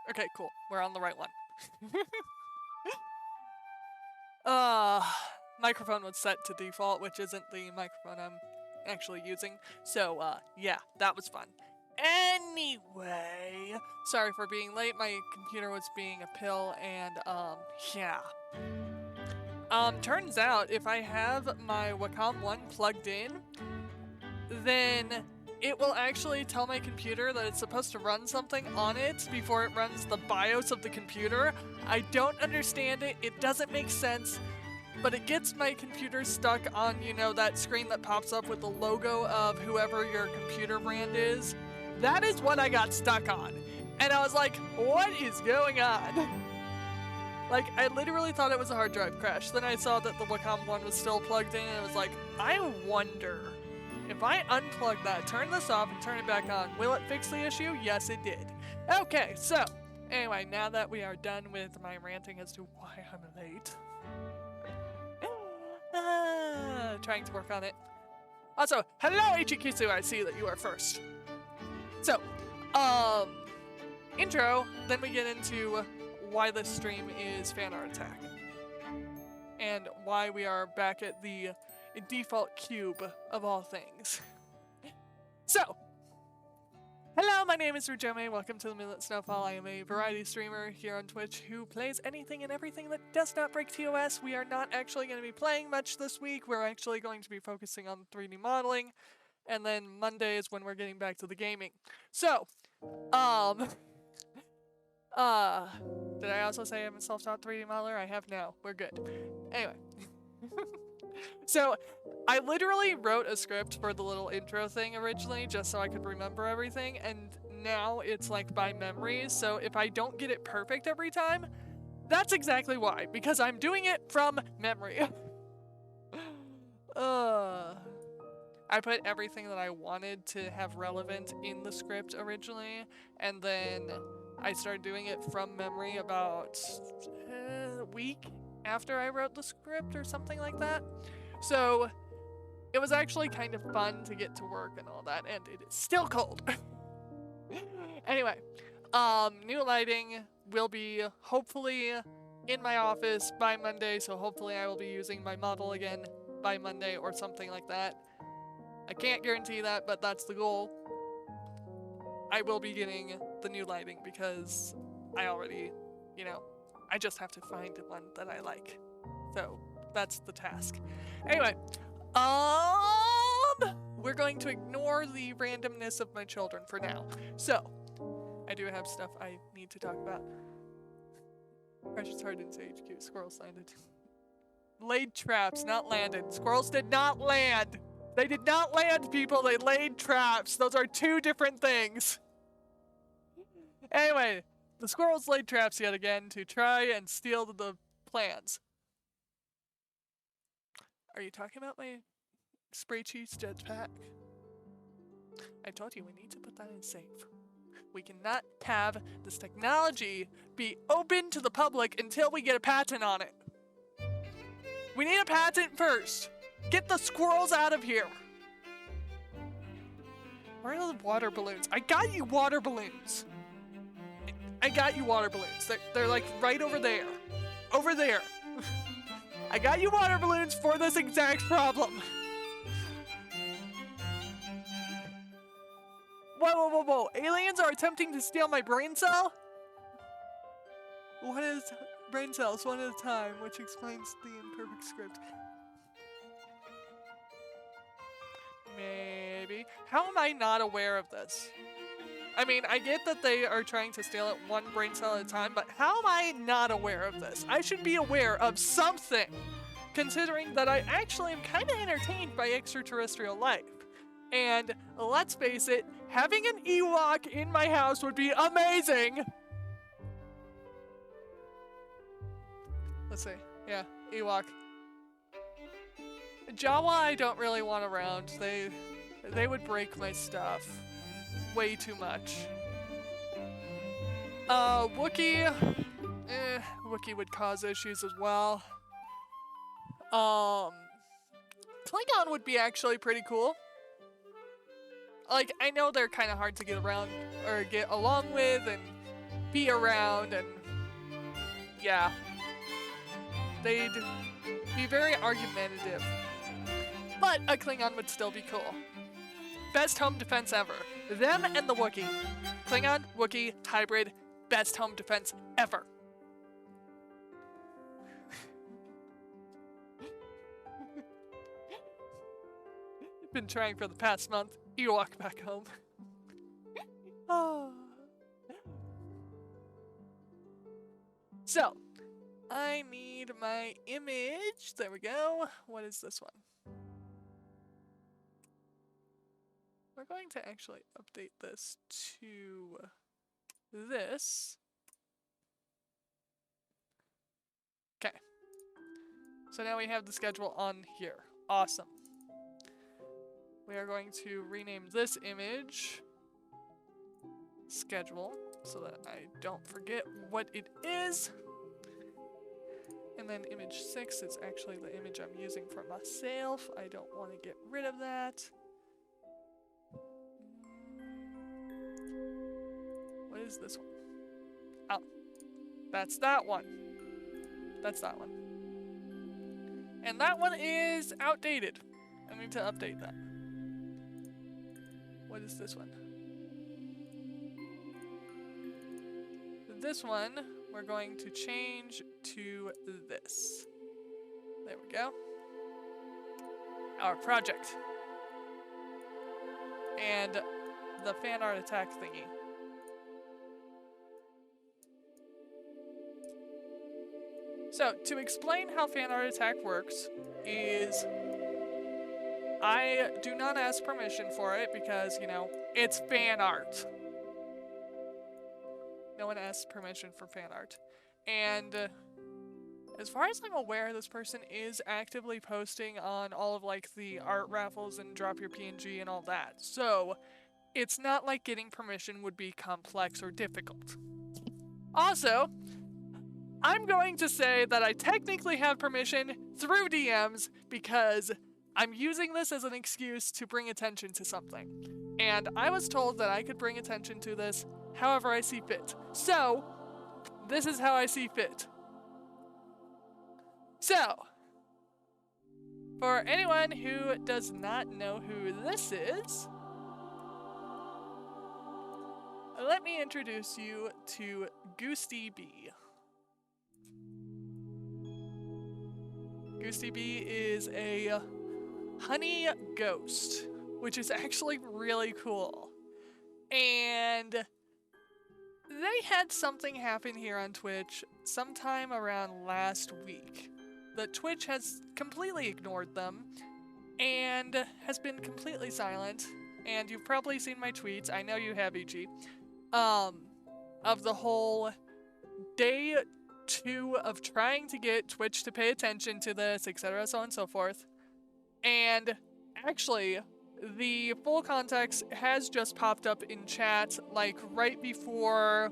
Okay, cool. We're on the right one. Microphone was set to default, which isn't the microphone I'm actually using. So, yeah, that was fun. Anyway, sorry for being late. My computer was being a pill, and, yeah. Turns out if I have my Wacom 1 plugged in, then it will actually tell my computer that it's supposed to run something on it before it runs the BIOS of the computer. I don't understand it. It doesn't make sense. But it gets my computer stuck on, you know, that screen that pops up with the logo of whoever your computer brand is. That is what I got stuck on. And I was like, what is going on? Like, I literally thought it was a hard drive crash. Then I saw that the Wacom 1 was still plugged in, and I was like, I wonder, if I unplug that, turn this off, and turn it back on, will it fix the issue? Yes, it did. Okay, so, anyway, now that we are done with my ranting as to why I'm late, trying to work on it. Also, hello Ichikisu, I see that you are first. So, intro, then we get into why this stream is Farart Attack. And why we are back at the default cube of all things. So, hello, my name is Rujome. Welcome to the Moonlit Snowfall. I am a variety streamer here on Twitch who plays anything and everything that does not break TOS. We are not actually going to be playing much this week. We're actually going to be focusing on 3D modeling. And then Monday is when we're getting back to the gaming. So, did I also say I'm a self-taught 3D modeler? I have now. We're good. Anyway. So, I literally wrote a script for the little intro thing originally just so I could remember everything, and now it's like by memory, so if I don't get it perfect every time, that's exactly why, because I'm doing it from memory. I put everything that I wanted to have relevant in the script originally, and then I started doing it from memory about a week after I wrote the script or something like that. So it was actually kind of fun to get to work and all that, and it is still cold. Anyway, new lighting will be hopefully in my office by Monday, so hopefully I will be using my model again by Monday or something like that. I can't guarantee that, but that's the goal. I will be getting the new lighting because I already, you know, I just have to find one that I like. So, that's the task. Anyway, we're going to ignore the randomness of my children for now. So, I do have stuff I need to talk about. Precious Hardens HQ, squirrels landed. Laid traps, not landed. Squirrels did not land. They did not land, people. They laid traps. Those are two different things. Anyway, the squirrels laid traps yet again to try and steal the plans. Are you talking about my spray cheese jetpack? I told you we need to put that in safe. We cannot have this technology be open to the public until we get a patent on it. We need a patent first. Get the squirrels out of here. Where are the water balloons? I got you water balloons. I got you water balloons. They're like right over there. Over there. I got you water balloons for this exact problem. Whoa, whoa, whoa, whoa. Aliens are attempting to steal my brain cell? One is brain cells, one at a time, which explains the imperfect script. Maybe. How am I not aware of this? I mean, I get that they are trying to steal it one brain cell at a time, but how am I not aware of this? I should be aware of something, considering that I actually am kind of entertained by extraterrestrial life. And let's face it, having an Ewok in my house would be amazing! Let's see. Yeah, Ewok. Jawa I don't really want around. They would break my stuff way too much. Wookiee. Wookiee would cause issues as well. Klingon would be actually pretty cool. like, I know they're kind of hard to get around or get along with and be around, and yeah, they'd be very argumentative. But a Klingon would still be cool. Best home defense ever. Them and the Wookiee. Klingon, Wookiee, hybrid, best home defense ever. Been trying for the past month. You walk back home. Oh. So, I need my image. There we go. What is this one? We're going to actually update this to this. Okay. So now we have the schedule on here. Awesome. We are going to rename this image schedule so that I don't forget what it is. And then image 6 is actually the image I'm using for myself. I don't want to get rid of that. What is this one? Oh, that's that one. That's that one. And that one is outdated. I need to update that. What is this one? This one, we're going to change to this. There we go. Our project. And the Farart Attack thingy. So, to explain how Farart Attack works is I do not ask permission for it because, you know, it's fan art. No one asks permission for fan art. And as far as I'm aware, this person is actively posting on all of like the art raffles and drop your PNG and all that. So, it's not like getting permission would be complex or difficult. Also, I'm going to say that I technically have permission through DMs because I'm using this as an excuse to bring attention to something. And I was told that I could bring attention to this however I see fit. So, this is how I see fit. So, for anyone who does not know who this is, let me introduce you to Goosty B. Goosty B is a honey ghost, which is actually really cool. And they had something happen here on Twitch sometime around last week. That Twitch has completely ignored them and has been completely silent. And you've probably seen my tweets, I know you have, EG, of the whole day 2 of trying to get Twitch to pay attention to this, etc., so on and so forth. And actually, the full context has just popped up in chat, like right before,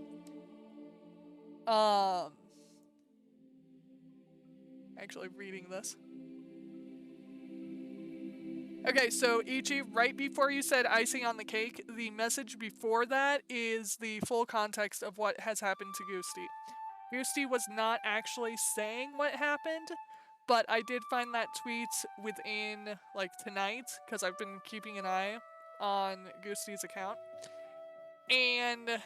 actually reading this. Okay, so Ichi, right before you said icing on the cake, the message before that is the full context of what has happened to Goosty. Goosty was not actually saying what happened, but I did find that tweet within, like, tonight, because I've been keeping an eye on Goosty's account. And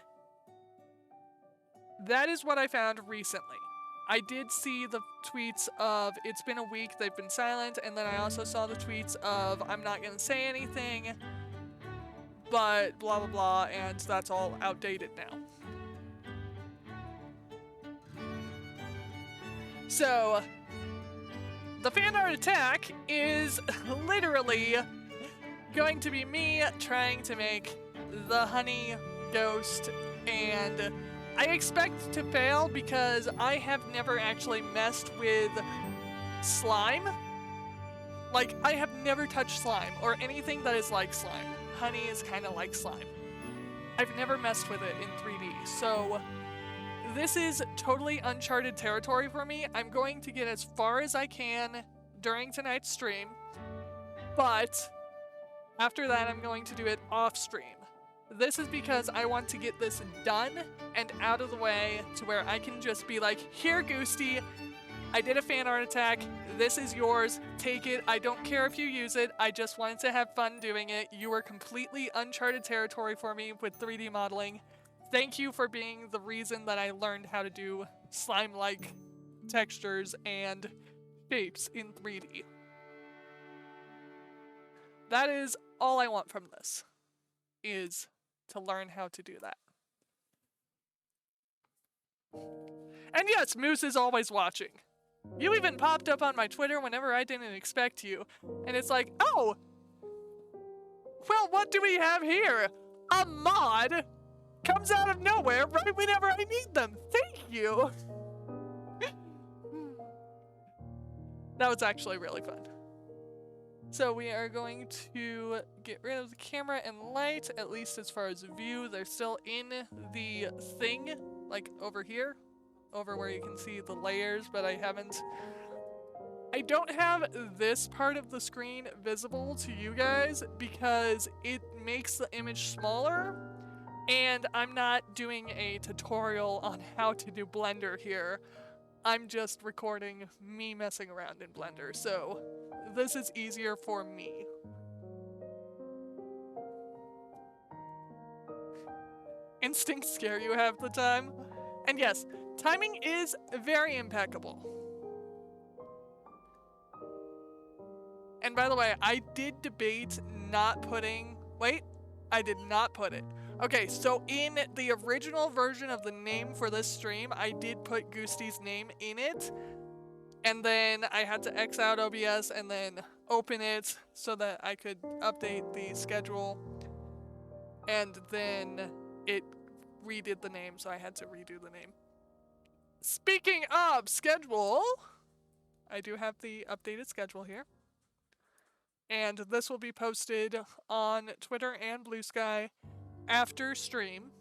that is what I found recently. I did see the tweets of, it's been a week, they've been silent, and then I also saw the tweets of, I'm not gonna say anything, but blah blah blah, and that's all outdated now. So, the Farart Attack is literally going to be me trying to make the honey ghost, and I expect to fail because I have never actually messed with slime. Like, I have never touched slime or anything that is like slime. Honey is kind of like slime. I've never messed with it in 3D, so this is totally uncharted territory for me. I'm going to get as far as I can during tonight's stream, but After that, I'm going to do it off stream. This is because I want to get this done and out of the way to where I can just be like, here, Goosty, I did a fan art attack. This is yours. Take it. I don't care if you use it. I just wanted to have fun doing it. You were completely uncharted territory for me with 3D modeling. Thank you for being the reason that I learned how to do slime-like textures and shapes in 3D. That is all I want from this, is to learn how to do that. And yes, Moose is always watching. You even popped up on my Twitter whenever I didn't expect you. And it's like, oh! Well, what do we have here? A mod comes out of nowhere right whenever I need them. Thank you! That was actually really fun. So we are going to get rid of the camera and light, at least as far as view. They're still in the thing, like over here, over where you can see the layers, but I don't have this part of the screen visible to you guys because it makes the image smaller, and I'm not doing a tutorial on how to do Blender here. I'm just recording me messing around in Blender, so this is easier for me. Instincts scare you half the time. And yes, timing is very impeccable. And by the way, I did debate not putting... Wait, I did not put it. Okay, so in the original version of the name for this stream, I did put Goosty's name in it. And then I had to X out OBS and then open it so that I could update the schedule. And then it redid the name, so I had to redo the name. Speaking of schedule, I do have the updated schedule here. And this will be posted on Twitter and Blue Sky after stream.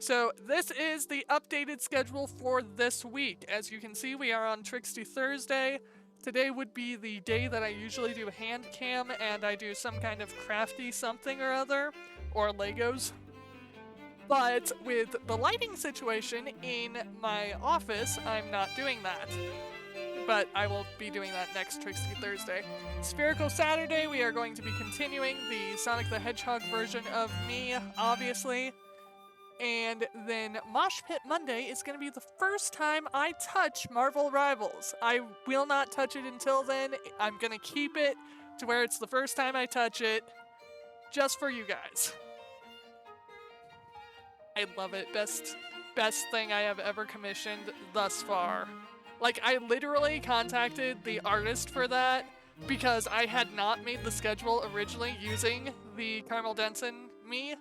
So this is the updated schedule for this week. As you can see, we are on Tricksty Thursday. Today would be the day that I usually do hand cam and I do some kind of crafty something or other, or Legos. But with the lighting situation in my office, I'm not doing that. But I will be doing that next Tricksty Thursday. Spherical Saturday, we are going to be continuing the Sonic the Hedgehog version of me, obviously. And then Mosh Pit Monday is going to be the first time I touch Marvel Rivals. I will not touch it until then. I'm going to keep it to where it's the first time I touch it, just for you guys. I love it. Best thing I have ever commissioned thus far. Like, I literally contacted the artist for that because I had not made the schedule originally using the Caramel Denson me,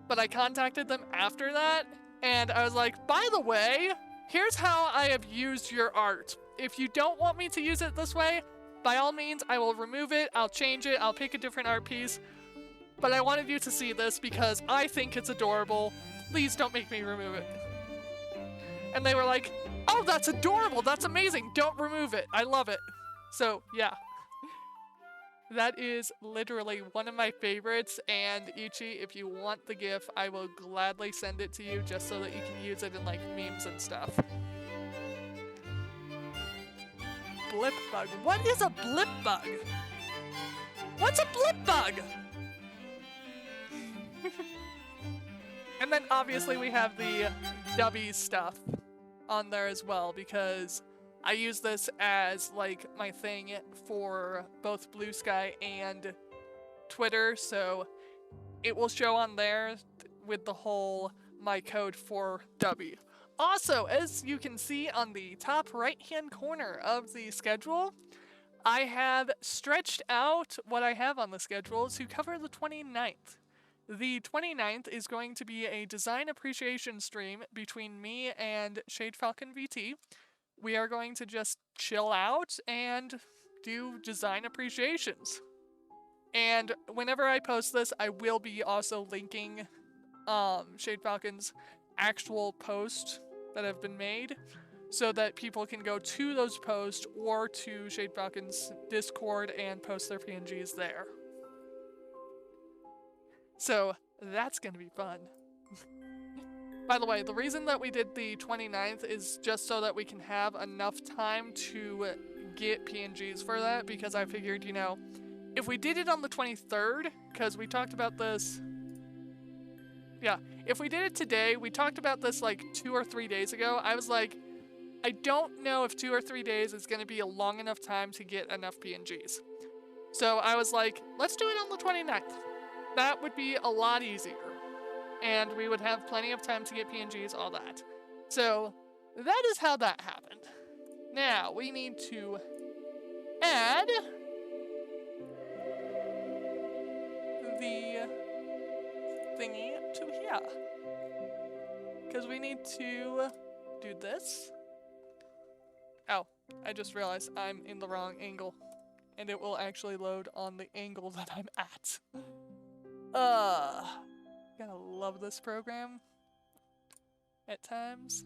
but I contacted them after that, and I was like, by the way, here's how I have used your art. If you don't want me to use it this way, by all means, I will remove it, I'll change it, I'll pick a different art piece, but I wanted you to see this because I think it's adorable. Please don't make me remove it. And they were like, oh, that's adorable, that's amazing, don't remove it, I love it. So, yeah. That is literally one of my favorites, and Ichi, if you want the GIF, I will gladly send it to you just so that you can use it in, like, memes and stuff. Blip bug. What is a blip bug? What's a blip bug? And then obviously we have the Dubby stuff on there as well, because I use this as like my thing for both Blue Sky and Twitter, so it will show on there with the whole my code for Dubby. Also, as you can see on the top right hand corner of the schedule, I have stretched out what I have on the schedule to cover the 29th. The 29th is going to be a design appreciation stream between me and Shade Falcon VT. We are going to just chill out and do design appreciations. And whenever I post this, I will be also linking Shade Falcon's actual posts that have been made so that people can go to those posts or to Shade Falcon's Discord and post their PNGs there. So that's gonna be fun. By the way, the reason that we did the 29th is just so that we can have enough time to get PNGs for that, because I figured, you know, if we did it on the 23rd, because we talked about this... Yeah, if we did it today, we talked about this like 2 or 3 days ago. I was like, I don't know if 2 or 3 days is going to be a long enough time to get enough PNGs. So I was like, let's do it on the 29th. That would be a lot easier. And we would have plenty of time to get PNGs, all that. So that is how that happened. Now we need to add the thingy to here. Because we need to do this. Oh, I just realized I'm in the wrong angle. And it will actually load on the angle that I'm at. Gotta love this program. At times.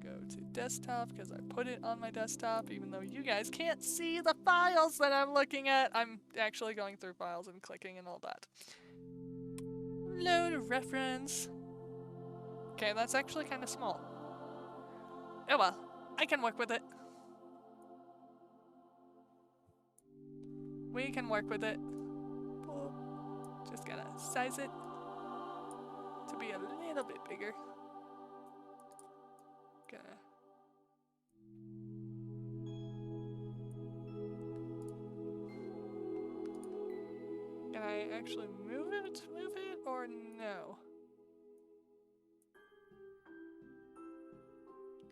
Go to desktop, because I put it on my desktop, even though you guys can't see the files that I'm looking at. I'm actually going through files and clicking and all that. Load a reference. Okay, that's actually kind of small. Oh well, I can work with it. We can work with it. Just gotta size it to be a little bit bigger. Can I actually move it, or no?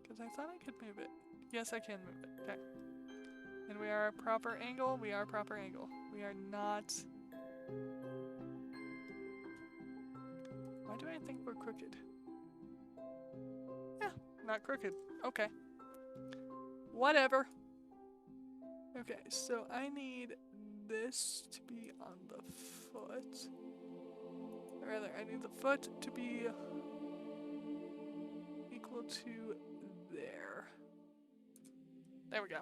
Because I thought I could move it. Yes, I can move it. Okay. And we are a proper angle. We are proper angle. We are not... Why do I think we're crooked? Yeah, not crooked. Okay. Whatever. Okay, so I need this to be on the foot. Or rather, I need the foot to be equal to there. There we go.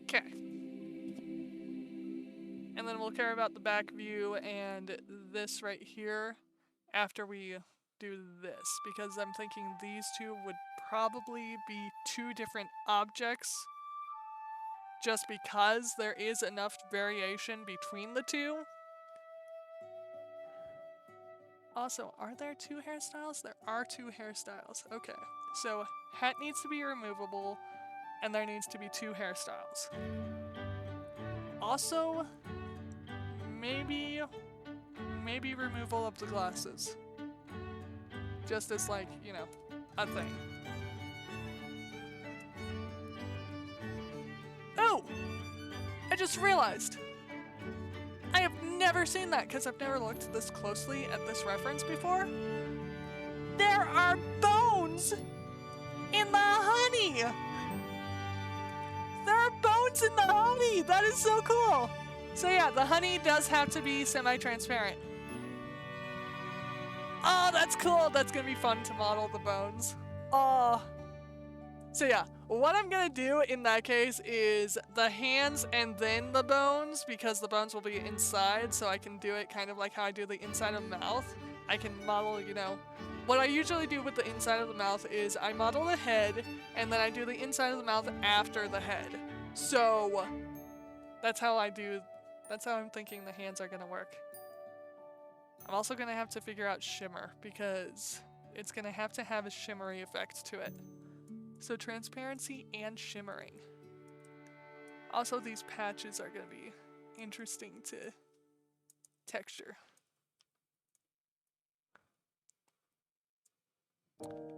Okay. And then we'll care about the back view and this right here after we do this, because I'm thinking these two would probably be two different objects just because there is enough variation between the two. Also, are there two hairstyles? There are two hairstyles. Okay, so hat needs to be removable and there needs to be two hairstyles. Also, maybe removal of the glasses. Just as like, you know, a thing. Oh! I just realized! I have never seen that because I've never looked this closely at this reference before. There are bones in the honey! There are bones in the honey! That is so cool! So yeah, the honey does have to be semi-transparent. Oh, that's cool! That's gonna be fun to model the bones. Oh. So yeah, what I'm gonna do in that case is the hands and then the bones, because the bones will be inside, so I can do it kind of like how I do the inside of the mouth. I can model, you know, what I usually do with the inside of the mouth is I model the head, and then I do the inside of the mouth after the head. So, that's how I'm thinking the hands are gonna work. I'm also gonna have to figure out shimmer, because it's gonna have to have a shimmery effect to it. So transparency and shimmering. Also, these patches are gonna be interesting to texture.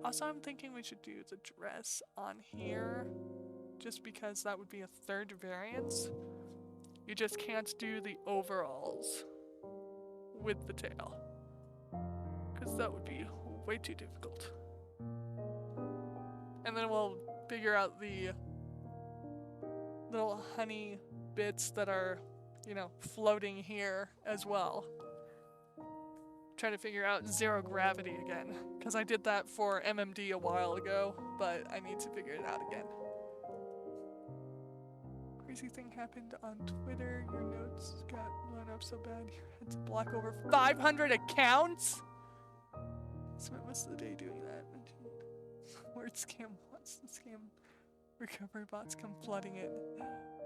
Also, I'm thinking we should do the dress on here, just because that would be a third variance. You just can't do the overalls with the tail, because that would be way too difficult. And then we'll figure out the little honey bits that are, you know, floating here as well. Trying to figure out zero gravity again, because I did that for MMD a while ago, but I need to figure it out again. crazy thing happened on Twitter. Your notes got blown up so bad you had to block over 500 accounts? Spent most of the day doing that. Word scam wants the scam recovery bots come flooding it.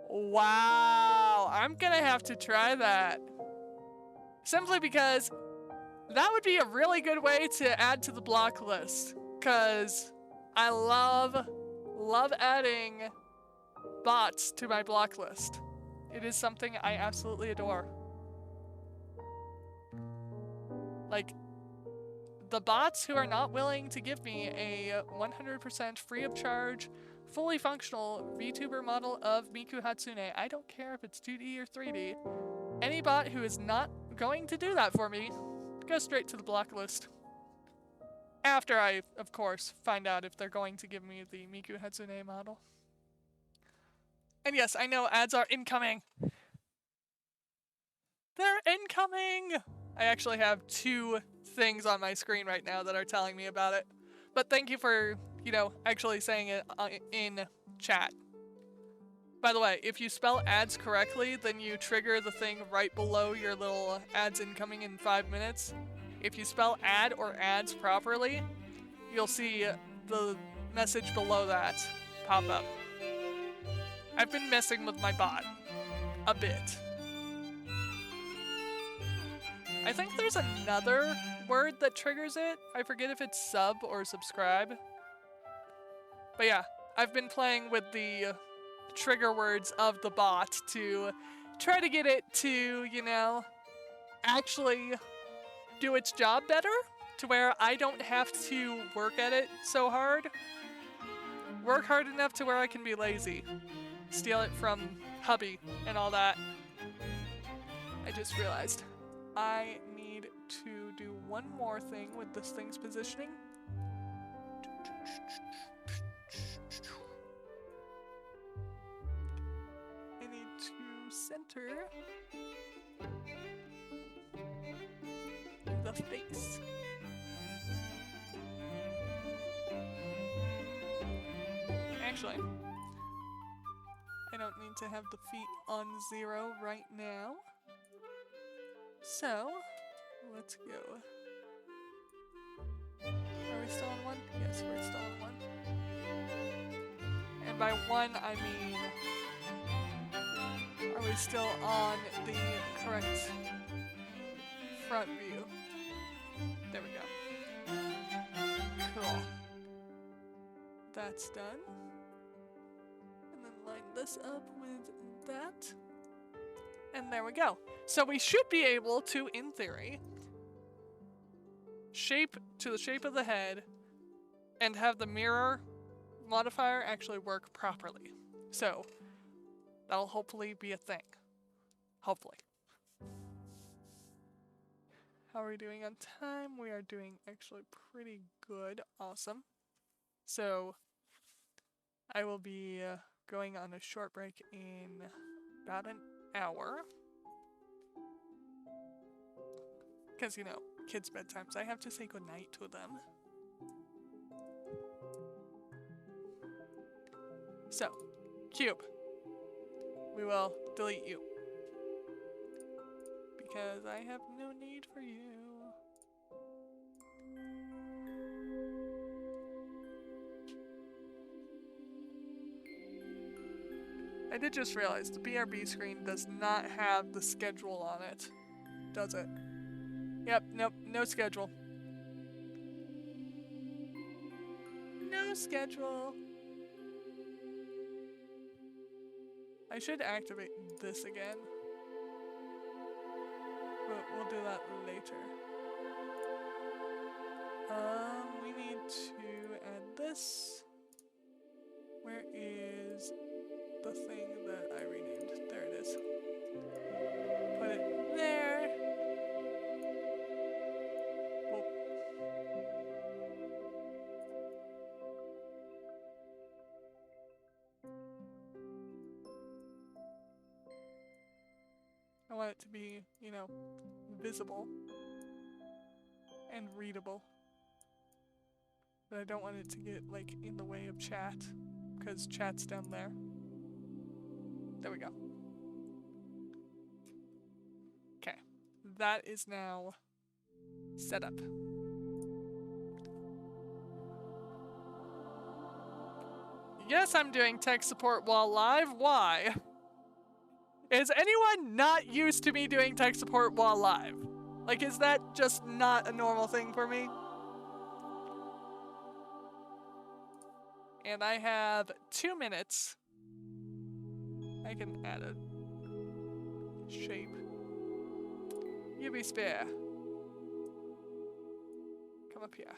Wow, I'm gonna have to try that. Simply because that would be a really good way to add to the block list. Cause I love adding bots to my block list. It is something I absolutely adore. Like, the bots who are not willing to give me a 100% free of charge, fully functional VTuber model of Miku Hatsune, I don't care if it's 2D or 3D, any bot who is not going to do that for me, go straight to the block list. After I, of course, find out if they're going to give me the Miku Hatsune model. And yes, I know ads are incoming. They're incoming! I actually have 2 things on my screen right now that are telling me about it. But thank you for, actually saying it in chat. By the way, if you spell ads correctly, then you trigger the thing right below your little ads incoming in 5 minutes. If you spell ad or ads properly, you'll see the message below that pop up. I've been messing with my bot a bit. I think there's another word that triggers it. I forget if it's sub or subscribe. But yeah, I've been playing with the trigger words of the bot to try to get it to, actually do its job better, to where I don't have to work at it so hard. Work hard enough to where I can be lazy. Steal it from hubby and all that. I just realized I need to do one more thing with this thing's positioning. I need to center the face. Actually, I don't need to have the feet on 0 right now. So, let's go. Are we still on 1? Yes, we're still on 1. And by 1, I mean, are we still on the correct front view? There we go. Cool. That's done. And then line this up with that. And there we go. So we should be able to, in theory, shape to the shape of the head and have the mirror modifier actually work properly. So that'll hopefully be a thing. Hopefully. How are we doing on time? We are doing actually pretty good. Awesome. So I will be going on a short break in about an hour. Because, kids' bedtimes, I have to say goodnight to them. So, Cube, we will delete you. Because I have no need for you. I did just realize the BRB screen does not have the schedule on it, does it? Yep, nope, no schedule. No schedule. I should activate this again. But we'll do that later. We need to add this. Where is the thing that I renamed? There it is. Put it there. Whoa. I want it to be, visible and readable. But I don't want it to get, in the way of chat, because chat's down there. There we go. Okay. That is now set up. Yes, I'm doing tech support while live. Why? Is anyone not used to me doing tech support while live? Like, is that just not a normal thing for me? And I have 2 minutes. I can add a shape. You be spare. Come up here.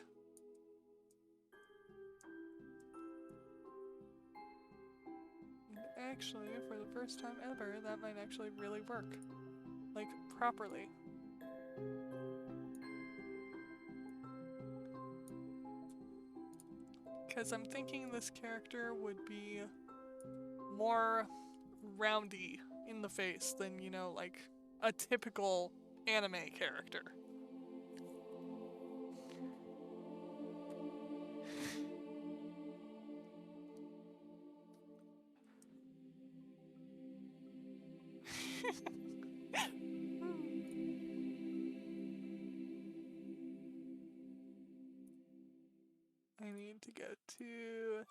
And actually, for the first time ever, that might actually really work. Like, properly. Because I'm thinking this character would be more roundy in the face than, you know, like a typical anime character. I need to go to...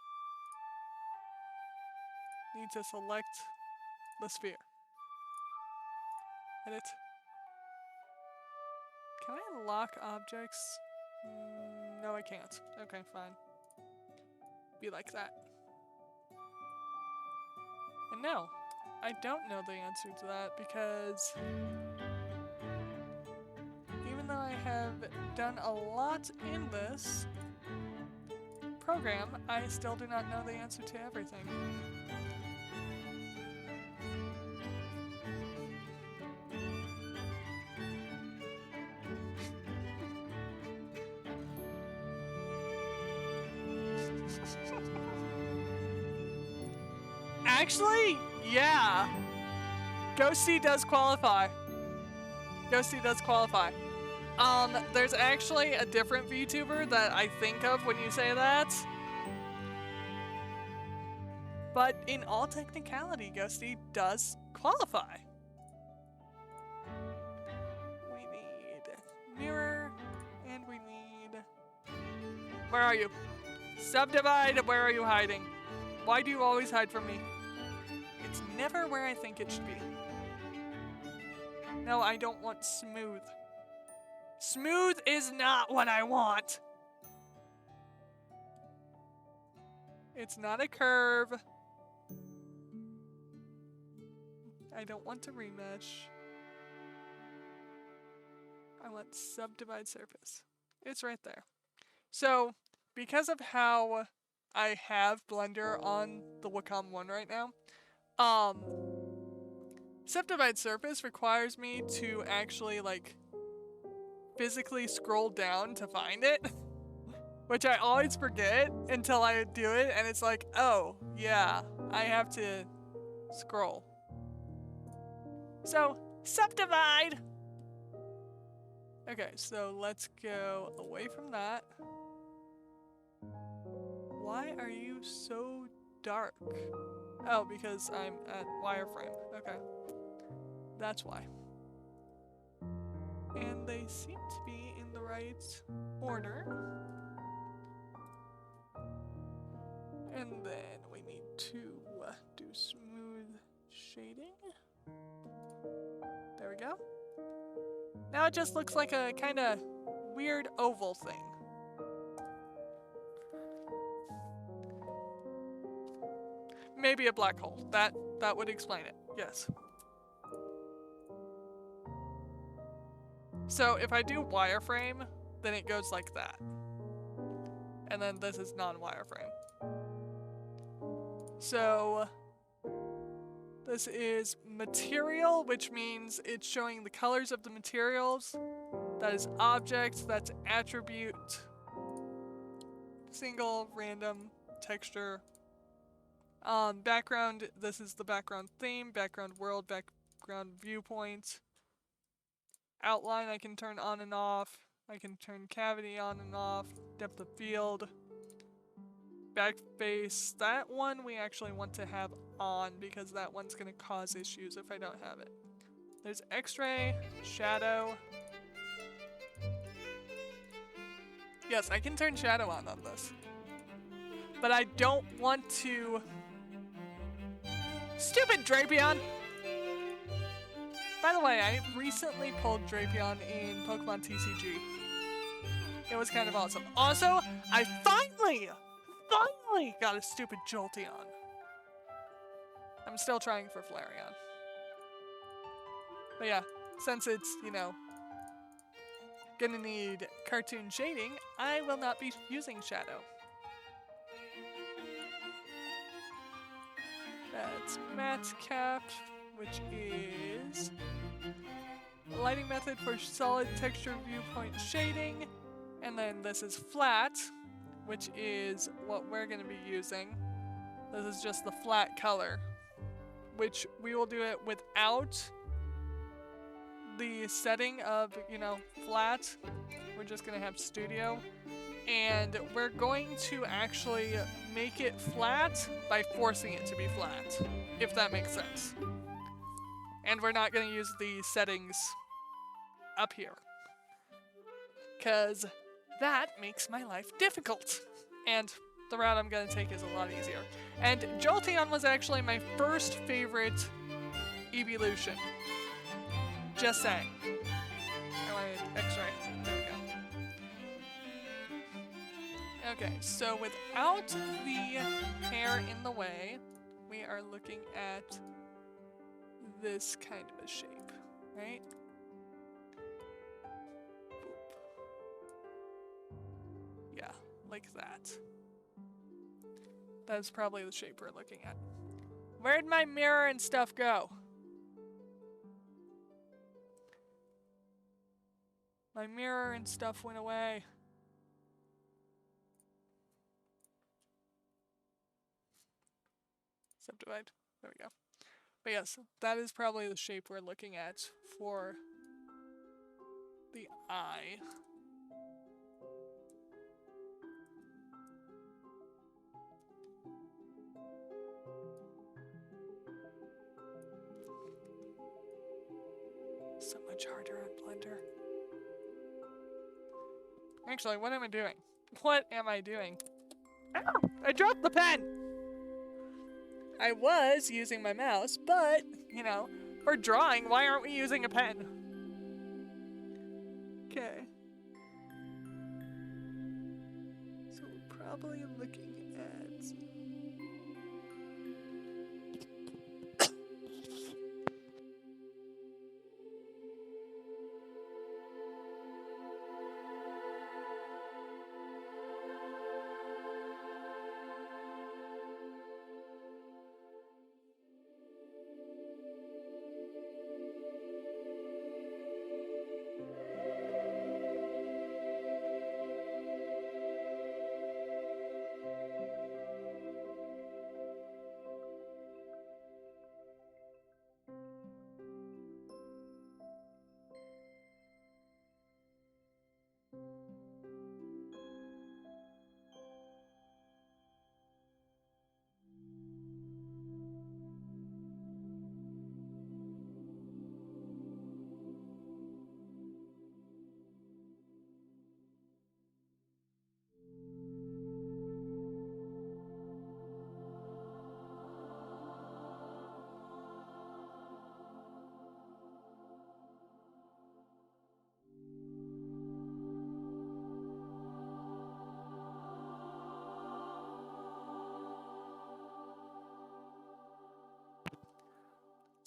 Need to select the sphere. Edit. Can I lock objects? No, I can't. Okay, fine. Be like that. And no, I don't know the answer to that because even though I have done a lot in this program, I still do not know the answer to everything. Actually, yeah. Ghosty does qualify. Ghosty does qualify. There's actually a different VTuber that I think of when you say that. But in all technicality, Ghosty does qualify. We need mirror, and we need... Where are you? Subdivide, where are you hiding? Why do you always hide from me? It's never where I think it should be. No, I don't want smooth. Smooth is not what I want. It's not a curve. I don't want to remesh. I want subdivide surface. It's right there. So, because of how I have Blender on the Wacom one right now, subdivide surface requires me to actually like physically scroll down to find it, which I always forget until I do it, and it's like, oh yeah, I have to scroll. So subdivide. Okay, so let's go away from that. Why are you so dark? Oh, because I'm at wireframe. Okay. That's why. And they seem to be in the right order. And then we need to do smooth shading. There we go. Now it just looks like a kind of weird oval thing. Maybe a black hole. That would explain it. Yes. So if I do wireframe, then it goes like that. And then this is non-wireframe. So this is material, which means it's showing the colors of the materials. That is object, that's attribute, single, random, texture. Background, this is the background theme, background world, background viewpoint. Outline I can turn on and off. I can turn cavity on and off. Depth of field. Backface, that one we actually want to have on because that one's going to cause issues if I don't have it. There's X-ray, shadow. Yes, I can turn shadow on this. But I don't want to... Stupid Drapion! By the way, I recently pulled Drapion in Pokemon TCG. It was kind of awesome. Also, I finally got a stupid Jolteon. I'm still trying for Flareon. But yeah, since it's, you know, gonna need cartoon shading, I will not be using Shadow. That's Matte Cap, which is a lighting method for solid texture viewpoint shading. And then this is flat, which is what we're gonna be using. This is just the flat color, which we will do it without the setting of, you know, flat. We're just gonna have studio. And we're going to actually make it flat by forcing it to be flat, if that makes sense. And we're not gonna use the settings up here, because that makes my life difficult. And the route I'm gonna take is a lot easier. And Jolteon was actually my first favorite evolution. Just saying. I wanted X-ray. There we go. Okay, so without the hair in the way, we are looking at this kind of a shape, right? Yeah, like that. That's probably the shape we're looking at. Where'd my mirror and stuff go? My mirror and stuff went away. Subdivide. There we go. But yes, that is probably the shape we're looking at for the eye. So much harder on Blender. Actually, what am I doing? What am I doing? Ow! I dropped the pen! I was using my mouse, but, you know, for drawing, why aren't we using a pen? Okay. So we're probably looking at...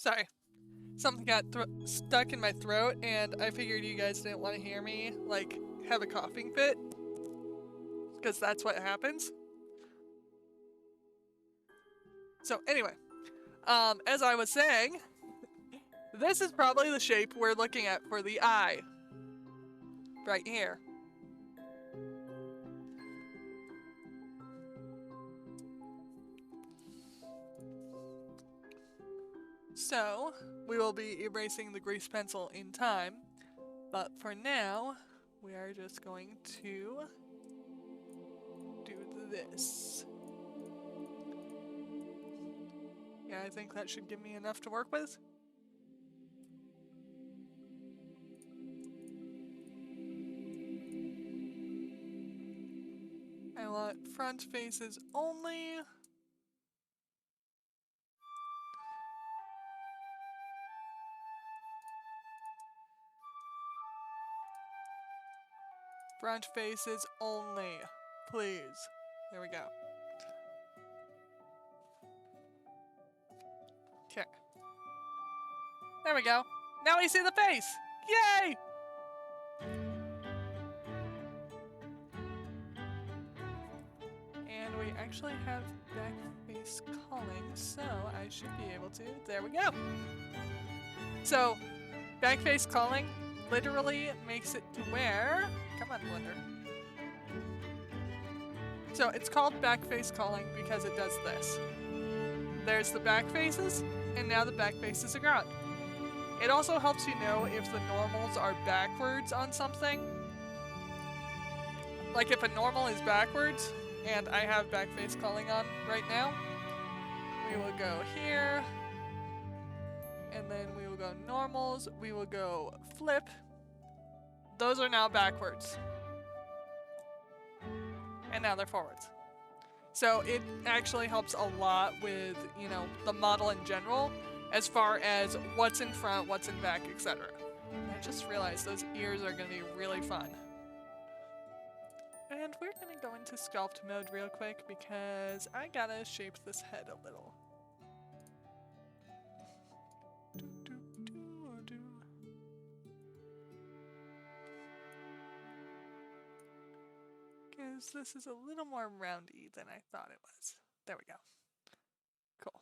Sorry. Something got stuck in my throat, and I figured you guys didn't want to hear me, like, have a coughing fit. Because that's what happens. So, anyway. As I was saying, this is probably the shape we're looking at for the eye. Right here. So, we will be erasing the grease pencil in time, but for now, we are just going to do this. Yeah, I think that should give me enough to work with. I want front faces only. Front faces only, please. There we go. Okay. There we go. Now we see the face! Yay! And we actually have back face calling, so I should be able to. There we go. So, back face calling literally makes it to where... Come on, Blender. So it's called back face calling because it does this. There's the back faces, and now the back faces are gone. It also helps you know if the normals are backwards on something. Like if a normal is backwards, and I have back face calling on right now, we will go here, and then we will go normals, we will go flip. Those are now backwards. And now they're forwards. So it actually helps a lot with, you know, the model in general, as far as what's in front, what's in back, etc. I just realized those ears are going to be really fun. And we're going to go into sculpt mode real quick because I gotta shape this head a little. Because this is a little more roundy than I thought it was. There we go. Cool.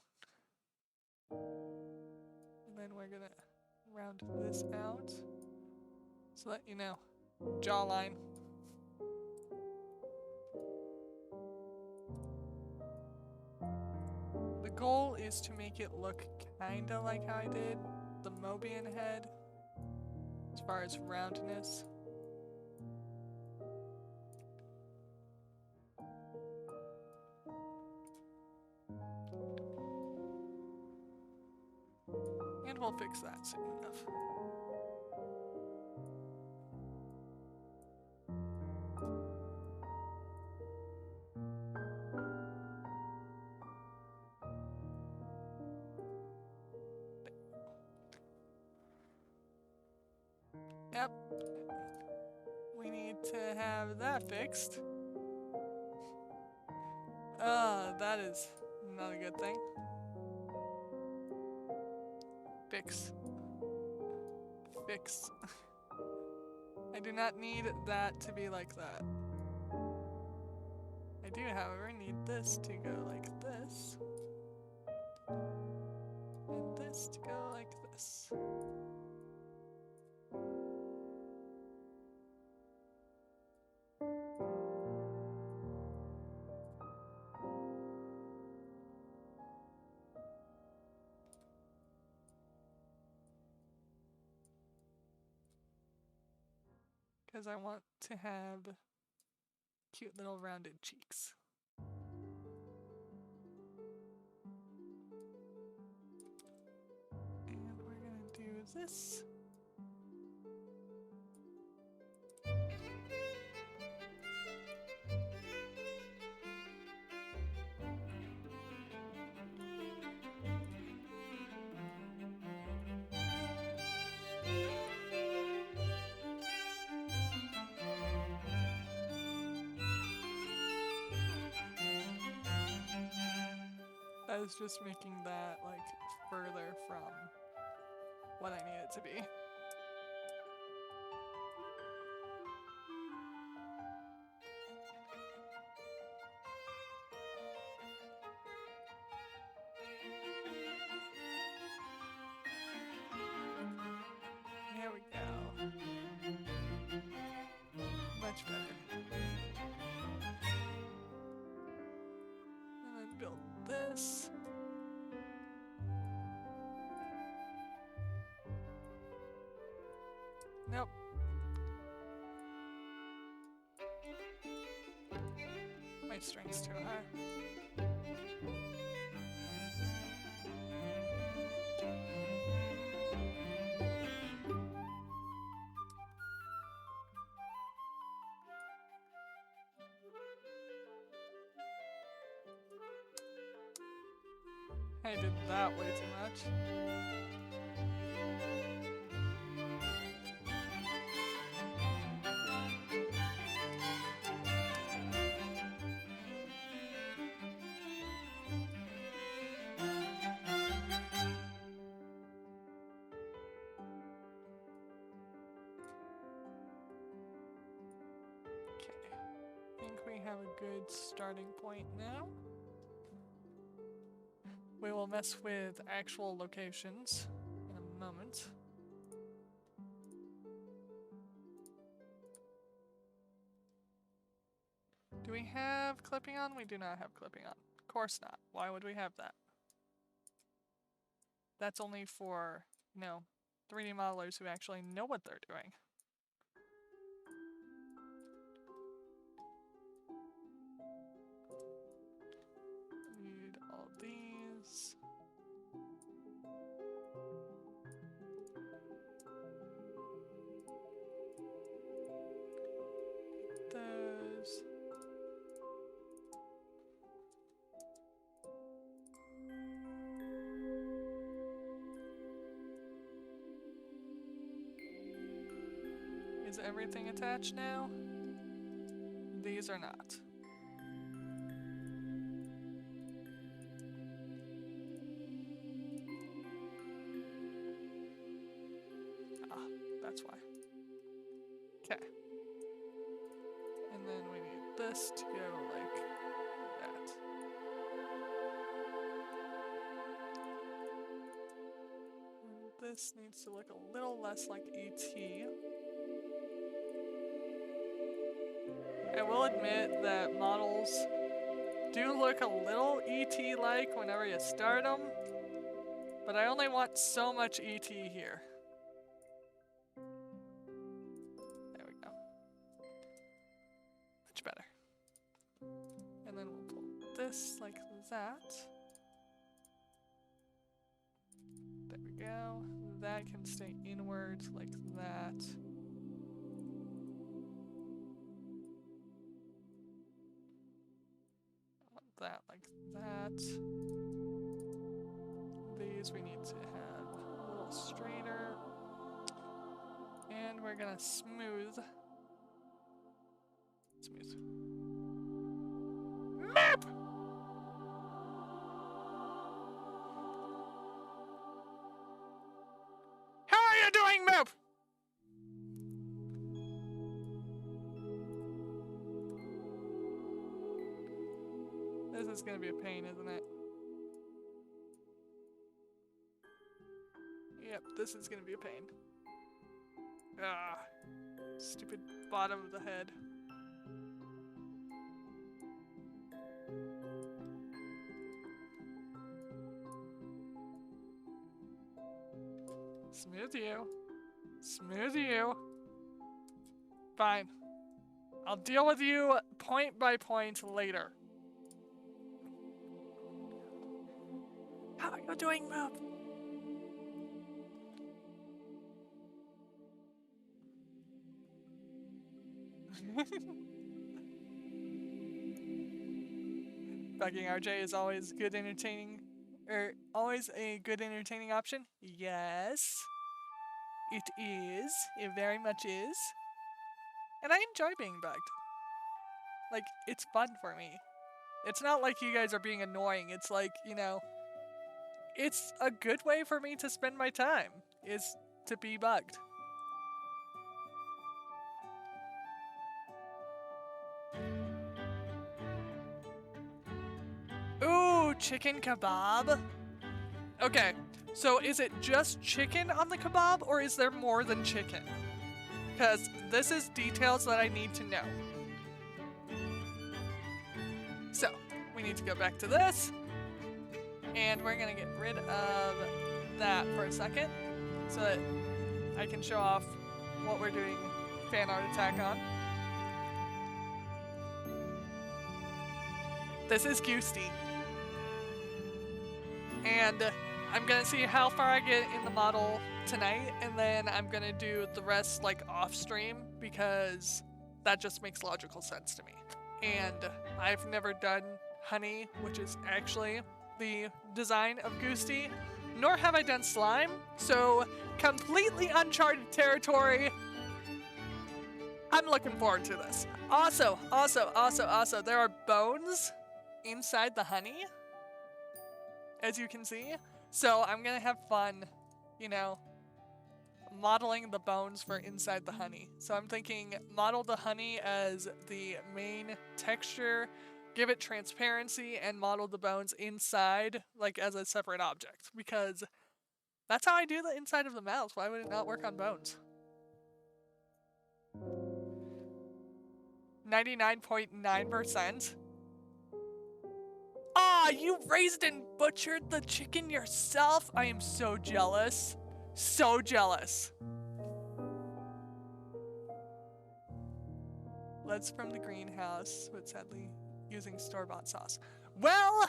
And then we're gonna round this out so that you know, jawline. The goal is to make it look kinda like how I did the Mobian head as far as roundness. And we'll fix that soon enough. Yep. We need to have that fixed. That is not a good thing. Fix. Fix. I do not need that to be like that. I do, however, need this to go like this. And this to go like this. Because I want to have cute little rounded cheeks. And we're gonna do this. I was just making that like further from what I need it to be. There we go. Much better. And then build this. Nope. My strength's too high. I did that way too much. I think we have a good starting point now. We will mess with actual locations in a moment. Do we have clipping on? We do not have clipping on. Of course not. Why would we have that? That's only for, 3D modelers who actually know what they're doing. Need all these. Those. Is everything attached now? These are not. Ah, that's why. Okay. And then we need this to go like that. And this needs to look a little less like ET. I will admit that models do look a little ET-like whenever you start them, but I only want so much ET here. There we go. Much better. And then we'll pull this like that. There we go. That can stay inwards like that. That like that. These we need to have a little straighter. And we're gonna smooth. Map! How are you doing, Map? This is gonna be a pain, isn't it? Yep, this is gonna be a pain. Ah, stupid bottom of the head. Smooth you. Smooth you. Fine. I'll deal with you point by point later. How are you doing, Moop? Bugging RJ is always good entertaining, always a good entertaining option. Yes, it is. It very much is. And I enjoy being bugged. Like, it's fun for me. It's not like you guys are being annoying. It's like, it's a good way for me to spend my time, is to be bugged. Ooh, chicken kebab? Okay, so is it just chicken on the kebab, or is there more than chicken? Because this is details that I need to know. So, we need to go back to this. And we're gonna get rid of that for a second, so that I can show off what we're doing Farart Attack on. This is Goosty. And I'm gonna see how far I get in the model tonight, and then I'm gonna do the rest like off stream, because that just makes logical sense to me. And I've never done honey, which is actually the design of Goosty, nor have I done slime, so completely uncharted territory. I'm looking forward to this. Also, there are bones inside the honey, as you can see. So I'm gonna have fun, you know, modeling the bones for inside the honey. So I'm thinking model the honey as the main texture, give it transparency, and model the bones inside like as a separate object, because that's how I do the inside of the mouth. Why would it not work on bones? 99.9%. Ah, you raised and butchered the chicken yourself? I am so jealous. So jealous. Let's from the greenhouse, but sadly using store-bought sauce. Well,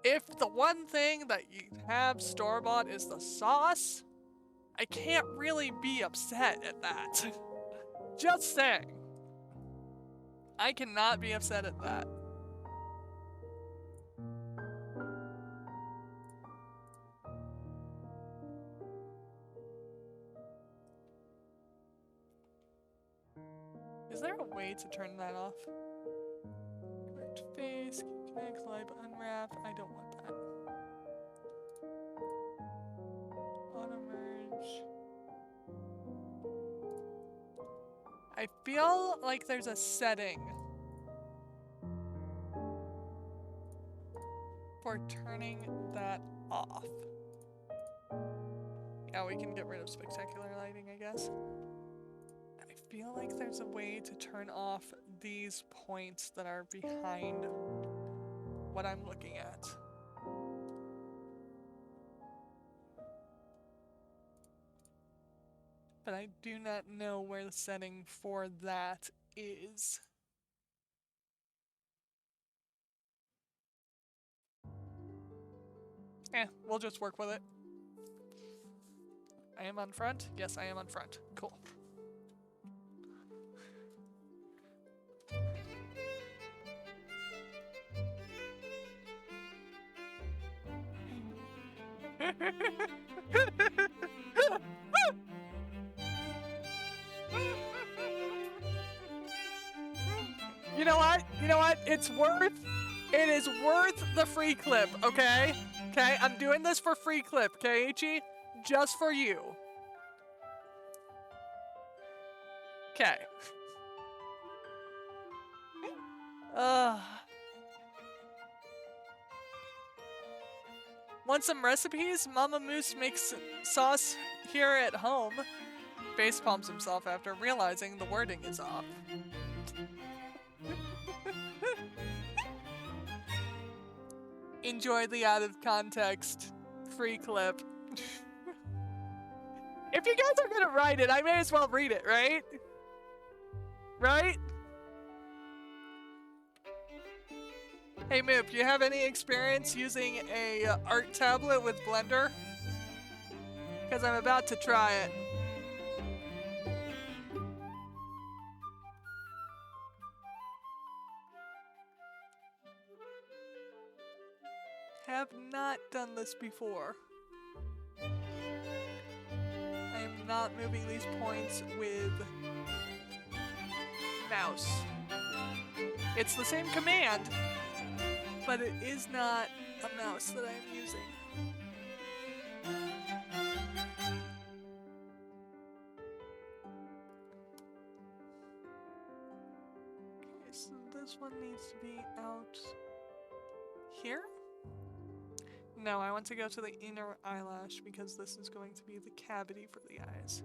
if the one thing that you have store-bought is the sauce, I can't really be upset at that. Just saying. I cannot be upset at that. Is there a way to turn that off? Correct face, connect, live, unwrap. I don't want that. Auto merge. I feel like there's a setting for turning that off. Yeah, we can get rid of spectacular lighting, I guess. I feel like there's a way to turn off these points that are behind what I'm looking at. But I do not know where the setting for that is. We'll just work with it. I am on front? Yes, I am on front. Cool. You know what? You know what? It is worth the free clip, okay? Okay, I'm doing this for free clip, okay, Ichi? Just for you. Okay. Want some recipes? Mama Moose makes sauce here at home. Face palms himself after realizing the wording is off. Enjoy the out of context free clip. If you guys are gonna write it, I may as well read it, right? Right? Hey Moop, you have any experience using a art tablet with Blender? Because I'm about to try it. Have not done this before. I am not moving these points with mouse. It's the same command, but it is not a mouse that I am using. Okay, so this one needs to be out here? No, I want to go to the inner eyelash because this is going to be the cavity for the eyes.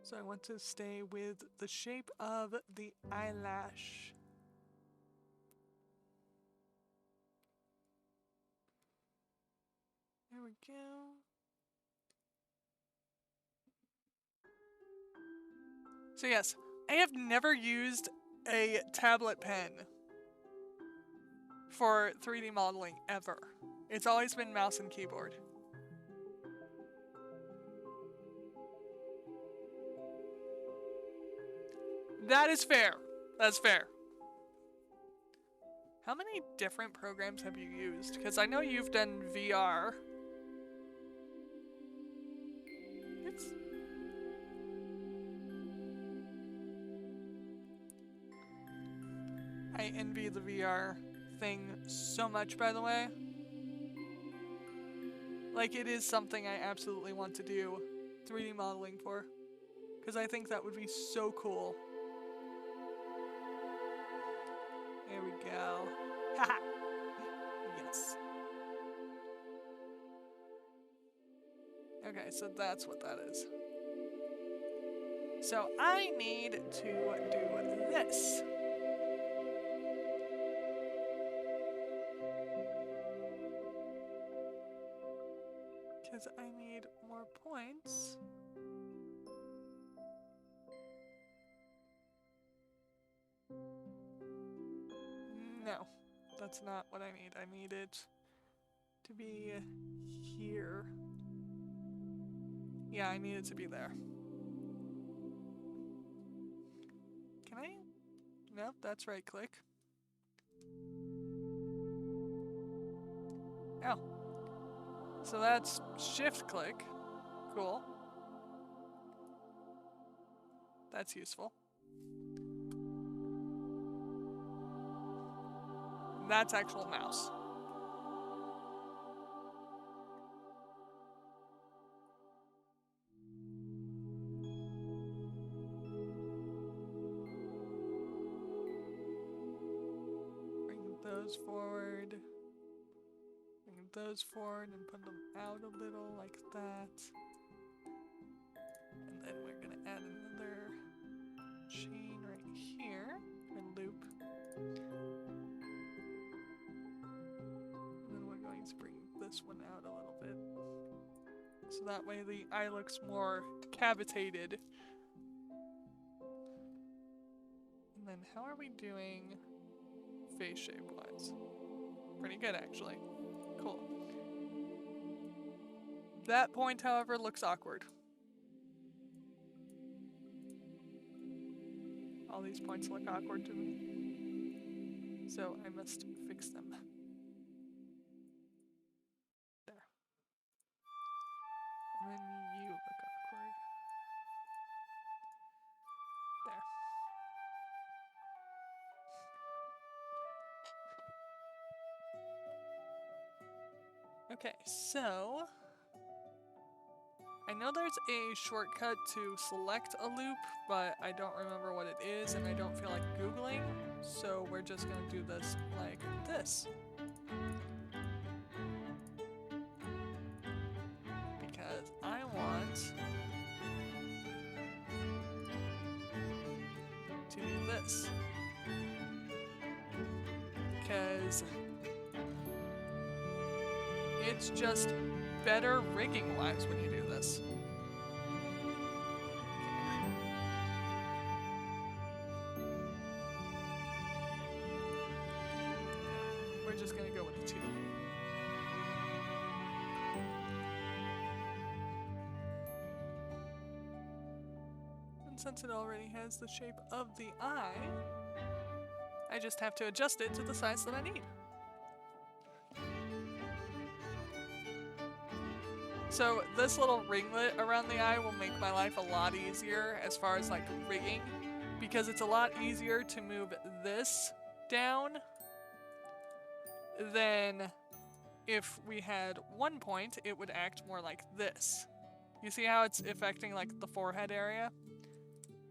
So I want to stay with the shape of the eyelash. There we go. So yes, I have never used a tablet pen for 3D modeling, ever. It's always been mouse and keyboard. That is fair. That's fair. How many different programs have you used? Because I know you've done VR. Oops. I envy the VR thing so much, by the way. Like, it is something I absolutely want to do 3D modeling for. Because I think that would be so cool. There we go. Haha! Yes. Okay, so that's what that is. So I need to do this. Because I need more points. No, that's not what I need. I need it to be here. Yeah, I need it to be there. Can I? Nope, that's right click. Oh. So that's shift click. Cool. That's useful. That's actual mouse. Bring those forward. Bring those forward and put them out a little like that. And then we're gonna add another chain right here, or loop. And then we're going to bring this one out a little bit. So that way the eye looks more cavitated. And then how are we doing face shape wise? Pretty good actually. Cool. That point, however, looks awkward. All these points look awkward to me. So I must fix them. There. And then you look awkward. There. Okay, so I know there's a shortcut to select a loop, but I don't remember what it is and I don't feel like Googling, so we're just gonna do this like this. Because I want to do this. Because it's just better rigging wise when you do this. We're just gonna go with the 2. And since it already has the shape of the eye, I just have to adjust it to the size that I need. So this little ringlet around the eye will make my life a lot easier as far as like rigging, because it's a lot easier to move this down than if we had one point, it would act more like this. You see how it's affecting like the forehead area?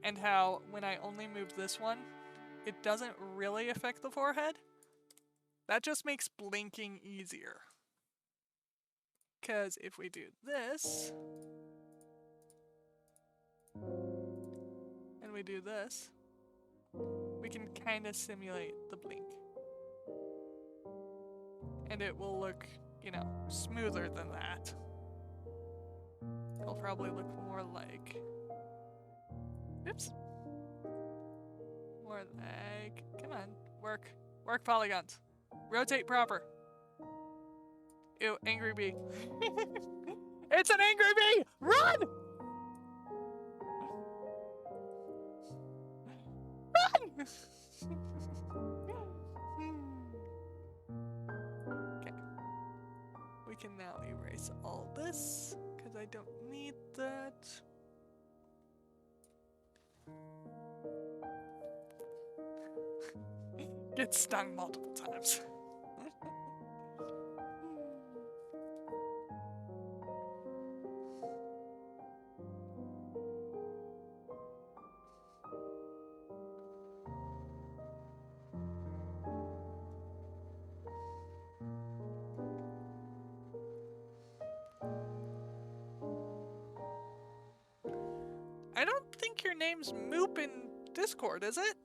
And how when I only move this one, it doesn't really affect the forehead? That just makes blinking easier. Because if we do this, and we do this, we can kind of simulate the blink. And it will look, you know, smoother than that. It'll probably look more like, oops. More like, come on, work polygons. Rotate proper. Ew, angry bee. It's an angry bee! Run! Run! can now erase all this, because I don't need that. Get stung multiple times. I don't think your name's Moop in Discord, is it?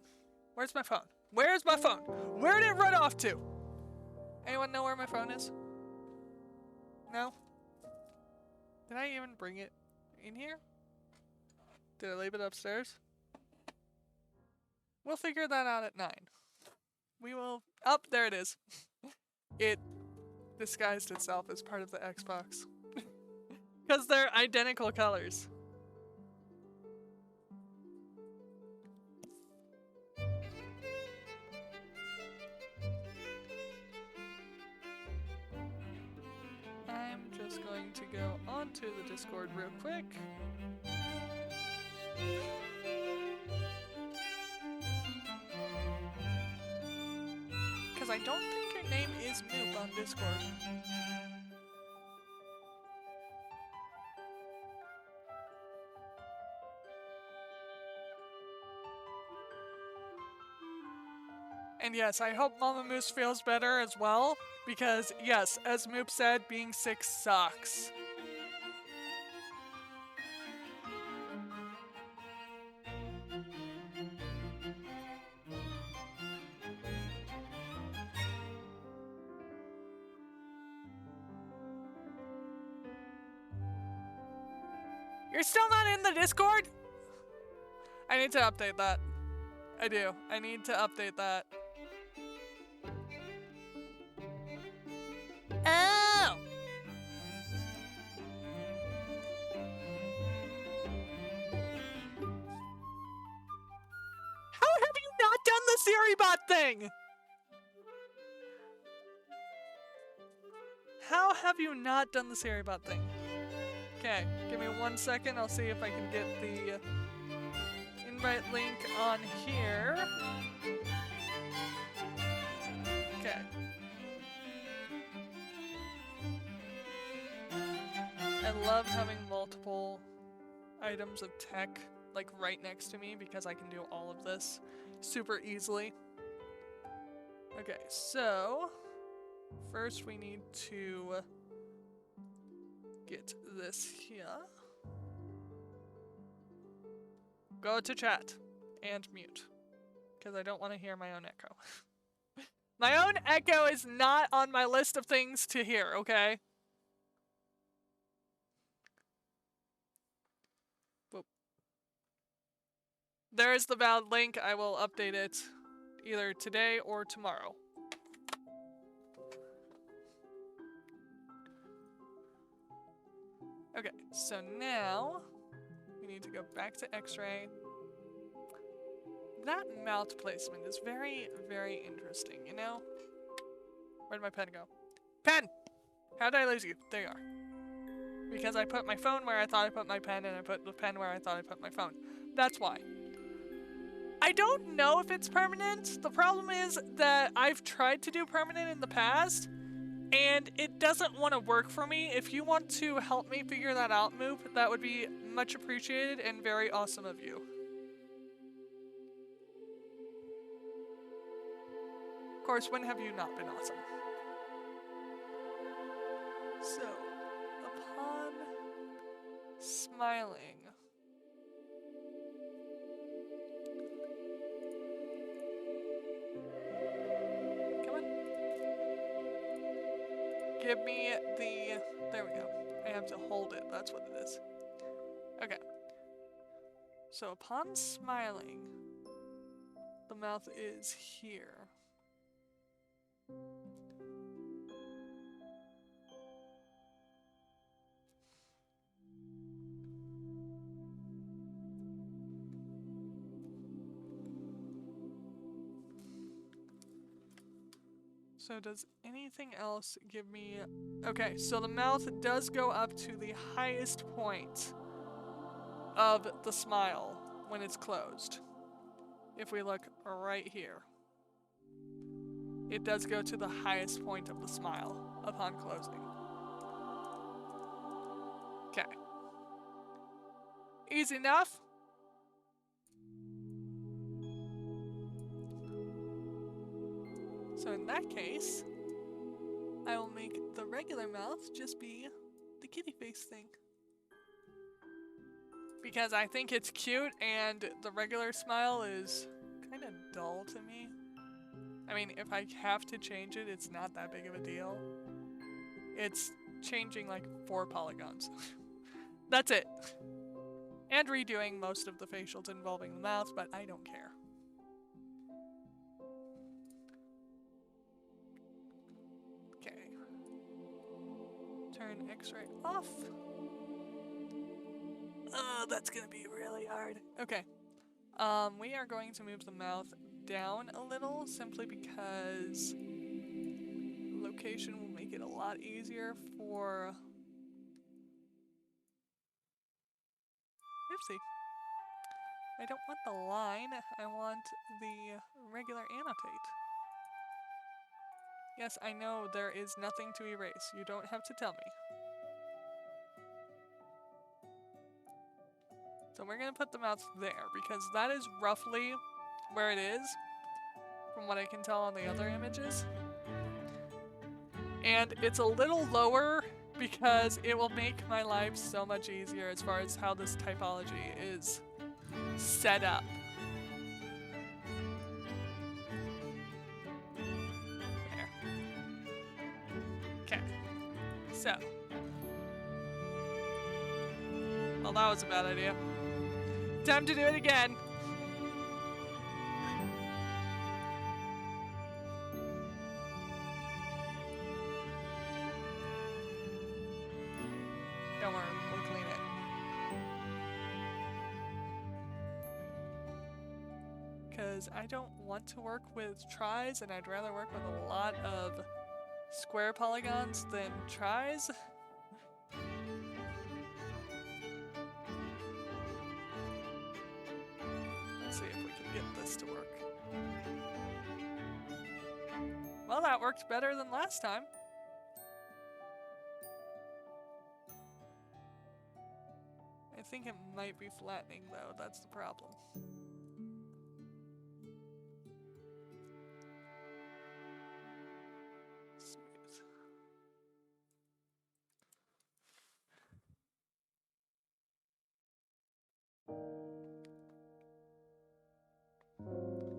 Where's my phone? Where's my phone? Where did it run off to? Anyone know where my phone is? No? Did I even bring it in here? Did I leave it upstairs? We'll figure that out at 9. We will... Oh, there it is. It disguised itself as part of the Xbox. Because they're identical colors. I'm just going to go onto the Discord real quick. Because I don't think your name is Moop on Discord. And yes, I hope Mama Moose feels better as well, because yes, as Moop said, being sick sucks. You're still not in the Discord? I need to update that. I do. I need to update that. Oh! How have you not done the Siribot thing? How have you not done the Siribot thing? Okay, give me 1 second. I'll see if I can get the invite link on here. Okay. I love having multiple items of tech like right next to me because I can do all of this super easily. Okay, so first we need to get this here. Go to chat and mute because I don't want to hear my own echo. My own echo is not on my list of things to hear, okay? Boop. There is the valid link. I will update it either today or tomorrow. Okay, so now we need to go back to X-ray. That mount placement is very, very interesting, you know? Where'd my pen go? Pen! How did I lose you? There you are. Because I put my phone where I thought I put my pen, and I put the pen where I thought I put my phone. That's why. I don't know if it's permanent. The problem is that I've tried to do permanent in the past, and it doesn't want to work for me. If you want to help me figure that out, Moop, that would be much appreciated and very awesome of you. Of course, when have you not been awesome? So, upon smiling, come on. Give me the, there we go. I have to hold it, that's what it is. Okay. So upon smiling, the mouth is here. So does anything else give me... Okay, so the mouth does go up to the highest point of the smile when it's closed. If we look right here, it does go to the highest point of the smile upon closing. Okay. Easy enough. So in that case, I will make the regular mouth just be the kitty face thing. Because I think it's cute and the regular smile is kind of dull to me. I mean, if I have to change it, it's not that big of a deal. It's changing like 4 polygons. That's it. And redoing most of the facials involving the mouth, but I don't care. Okay. Turn X-ray off. Oh, that's gonna be really hard. Okay. We are going to move the mouth down a little simply because location will make it a lot easier for... Oopsie. I don't want the line, I want the regular annotate. Yes, I know there is nothing to erase. You don't have to tell me. So we're gonna put the mouth there because that is roughly where it is from what I can tell on the other images. And it's a little lower because it will make my life so much easier as far as how this typology is set up. There. Okay. So. Well, that was a bad idea. Time to do it again. Don't worry, we'll clean it. Because I don't want to work with tries, and I'd rather work with a lot of square polygons than tries. Let's see if we can get this to work. Well, that worked better than last time. I think it might be flattening though, that's the problem. Smooth.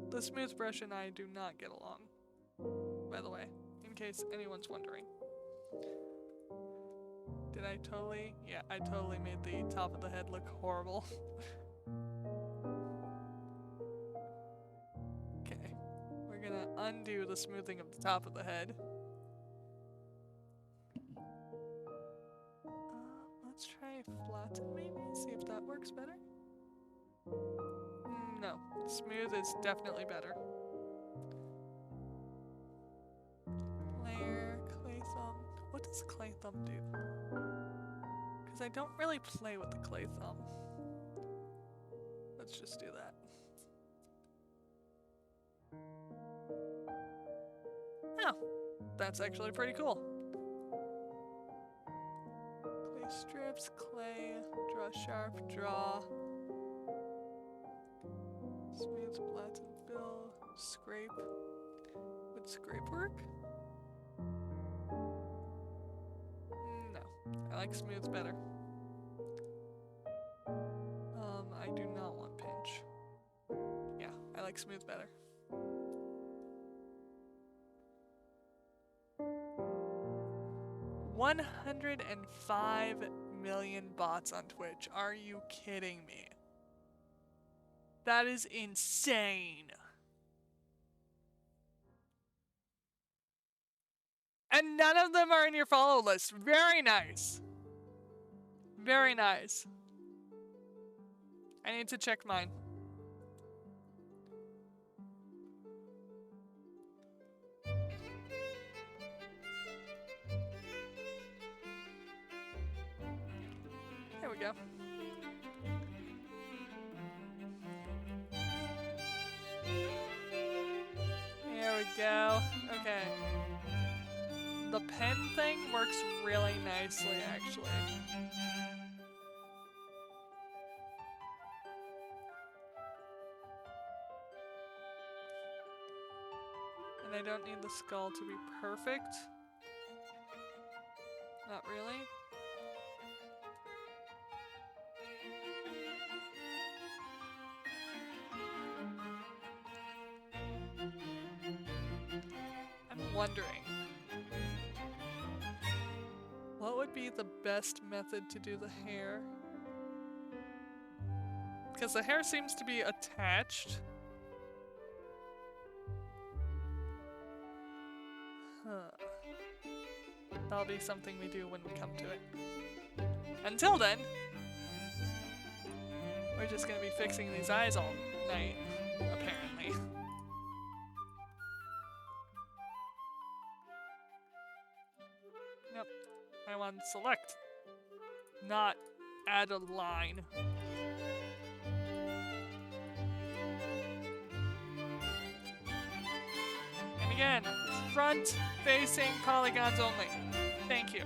The smooth brush and I do not get along, by the way, in case anyone's wondering. Did I totally? Yeah, I totally made the top of the head look horrible. Okay, we're gonna undo the smoothing of the top of the head. Let's try flatten maybe, see if that works better. No, smooth is definitely better. Layer, clay thumb. What does clay thumb do? Because I don't really play with the clay thumb. Let's just do that. Oh, that's actually pretty cool. Clay strips, clay, draw sharp, draw. Smooth, flatten, fill, scrape. Would scrape work? No, I like smooth better. I do not want pinch. Yeah, I like smooth better. $105 million bots on Twitch. Are you kidding me? That is insane. And none of them are in your follow list. Very nice. Very nice. I need to check mine. There we go. There we go. Okay. The pen thing works really nicely, actually. And I don't need the skull to be perfect. Not really. I'm wondering, what would be the best method to do the hair? Because the hair seems to be attached. Huh. That'll be something we do when we come to it. Until then, we're just gonna be fixing these eyes all night, apparently. Nope. I want select, not add a line. And again, front-facing polygons only. Thank you.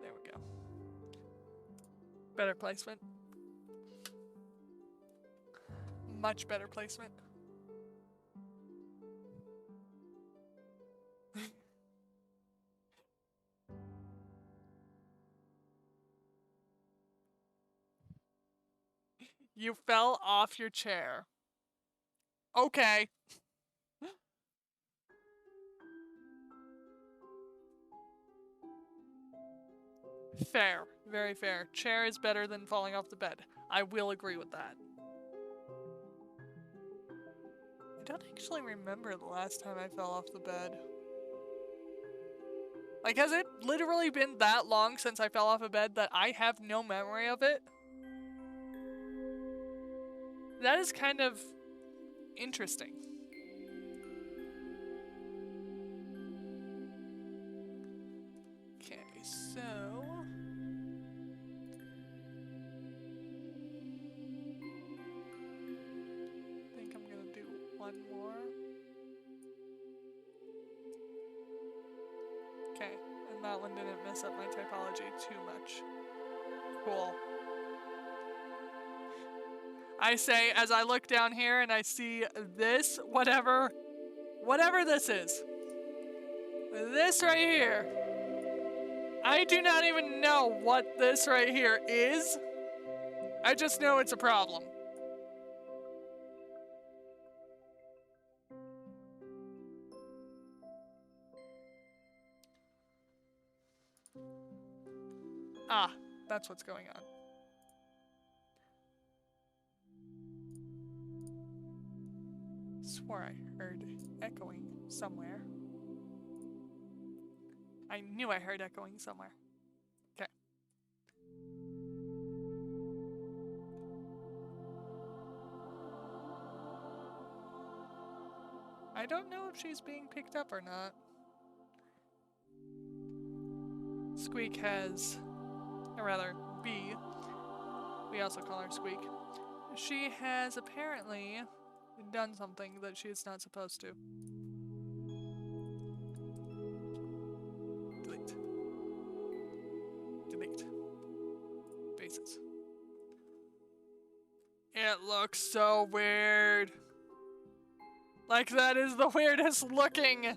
There we go. Better placement. Much better placement. You fell off your chair. Okay. Fair. Very fair. Chair is better than falling off the bed. I will agree with that. I don't actually remember the last time I fell off the bed. Like, has it literally been that long since I fell off a bed that I have no memory of it? That is kind of interesting. Okay, so... I think I'm gonna do one more. Okay, and that one didn't mess up my typology too much. Cool. I say as I look down here and I see this, whatever this is. This right here. I do not even know what this right here is. I just know it's a problem. Ah, that's what's going on. Swore I heard echoing somewhere. I knew I heard echoing somewhere. Okay. I don't know if she's being picked up or not. Squeak has, or rather, B, we also call her Squeak. She has apparently done something that she is not supposed to. Delete. Delete. Faces. It looks so weird. Like, that is the weirdest looking,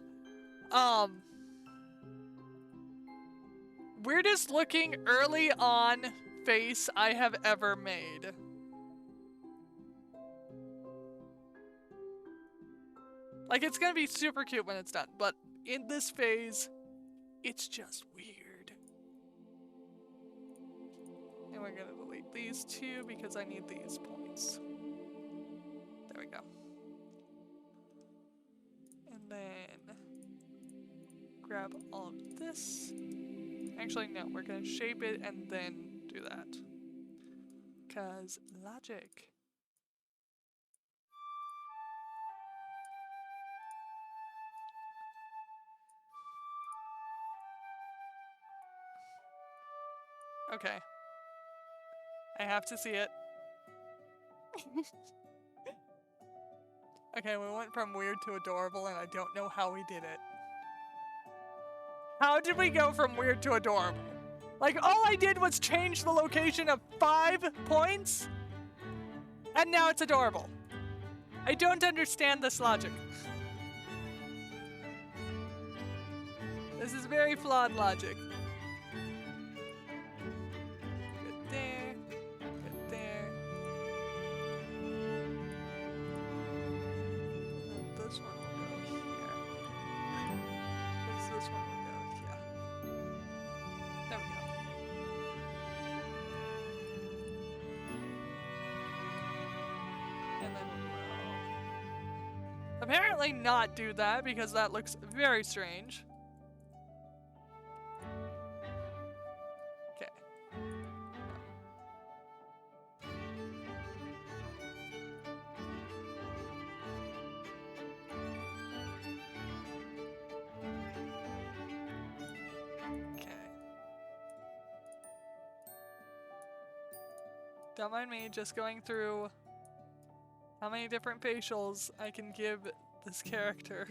weirdest looking early on face I have ever made. Like, it's gonna be super cute when it's done, but in this phase, it's just weird. And we're gonna delete these two because I need these points. There we go. And then grab all of this. Actually, no, we're gonna shape it and then do that. Because logic. Okay. I have to see it. Okay, we went from weird to adorable, and I don't know how we did it. How did we go from weird to adorable? Like, all I did was change the location of 5 points, and now it's adorable. I don't understand this logic. This is very flawed logic. Good there. Good there. And then this one will go here. This one will go here. There we go. And then we'll apparently not do that because that looks very strange. Okay. Okay. Don't mind me just going through how many different facials I can give this character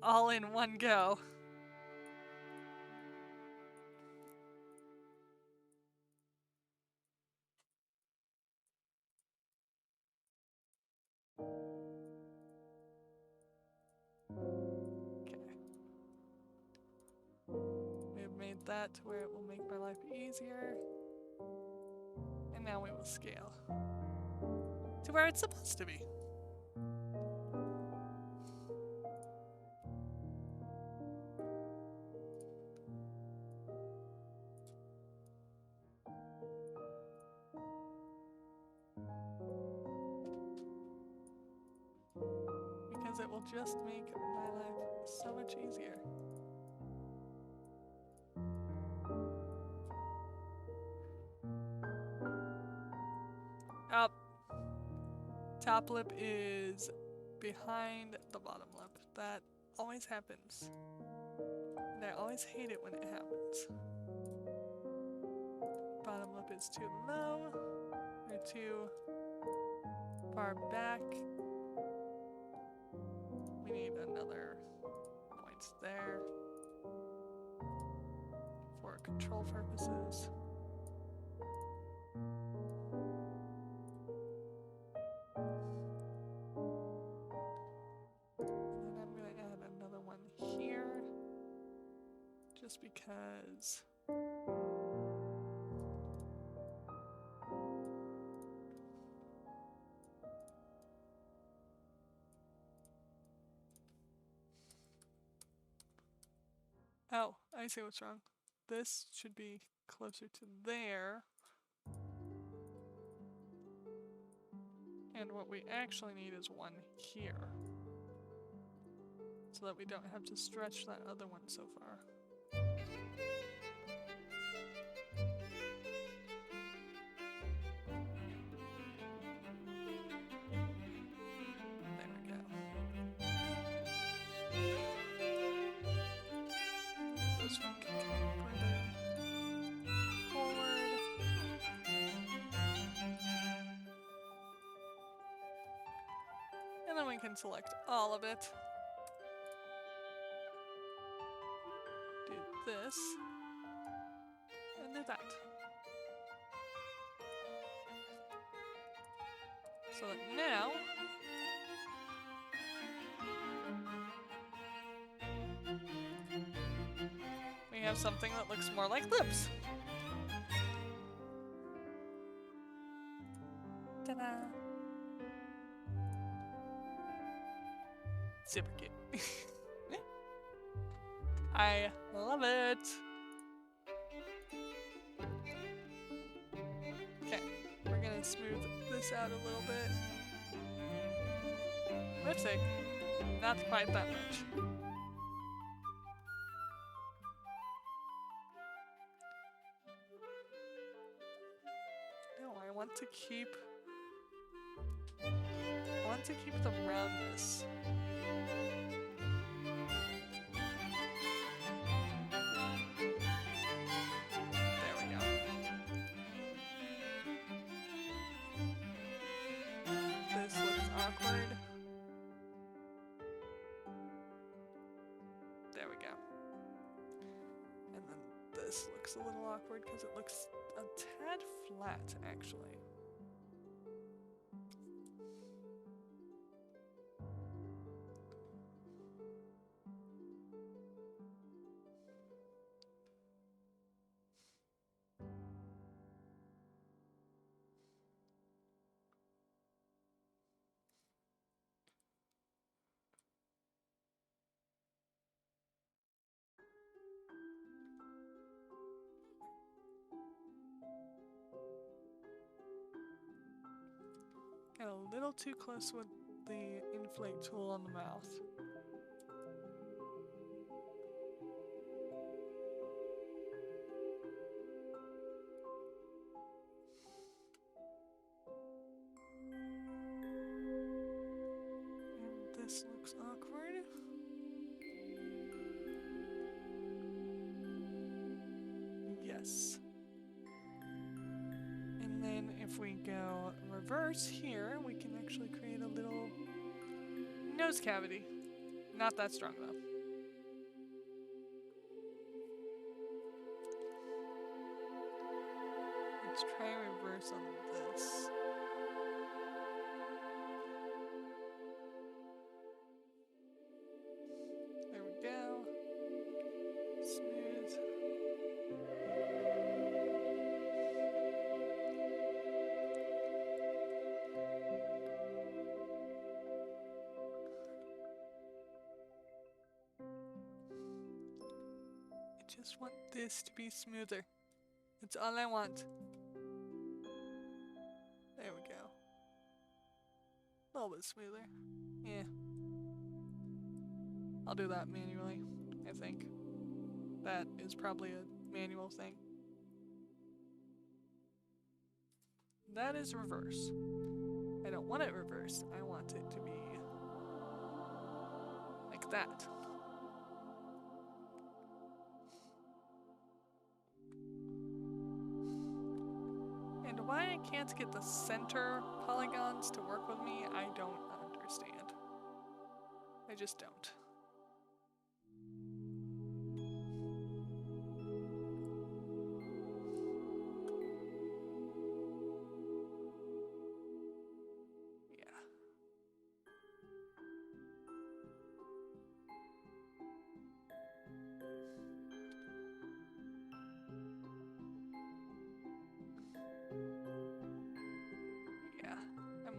all in one go. Okay. We've made that to where it will make my life easier. And now we will scale to where it's supposed to be. Because it will just make my life so much easier. Up. Top lip is behind the bottom lip. That always happens. And I always hate it when it happens. Bottom lip is too low or too far back. We need another point there for control purposes. Just because oh, I see what's wrong. This should be closer to there. And what we actually need is one here. So that we don't have to stretch that other one so far. And then we can select all of it. Do this. And do that. So that now we have something that looks more like lips. Ta-da! Super cute. I love it. Okay, we're gonna smooth this out a little bit. Lipstick, not quite that much. No, want to keep the roundness. There we go. This looks awkward. There we go. And then this looks a little awkward because it looks a tad flat, actually. Got a little too close with the inflate tool on the mouth. And this looks awkward. Yes. And then if we go reverse here, we can actually create a little nose cavity. Not that strong though. Let's try reverse on this. There we go. Smooth. I just want this to be smoother. That's all I want. There we go. A little bit smoother. Yeah. I'll do that manually, I think. That is probably a manual thing. That is reverse. I don't want it reversed. I want it to be like that. And why I can't get the center polygons to work with me, I don't understand. I just don't.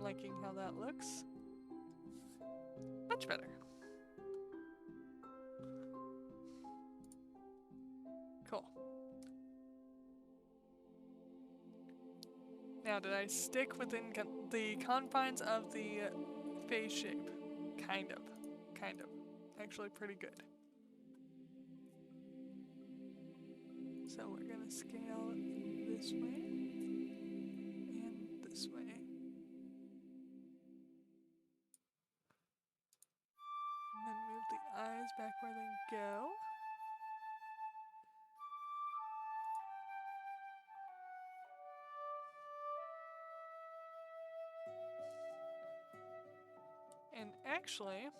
Liking how that looks. Much better. Cool. Now, did I stick within the confines of the face shape? Kind of. Kind of. Actually pretty good. So we're gonna scale this way and this way. The eyes back where they go. And actually,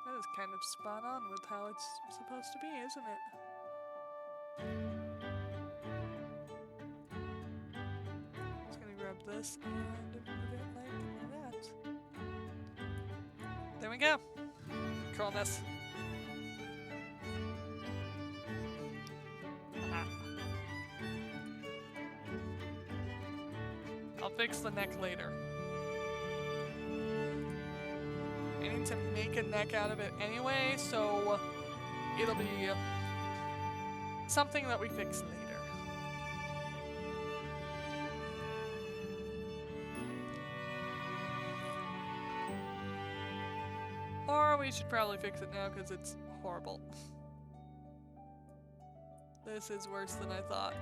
that is kind of spot on with how it's supposed to be, isn't it? Just gonna grab this and move it like that. There we go. Coolness. I'll fix the neck later. I need to make a neck out of it anyway, so it'll be something that we fix later. Or we should probably fix it now because it's horrible. This is worse than I thought.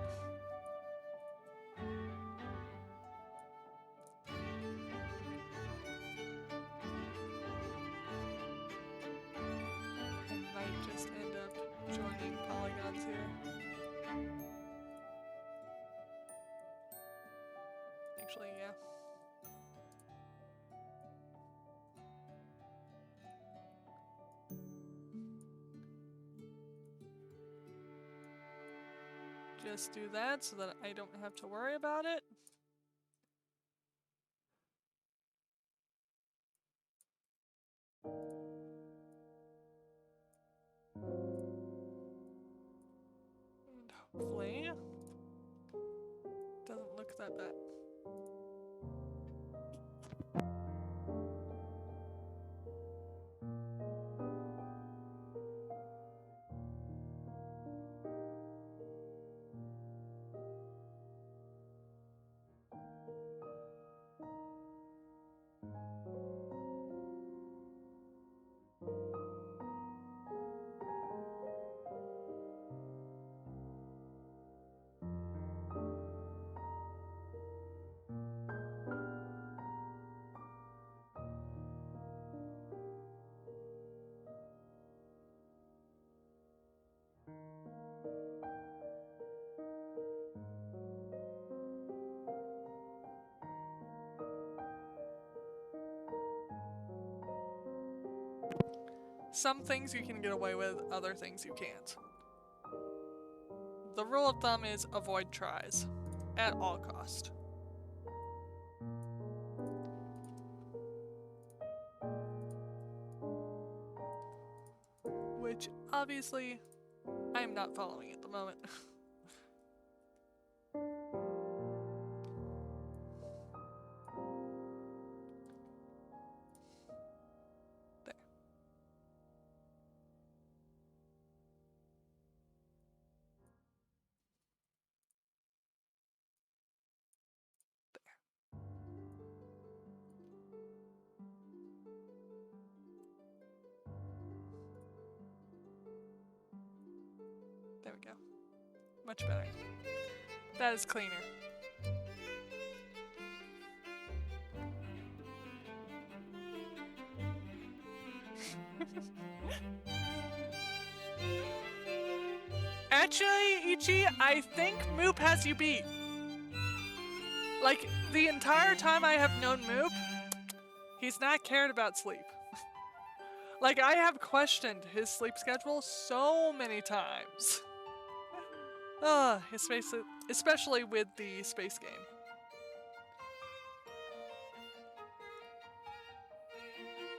Actually, yeah. Just do that so that I don't have to worry about it. And hopefully, doesn't look that bad. Some things you can get away with, other things you can't. The rule of thumb is avoid tries at all cost. Which, obviously, I am not following at the moment. There. There we go. Much better. That is cleaner. Actually, Ichi, I think Moop has you beat. Like, the entire time I have known Moop, he's not cared about sleep. Like, I have questioned his sleep schedule so many times. Especially with the space game.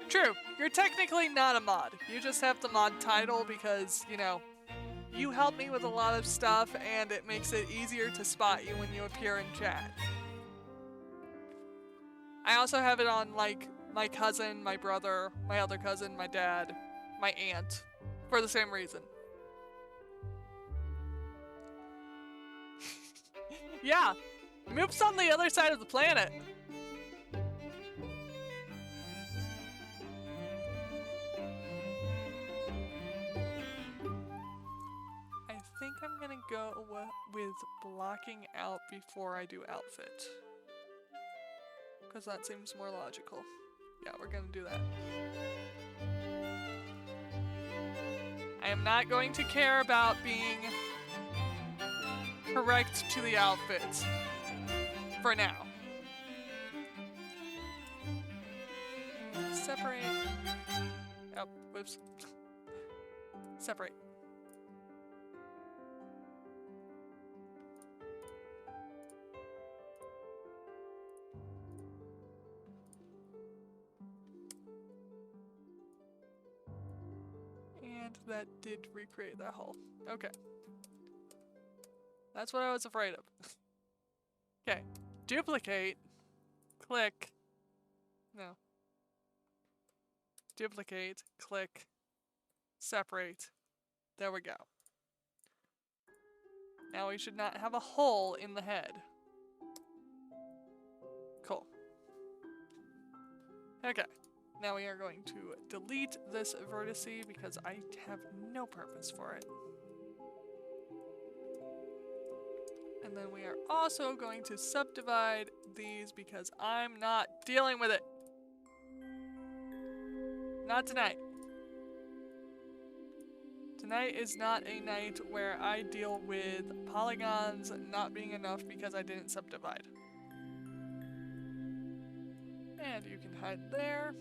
True, you're technically not a mod. You just have the mod title because, you know, you help me with a lot of stuff and it makes it easier to spot you when you appear in chat. I also have it on, like, my cousin, my brother, my other cousin, my dad, my aunt, for the same reason. Yeah, Moop's on the other side of the planet. I think I'm gonna go with blocking out before I do outfit. Because that seems more logical. Yeah, we're gonna do that. I am not going to care about being correct to the outfits. For now. Separate. Oh, whoops. Separate. And that did recreate that hole. Okay. That's what I was afraid of. Okay. Duplicate. Click. No. Duplicate. Click. Separate. There we go. Now we should not have a hole in the head. Cool. Okay. Now we are going to delete this vertice because I have no purpose for it. And then we are also going to subdivide these because I'm not dealing with it. Not tonight. Tonight is not a night where I deal with polygons not being enough because I didn't subdivide. And you can hide there.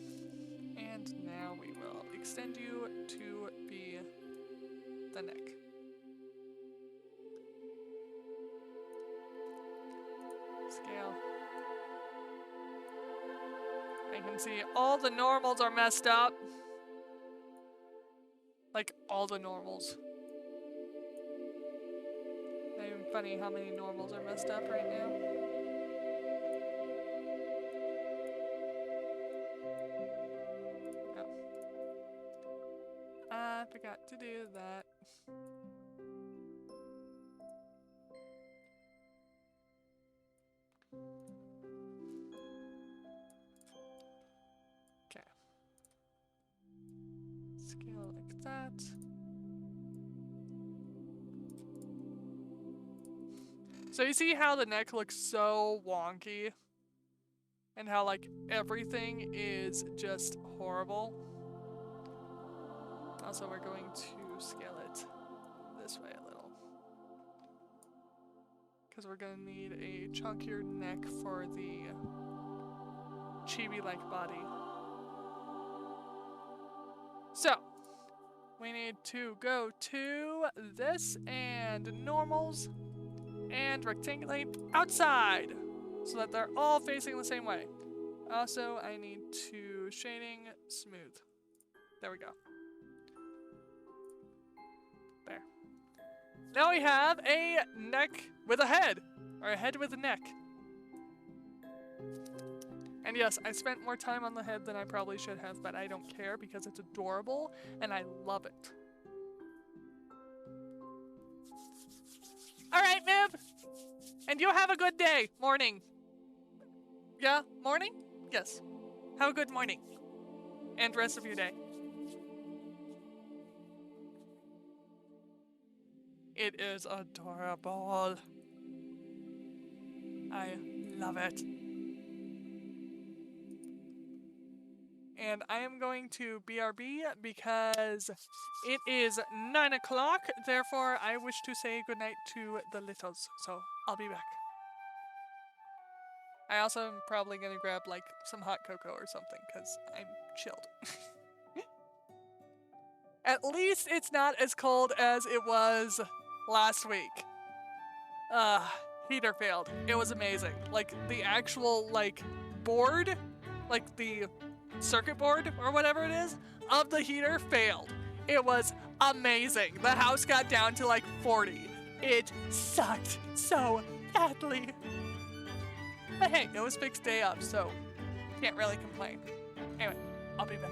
And now we will extend you to be the neck. Scale. I can see all the normals are messed up. Like, all the normals. Not even funny how many normals are messed up right now. Oh. I forgot to do that. Okay. Scale like that. So you see how the neck looks so wonky? And how, like, everything is just horrible? Also, we're going to scale it this way a little. Because we're going to need a chunkier neck for the chibi-like body. So, we need to go to this and normals and rectangulate outside so that they're all facing the same way. Also, I need to shading smooth. There we go. There. Now we have a neck with a head, or a head with a neck. And yes, I spent more time on the head than I probably should have, but I don't care because it's adorable and I love it. Alright, Viv! And you have a good day. Morning. Yeah? Morning? Yes. Have a good morning. And rest of your day. It is adorable. I love it. And I am going to BRB because it is 9 o'clock. Therefore, I wish to say goodnight to the littles. So, I'll be back. I also am probably going to grab, like, some hot cocoa or something because I'm chilled. At least it's not as cold as it was last week. Heater failed. It was amazing. Like, the actual, like, board, like the circuit board or whatever it is, of the heater failed. It was amazing. The house got down to like 40. It sucked so badly. But hey, it was fixed day up, so can't really complain. Anyway, I'll be back.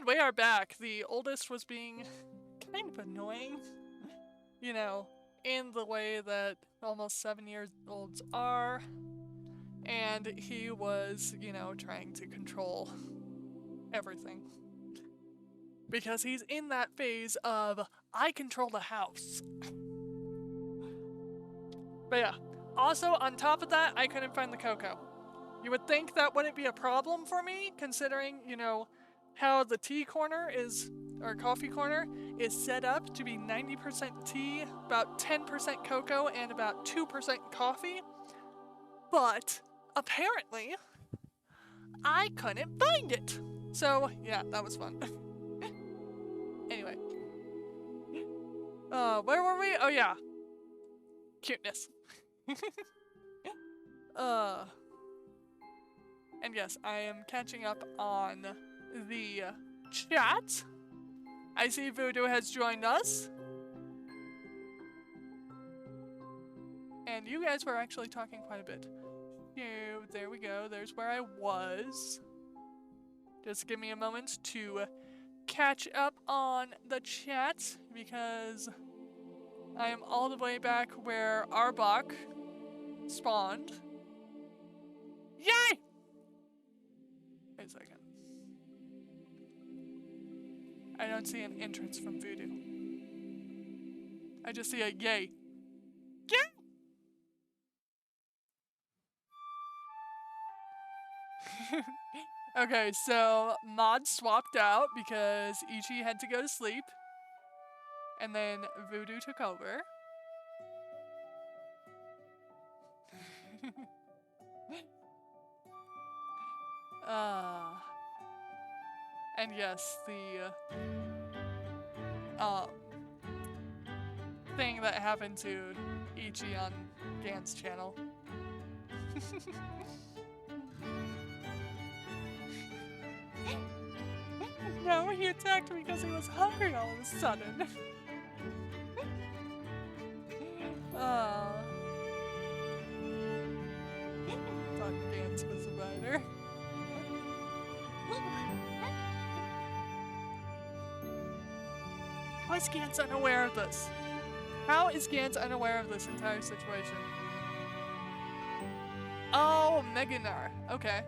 had way our back. The oldest was being kind of annoying, you know, in the way that almost 7-year-olds are. And he was, you know, trying to control everything. Because he's in that phase of, I control the house. But yeah, also on top of that, I couldn't find the cocoa. You would think that wouldn't be a problem for me, considering, you know, how the tea corner is, or coffee corner, is set up to be 90% tea, about 10% cocoa, and about 2% coffee. But apparently, I couldn't find it. So, yeah, that was fun. Anyway. Where were we? Oh, yeah. Cuteness. And yes, I am catching up on the chat. I see Voodoo has joined us. And you guys were actually talking quite a bit. There we go. There's where I was. Just give me a moment to catch up on the chat because I am all the way back where Arbok spawned. Yay! Wait a second. I don't see an entrance from Voodoo. I just see a yay. Yay! Okay, so Mod swapped out because Ichi had to go to sleep. And then Voodoo took over. And yes, the thing that happened to Ichi on Gan's channel. No, he attacked me because he was hungry all of a sudden. Thought Gans was a rider. How is Gans unaware of this? How is Gans unaware of this entire situation? Oh, Meganar. Okay,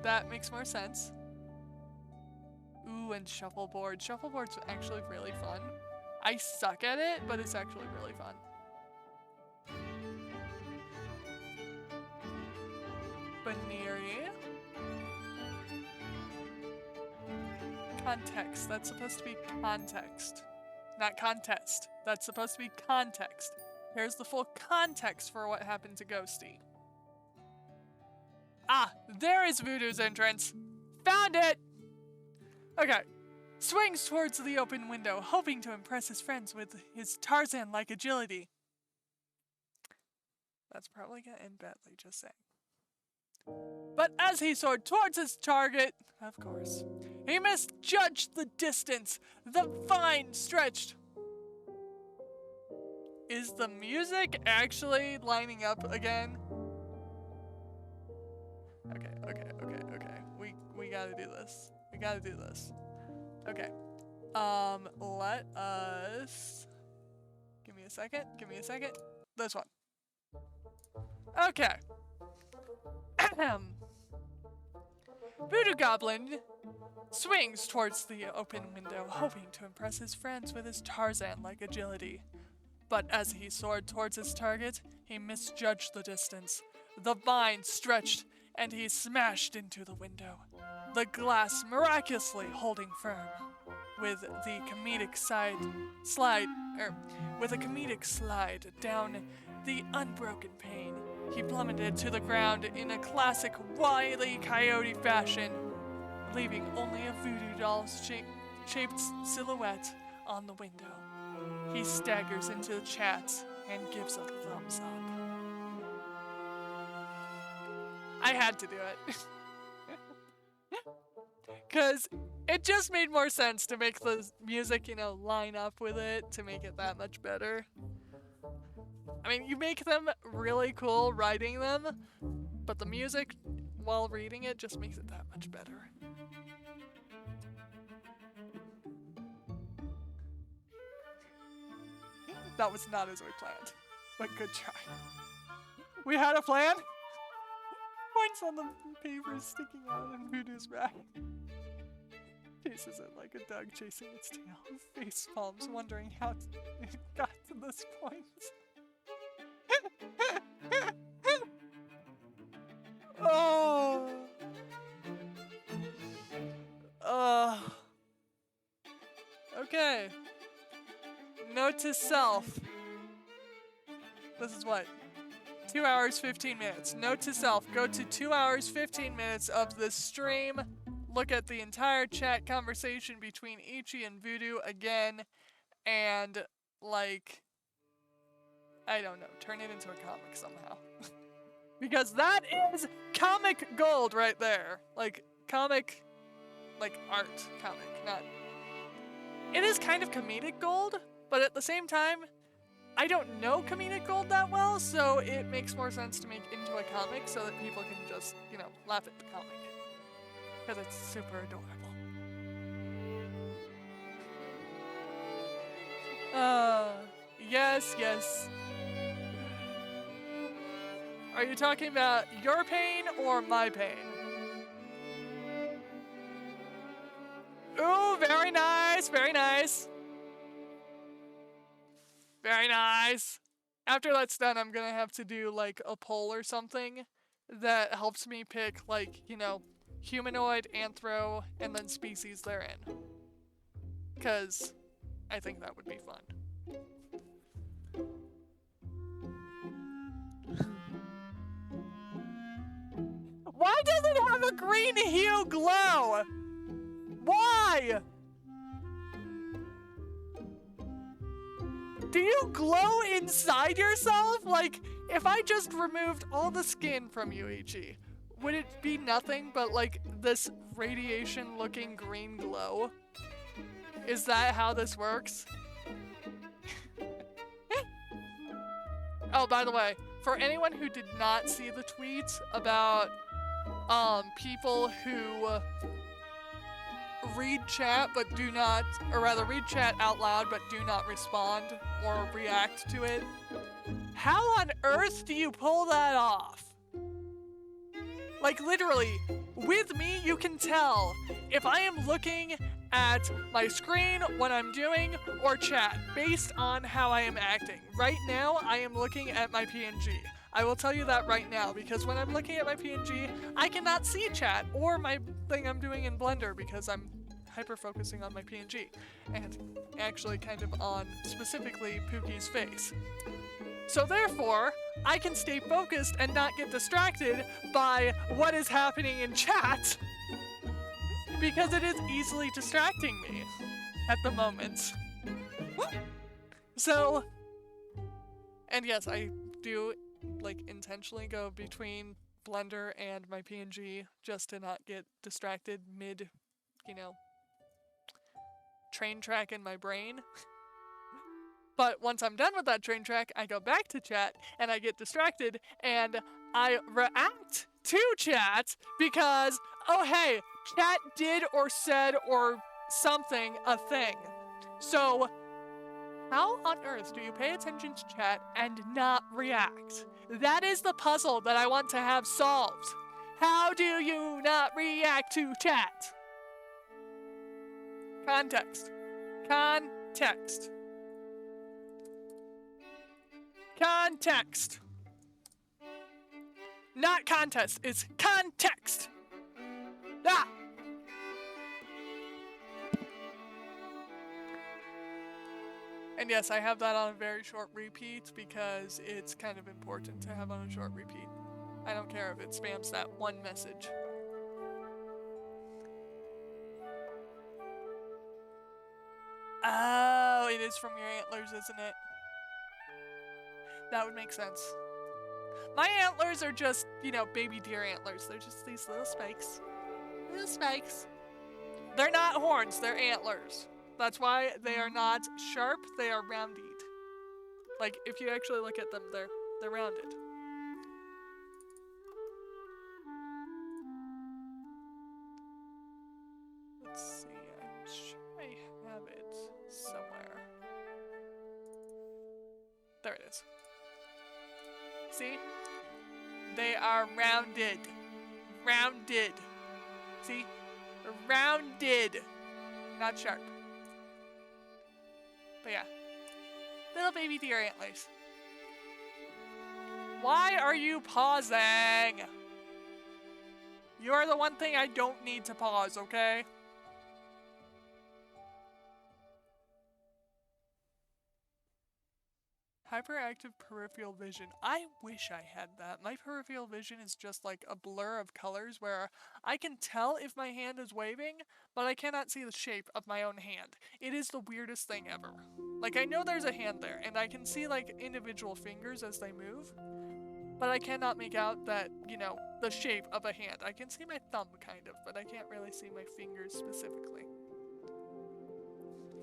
that makes more sense. Ooh, and shuffleboard. Shuffleboard's actually really fun. I suck at it, but it's actually really fun. Baneri. Context. That's supposed to be context. Not contest. That's supposed to be context. Here's the full context for what happened to Ghosty. Ah, there is Voodoo's entrance. Found it! Okay. Swings towards the open window, hoping to impress his friends with his Tarzan-like agility. That's probably gonna end badly, just saying. But as he soared towards his target, of course, he misjudged the distance. The vine stretched. Is the music actually lining up again? Okay. We gotta do this. We gotta do this. Okay. Let us... Give me a second. This one. Okay. Voodoo Goblin swings towards the open window, hoping to impress his friends with his Tarzan-like agility. But as he soared towards his target, he misjudged the distance. The vine stretched, and he smashed into the window, the glass miraculously holding firm. With a comedic slide down the unbroken pane, he plummeted to the ground in a classic Wile E. Coyote fashion, leaving only a voodoo doll's shaped silhouette on the window. He staggers into the chat and gives a thumbs up. I had to do it. Because it just made more sense to make the music, you know, line up with it to make it that much better. I mean, you make them really cool writing them, but the music while reading it just makes it that much better. That was not as we planned, but good try. We had a plan? Points on the paper sticking out in Voodoo's rack. Chases it like a dog chasing its tail. Face palms, wondering how it got to this point. Oh. Okay. Note to self. This is what? 2 hours, 15 minutes. Note to self. Go to 2 hours, 15 minutes of the stream. Look at the entire chat conversation between Ichi and Voodoo again. And, like, I don't know. Turn it into a comic somehow. Because that is comic gold right there. Like, comic, like, art comic, not... It is kind of comedic gold, but at the same time, I don't know comedic gold that well, so it makes more sense to make into a comic so that people can just, you know, laugh at the comic. Because it's super adorable. Yes, yes. Are you talking about your pain or my pain? Ooh, very nice, very nice. Very nice. After that's done, I'm gonna have to do like a poll or something that helps me pick like, you know, humanoid, anthro, and then species they're in. Because I think that would be fun. Why does it have a green hue glow? Why? Do you glow inside yourself? Like, if I just removed all the skin from you, Ichi, would it be nothing but like this radiation-looking green glow? Is that how this works? Oh, by the way, for anyone who did not see the tweet about people who read chat but do not, or rather read chat out loud but do not respond or react to it, how on earth do you pull that off? Like literally, with me you can tell if I am looking at my screen, what I'm doing, or chat based on how I am acting. Right now, I am looking at my PNG. I will tell you that right now, because when I'm looking at my PNG, I cannot see chat or my thing I'm doing in Blender because I'm hyper-focusing on my PNG, and actually kind of on specifically Pookie's face. So therefore, I can stay focused and not get distracted by what is happening in chat, because it is easily distracting me at the moment. So, and yes, I do like intentionally go between Blender and my PNG just to not get distracted mid, you know, train track in my brain. But once I'm done with that train track, I go back to chat and I get distracted and I react to chat because, oh hey, chat did or said or something a thing. So, how on earth do you pay attention to chat and not react? That is the puzzle that I want to have solved. How do you not react to chat? Context. Context. Context. Not contest, it's context. Ah! And yes, I have that on a very short repeat because it's kind of important to have on a short repeat. I don't care if it spams that one message. Oh, it is from your antlers, isn't it? That would make sense. My antlers are just, you know, baby deer antlers. They're just these little spikes. Little spikes. They're not horns, they're antlers. That's why they are not sharp, they are rounded. Like, if you actually look at them, they're rounded. Let's see, I'm sure I have it somewhere. See? They are rounded. Rounded. See? Rounded. Not sharp. But yeah. Little baby deer antlers. Why are you pausing? You are the one thing I don't need to pause, okay? Hyperactive peripheral vision. I wish I had that. My peripheral vision is just like a blur of colors where I can tell if my hand is waving, but I cannot see the shape of my own hand. It is the weirdest thing ever. Like, I know there's a hand there, and I can see like individual fingers as they move, but I cannot make out that, you know, the shape of a hand. I can see my thumb kind of, but I can't really see my fingers specifically.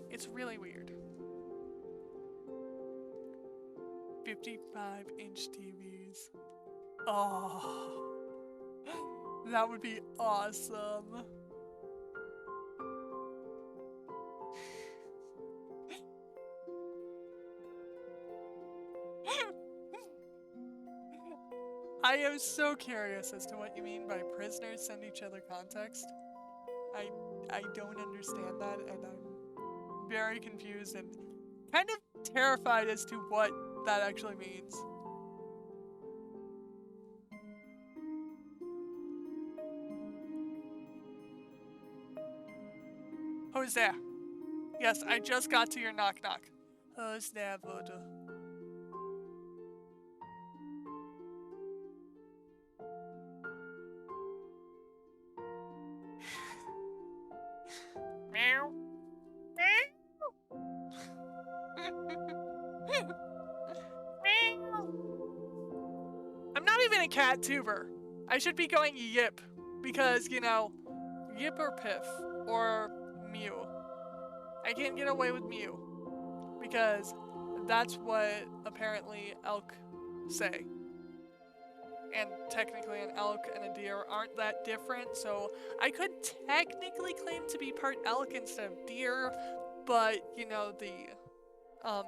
It's really weird. 55-inch TVs. Oh, that would be awesome. I am so curious as to what you mean by prisoners send each other context. I don't understand that, and I'm very confused and kind of terrified as to what that actually means. Who's there? Yes, I just got to your knock knock. Who's there, Voodoo? Meow. I'm not even a cat tuber. I should be going yip because, you know, yip or piff or mew. I can't get away with mew because that's what apparently elk say. And technically an elk and a deer aren't that different, so I could technically claim to be part elk instead of deer, but, you know, the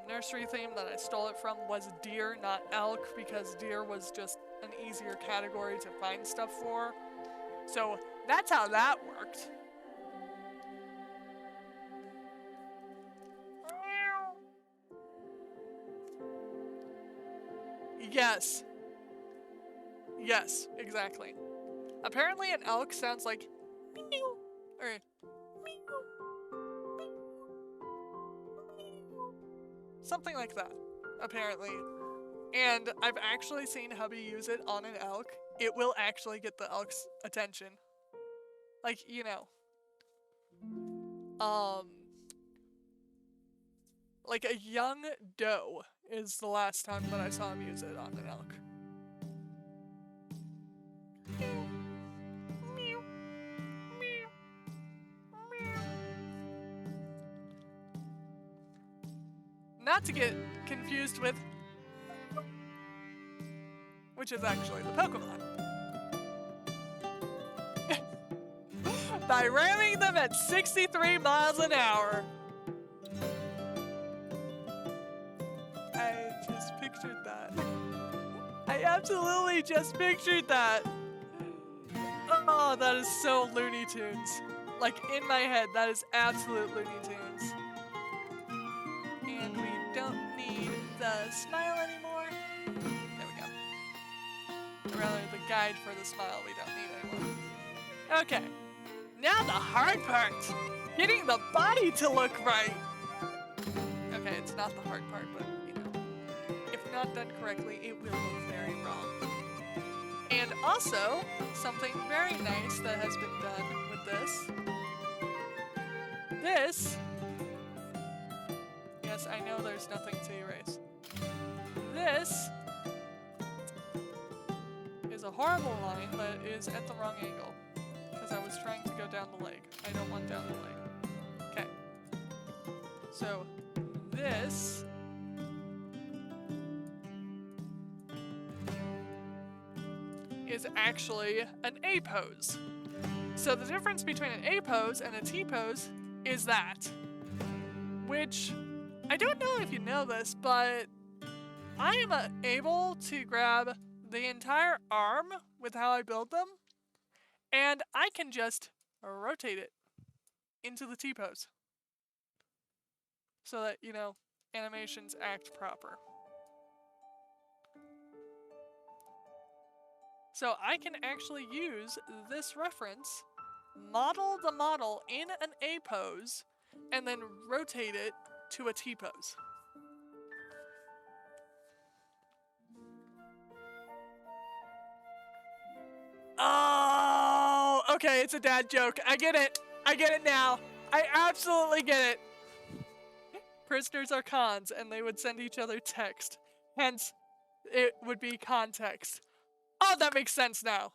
nursery theme that I stole it from was deer, not elk, because deer was just an easier category to find stuff for. So that's how that worked. Yes. Yes, exactly. Apparently an elk sounds like meow, or meow, something like that, apparently. And I've actually seen hubby use it on an elk. It will actually get the elk's attention. Like, you know. Like a young doe is the last time that I saw him use it on an elk. Not to get confused with, which is actually the Pokemon. By ramming them at 63 miles an hour. I just pictured that. I absolutely just pictured that. Oh, that is so Looney Tunes. Like, in my head, that is absolute Looney Tunes. And we don't need the smile anymore. There we go. Or rather, the guide for the smile we don't need anymore. Okay. Now the hard part. Getting the body to look right. Okay, it's not the hard part, but, you know. If not done correctly, it will look very wrong. And also, something very nice that has been done with this. This, yes, I know there's nothing to erase. This is a horrible line that is at the wrong angle. Because I was trying to go down the leg. I don't want down the leg. Okay. So, this is actually an A pose. So the difference between an A pose and a T pose is that. Which, I don't know if you know this, but I am able to grab the entire arm with how I build them, and I can just rotate it into the T-pose so that, you know, animations act proper. So I can actually use this reference, model the model in an A pose, and then rotate it to a T pose. Oh, okay, it's a dad joke. I get it. I get it now. I absolutely get it. Prisoners are cons, and they would send each other text. Hence, it would be context. Oh, that makes sense now.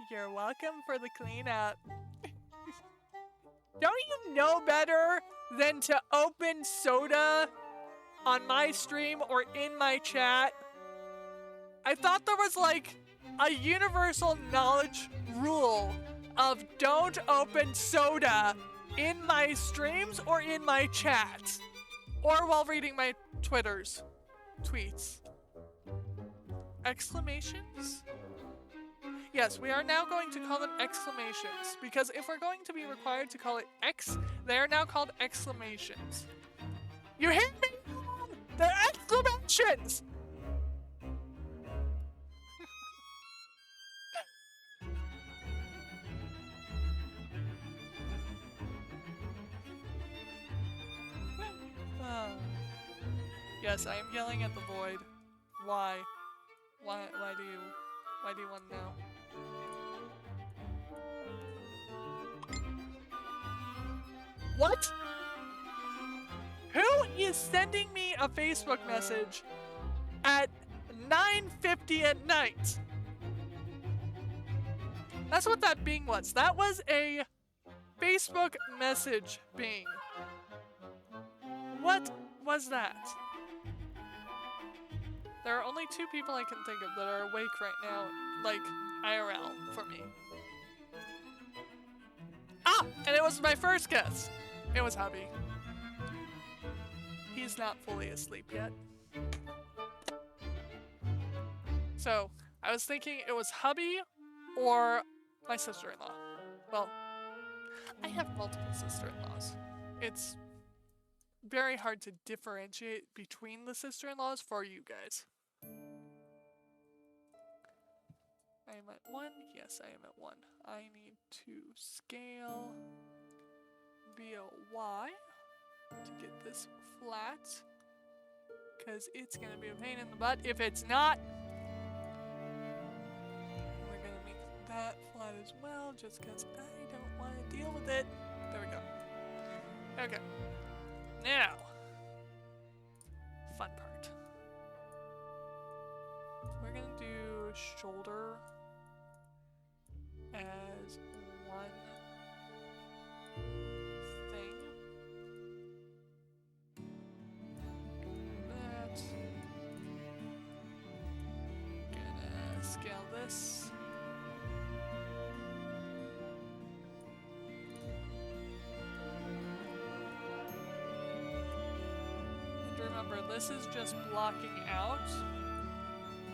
You're welcome for the cleanup. Don't you know better than to open soda on my stream or in my chat? I thought there was like a universal knowledge rule of don't open soda in my streams or in my chat or while reading my tweets. Exclamations? Yes, we are now going to call them exclamations, because if we're going to be required to call it X, they are now called exclamations. You hear me? They're exclamations! Yes, I am yelling at the void. Why? Why do you want to know? What? Who is sending me a Facebook message at 9:50 at night? That's what that Bing was. That was a Facebook message Bing. What was that? There are only 2 people I can think of that are awake right now, like IRL for me. Ah! And it was my first guess. It was Hubby. He's not fully asleep yet. So, I was thinking it was Hubby or my sister-in-law. Well, I have multiple sister-in-laws. It's very hard to differentiate between the sister-in-laws for you guys. I am at 1. Yes, I am at 1. I need to scale via Y to get this flat, because it's going to be a pain in the butt if it's not. We're going to make that flat as well, just because I don't want to deal with it. There we go. Okay. Now, fun part. We're going to do shoulder as one thing. That. Gonna scale this. And remember, this is just blocking out,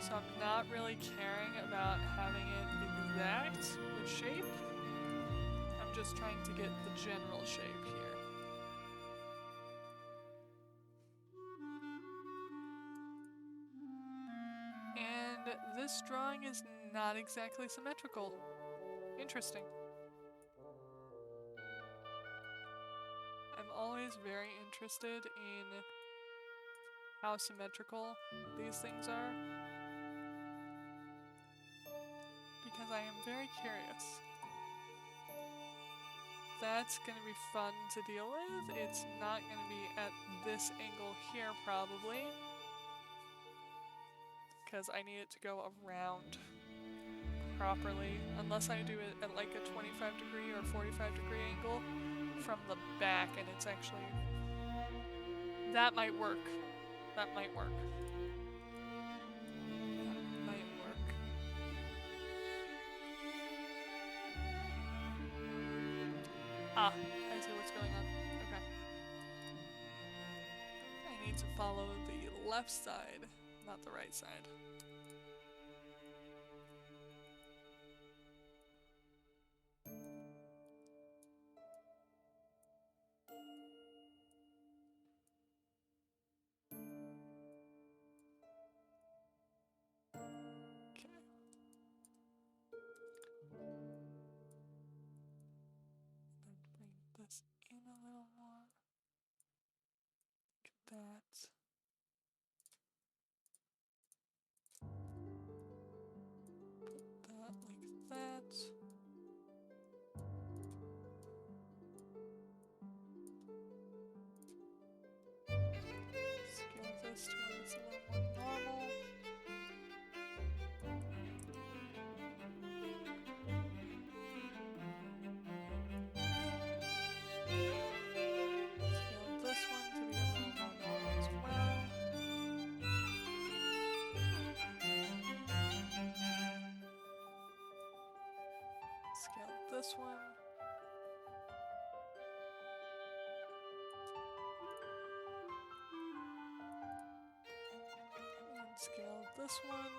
so I'm not really caring about having it exact with shape. I'm just trying to get the general shape here. And this drawing is not exactly symmetrical. Interesting. I'm always very interested in how symmetrical these things are, because I am very curious. That's going to be fun to deal with. It's not going to be at this angle here probably, because I need it to go around properly, unless I do it at like a 25 degree or 45 degree angle from the back, and it's actually... that might work. That might work. Ah, I see what's going on. Okay. I need to follow the left side, not the right side. This in a little more. Get that. Put that like that. Scale this to where it's a little more normal. Scale this one to be a little more normal as well. Scale this one. And scale this one.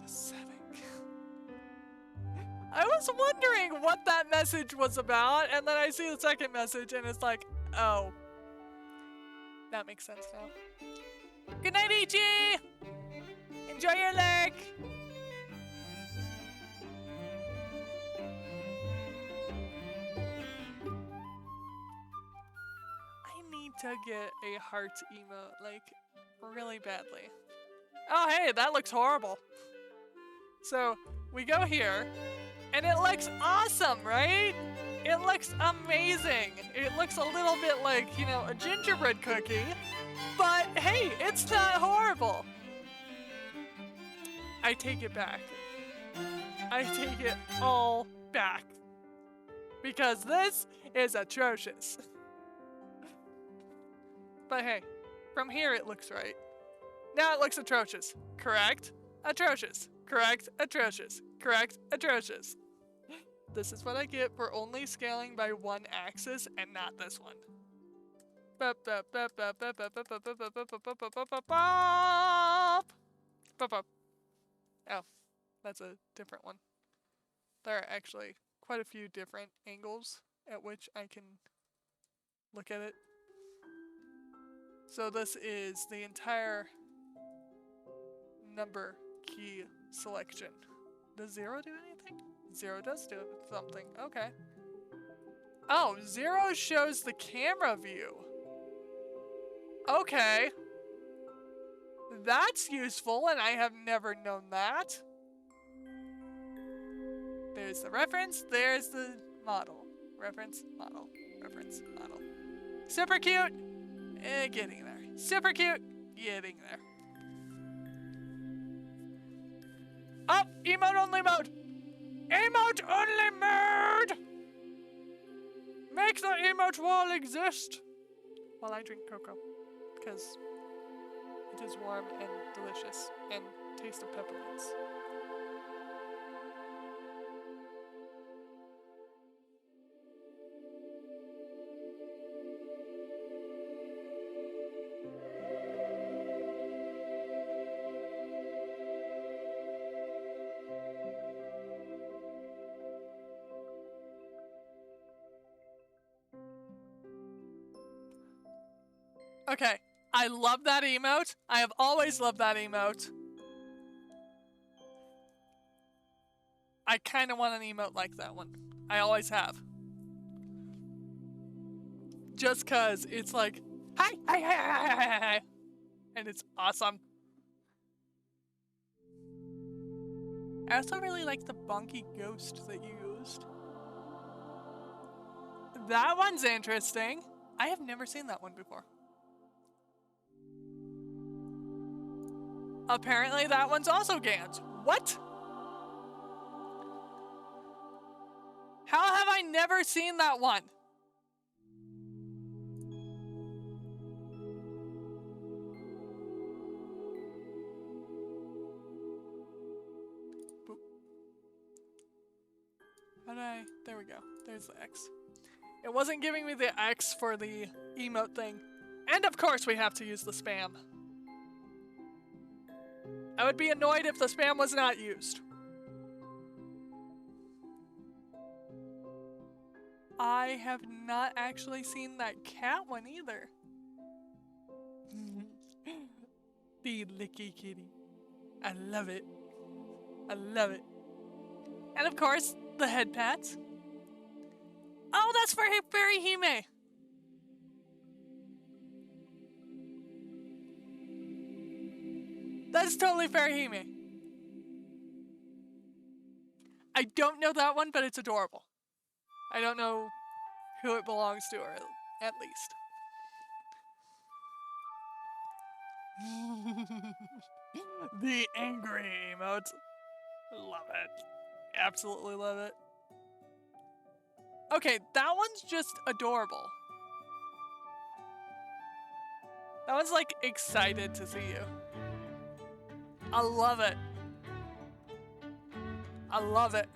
The setting. I was wondering what that message was about, and then I see the second message, and it's like, oh. That makes sense now. Good night, Ichi! Enjoy your lurk! I need to get a heart emote, like, really badly. Oh, hey, that looks horrible. So, we go here, and it looks awesome, right? It looks amazing. It looks a little bit like, you know, a gingerbread cookie, but hey, it's not horrible. I take it back. I take it all back. Because this is atrocious. But hey, from here it looks right. Now it looks atrocious. Correct? Atrocious. Correct? Atrocious. Correct? Atrocious. This is what I get for only scaling by one axis and not this one. Oh, that's a different one. There are actually quite a few different angles at which I can look at it. So this is the entire number key selection. Does 0 do anything? 0 does do something. Okay. Oh, 0 shows the camera view. Okay. That's useful, and I have never known that. There's the reference, there's the model. Reference, model, reference, model. Super cute! Getting there. Super cute! Getting there. Oh! Emote only mode! Emote only mode! Make the emote wall exist! While I drink cocoa. Because it is warm and delicious and taste of peppermints. Okay, I love that emote. I have always loved that emote. I kind of want an emote like that one. I always have. Just cause it's like, hi, hi, hi, hi, hi, hi, hi. And it's awesome. I also really like the bonky ghost that you used. That one's interesting. I have never seen that one before. Apparently that one's also Gans. What? How have I never seen that one? Boop. How did I? There we go. There's the X. It wasn't giving me the X for the emote thing. And of course we have to use the spam. I would be annoyed if the spam was not used. I have not actually seen that cat one either. The licky kitty. I love it. I love it. And of course, the head pats. Oh, that's for Fairy Hime. That's totally Fairy Hime. I don't know that one, but it's adorable. I don't know who it belongs to, or at least. The angry emotes. Love it. Absolutely love it. Okay, that one's just adorable. That one's like excited to see you. I love it. I love it.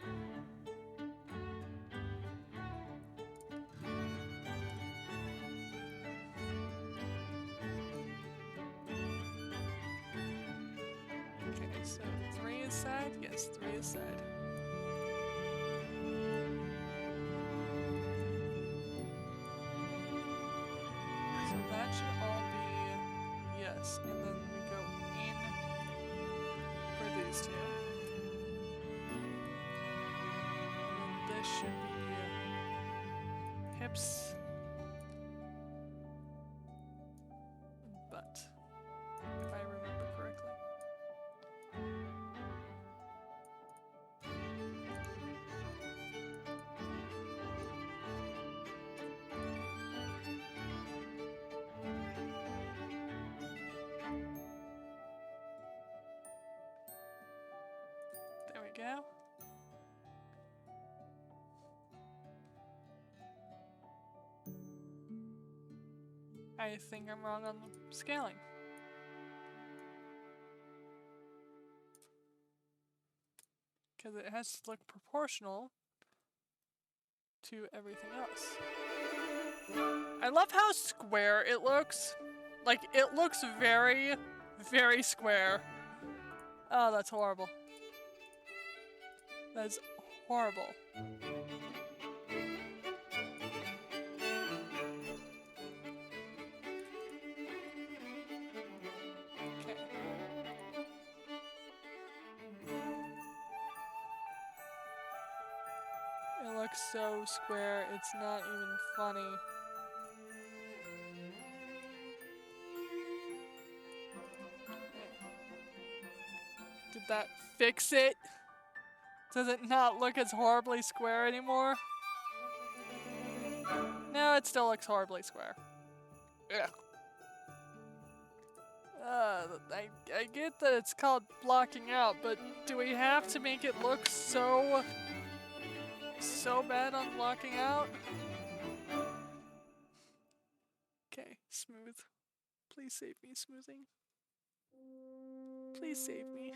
Okay, so 3 is side? Yes, 3 is side. So that should all be yes, and then we go in for these two. And then this should be hips and butt, if I remember correctly. There we go. I think I'm wrong on the scaling. Because it has to look proportional to everything else. I love how square it looks. Like, it looks very, very square. Oh, that's horrible. That is horrible. Okay. It looks so square, it's not even funny. Did that fix it? Does it not look as horribly square anymore? No, it still looks horribly square. Ugh. I get that it's called blocking out, but do we have to make it look so bad on blocking out? Okay, smooth. Please save me, smoothing. Please save me.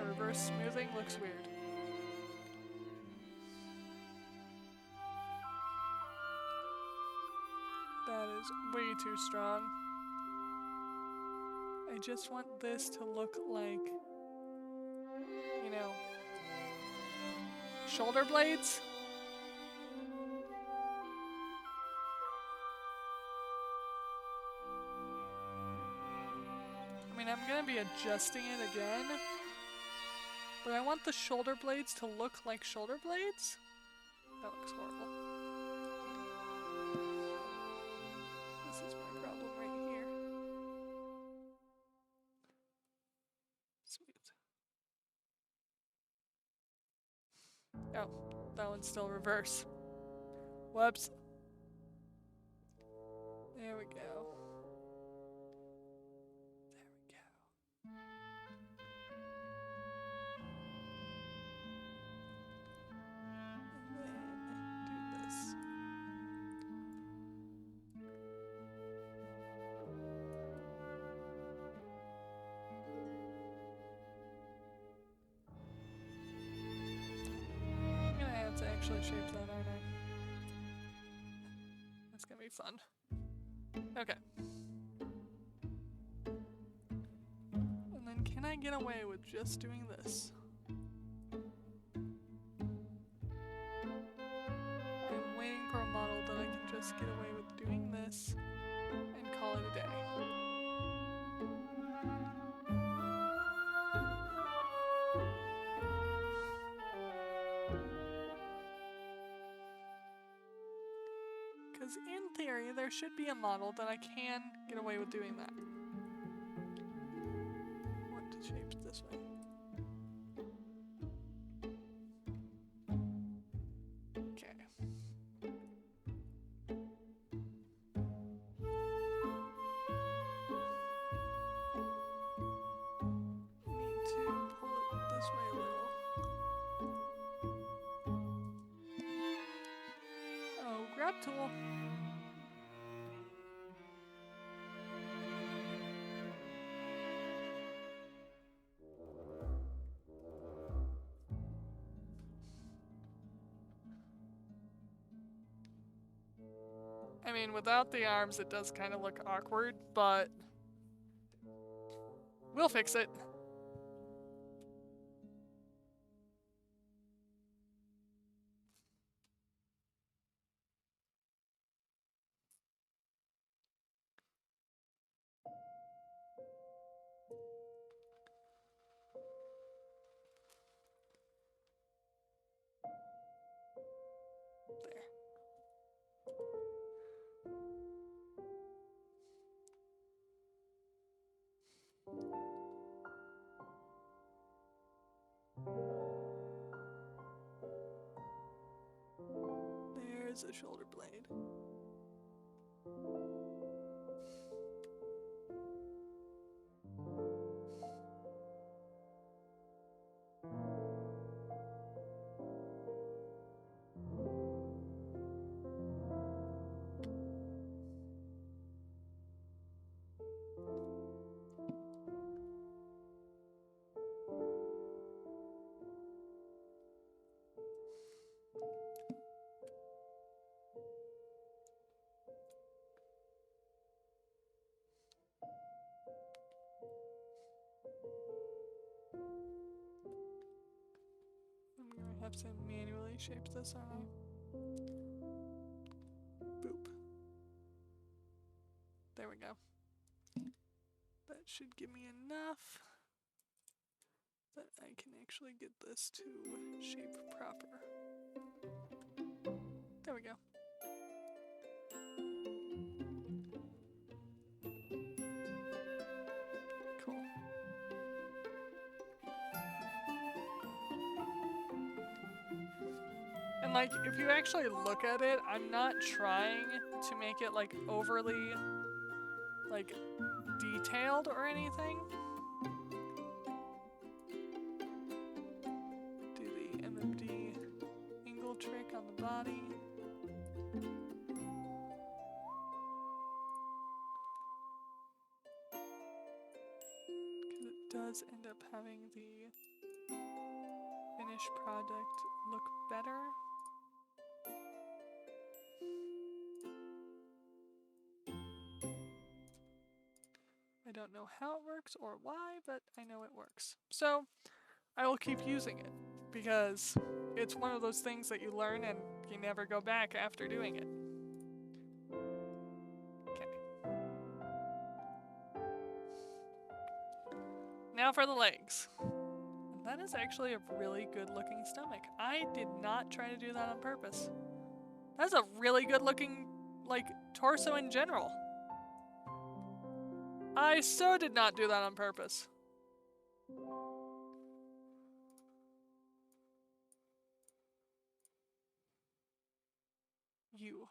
Reverse smoothing looks weird. That is way too strong. I just want this to look like, you know, shoulder blades. I mean, I'm gonna be adjusting it again. But I want the shoulder blades to look like shoulder blades? That looks horrible. This is my problem right here. Oh, that one's still reverse. Whoops. There we go. There we go. And then do this. I'm gonna have to actually shape that, aren't I? That's gonna be fun. Okay. And then can I get away with just doing this? I'm waiting for a model that I can just get away with doing this and call it a day. Because in theory, there should be a model that I can get away with doing that. I want to shape it this way. Okay. Need to pull it this way a little. Oh, grab tool. I mean, without the arms, it does kind of look awkward, but we'll fix it. There. There's a shoulder blade. I'm gonna have to manually shape this, aren't I? Boop. There we go. That should give me enough that I can actually get this to shape proper. There we go. Cool. And like, if you actually look at it, I'm not trying to make it like overly like detailed or anything. Do the MMD angle trick on the body. Because it does end up having the finished product look better. I don't know how it works or why, but I know it works. So I will keep using it because it's one of those things that you learn and you never go back after doing it. Okay. Now for the legs. And that is actually a really good looking stomach. I did not try to do that on purpose. That's a really good looking, like, torso in general. I so did not do that on purpose. you.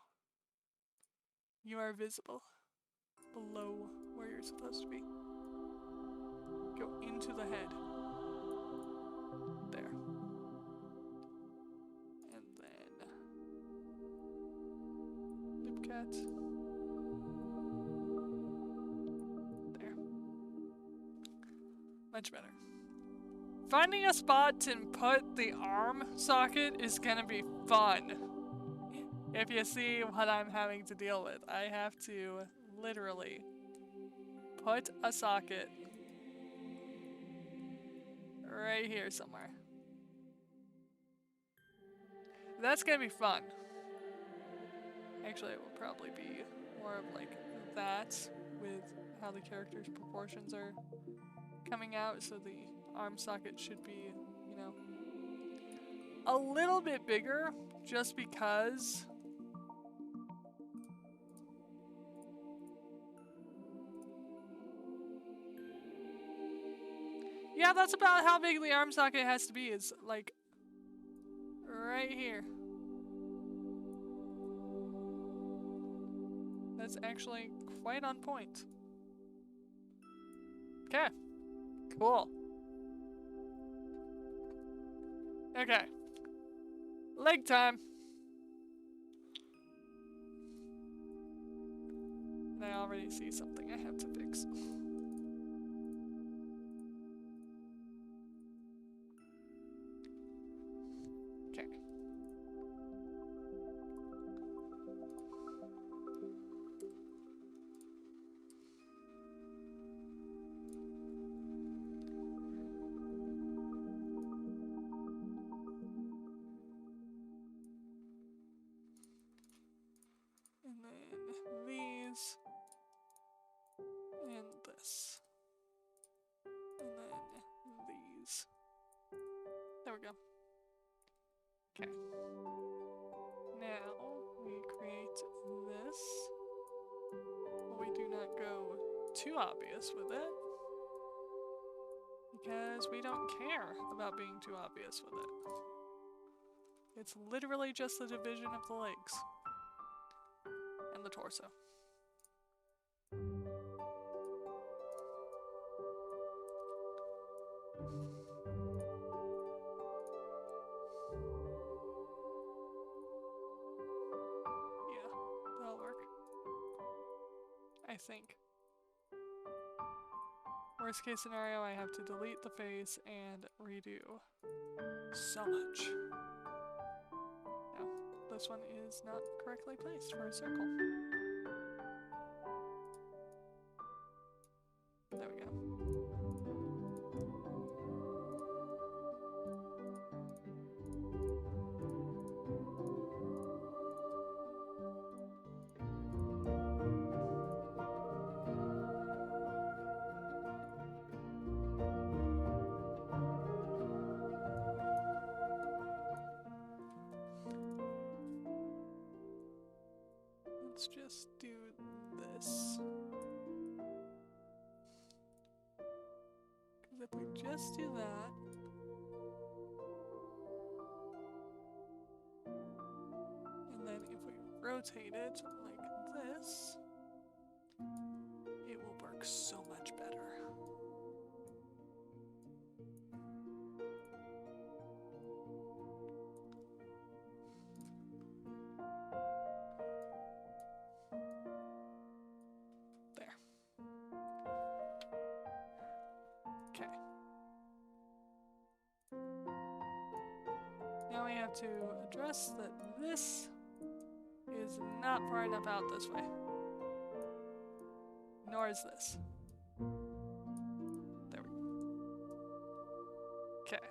You are visible below where you're supposed to be. Go into the head. There. And then lip cat. There. Much better. Finding a spot to put the arm socket is gonna be fun. If you see what I'm having to deal with, I have to literally put a socket right here somewhere. That's gonna be fun. Actually, it will probably be more of like that with how the character's proportions are coming out, so the arm socket should be, you know, a little bit bigger just because yeah, that's about how big the arm socket has to be, is like right here. That's actually quite on point. Okay. Cool. Okay. Leg time. And I already see something I have to fix. Okay. And then these. And this. And then these. There we go. Okay. Now we create this. But we do not go too obvious with it, because we don't care about being too obvious with it. It's literally just the division of the legs and the torso. Yeah, that'll work. I think. Worst case scenario, I have to delete the face and redo so much. No, this one is not correctly placed for a circle. There we go. Let's just do this. Because if we just do that, and then if we rotate it like this, it will work so much better. Now we have to address that this is not far enough out this way. Nor is this. There we go. Okay.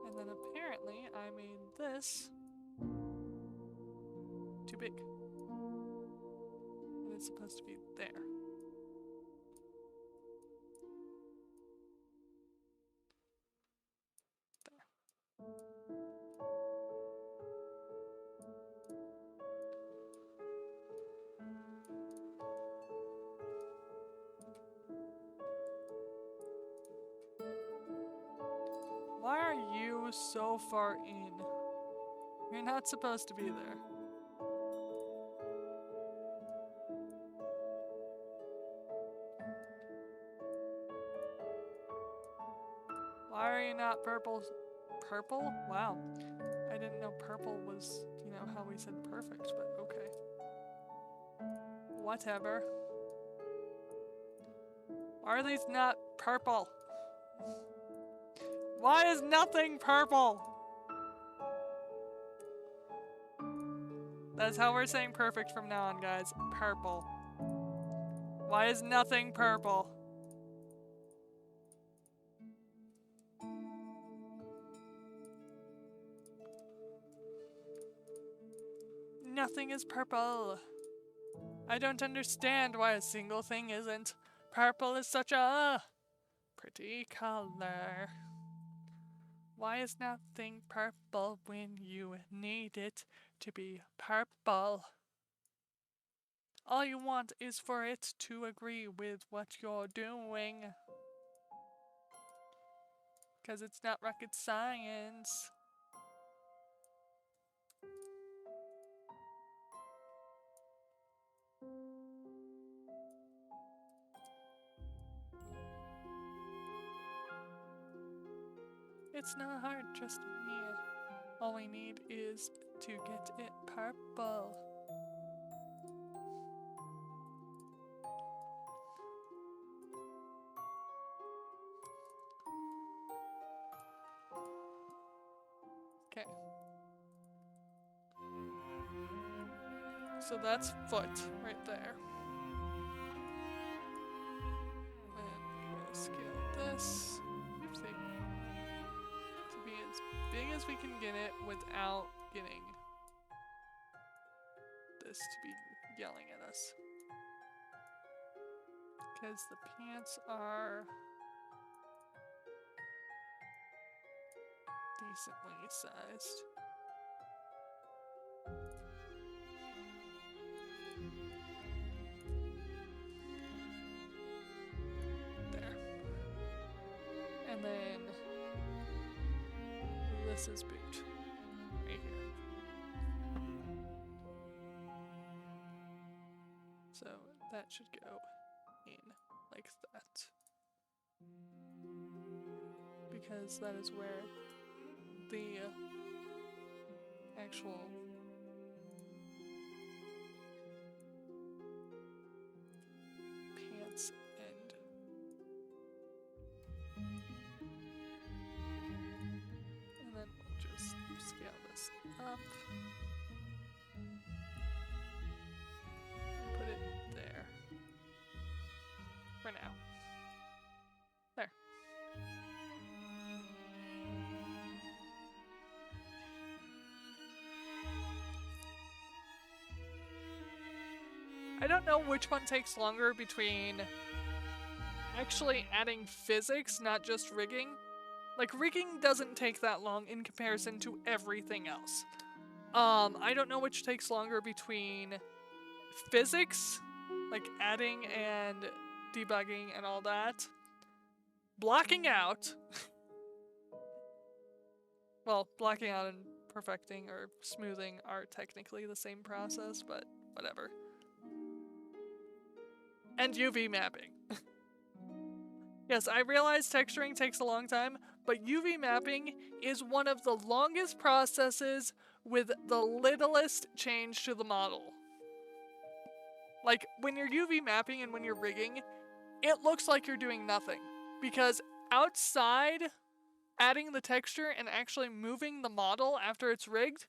And then apparently I made this too big. And it's supposed to be there. Why are you so far in? You're not supposed to be there. Why are you not purple? Purple? Wow. I didn't know purple was, you know, how we said perfect, but okay. Whatever. Why are these not purple? Why is nothing purple? That's how we're saying perfect from now on, guys. Purple. Why is nothing purple? Nothing is purple. I don't understand why a single thing isn't. Purple is such a pretty color. Why is nothing purple when you need it to be purple? All you want is for it to agree with what you're doing. 'Cause it's not rocket science. It's not hard, trust me. All we need is to get it purple. Okay. So that's foot right there. And we're gonna scale this. Oopsie. To be as big as we can get it without getting this to be yelling at us. Because the pants are decently sized. There. And then this is boot. Right here. So that should go in like that. Because that is where the actual pants end. And then we'll just scale this up. And put it there. For now. There. I don't know which one takes longer between actually adding physics, not just rigging. Like, rigging doesn't take that long in comparison to everything else. I don't know which takes longer between physics, like adding and debugging and all that. Blocking out. Well, blocking out and perfecting or smoothing are technically the same process, but whatever. And UV mapping. Yes, I realize texturing takes a long time, but UV mapping is one of the longest processes with the littlest change to the model. Like, when you're UV mapping and when you're rigging, it looks like you're doing nothing. Because outside adding the texture and actually moving the model after it's rigged,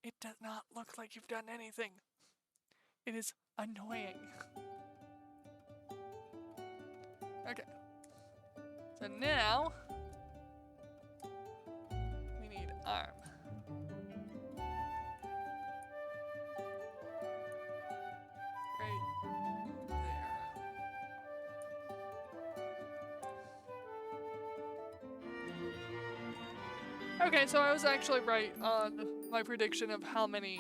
it does not look like you've done anything. It is annoying. Okay. So now, we need arm. Right there. Okay, so I was actually right on my prediction of how many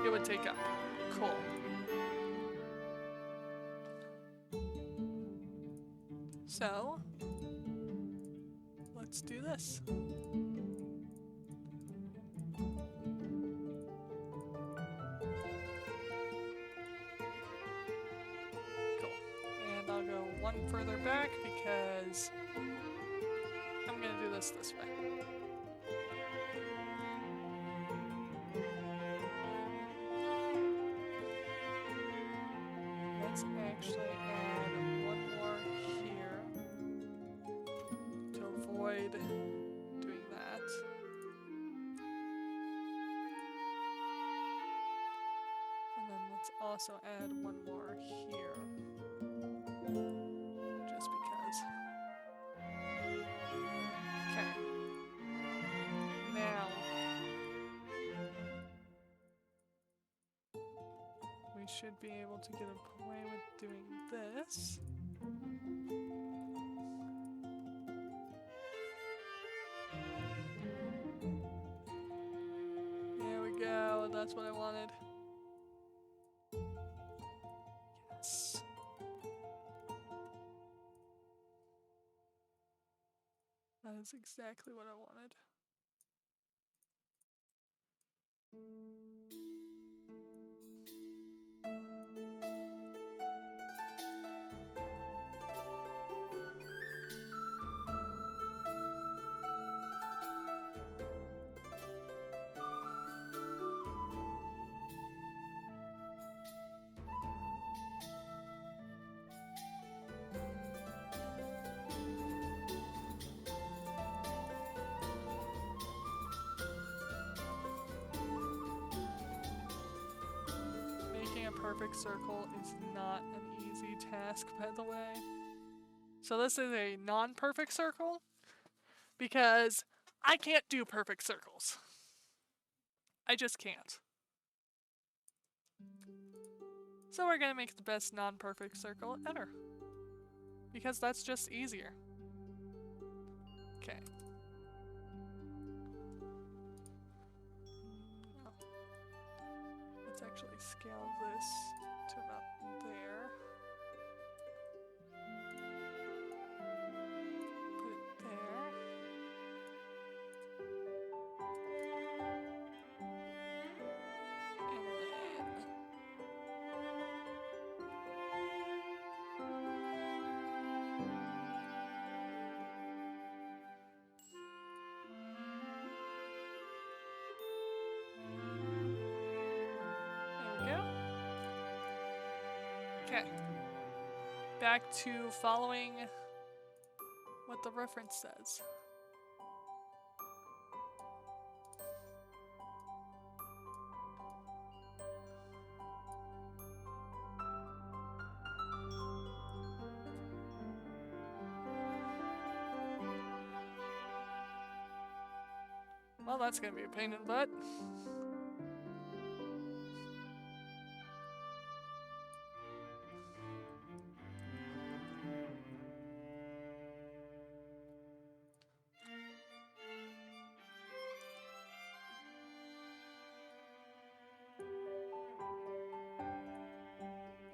it would take up. Cool. So, let's do this. one further back because I'm gonna do this way. Let's actually add one more here to avoid doing that. And then let's also add one more here. Just because. Okay. Now we should be able to get away with doing this. There we go, that's what I wanted. Yes. That is exactly what I wanted. Making a perfect circle is not an easy task, by the way. So this is a non-perfect circle because I can't do perfect circles. I just can't. So we're gonna make the best non-perfect circle ever. Because that's just easier. Okay. Let's actually scale this to about there. Put it there. And then there we go. Okay. Back to following what the reference says. Well, that's gonna be a pain in the butt.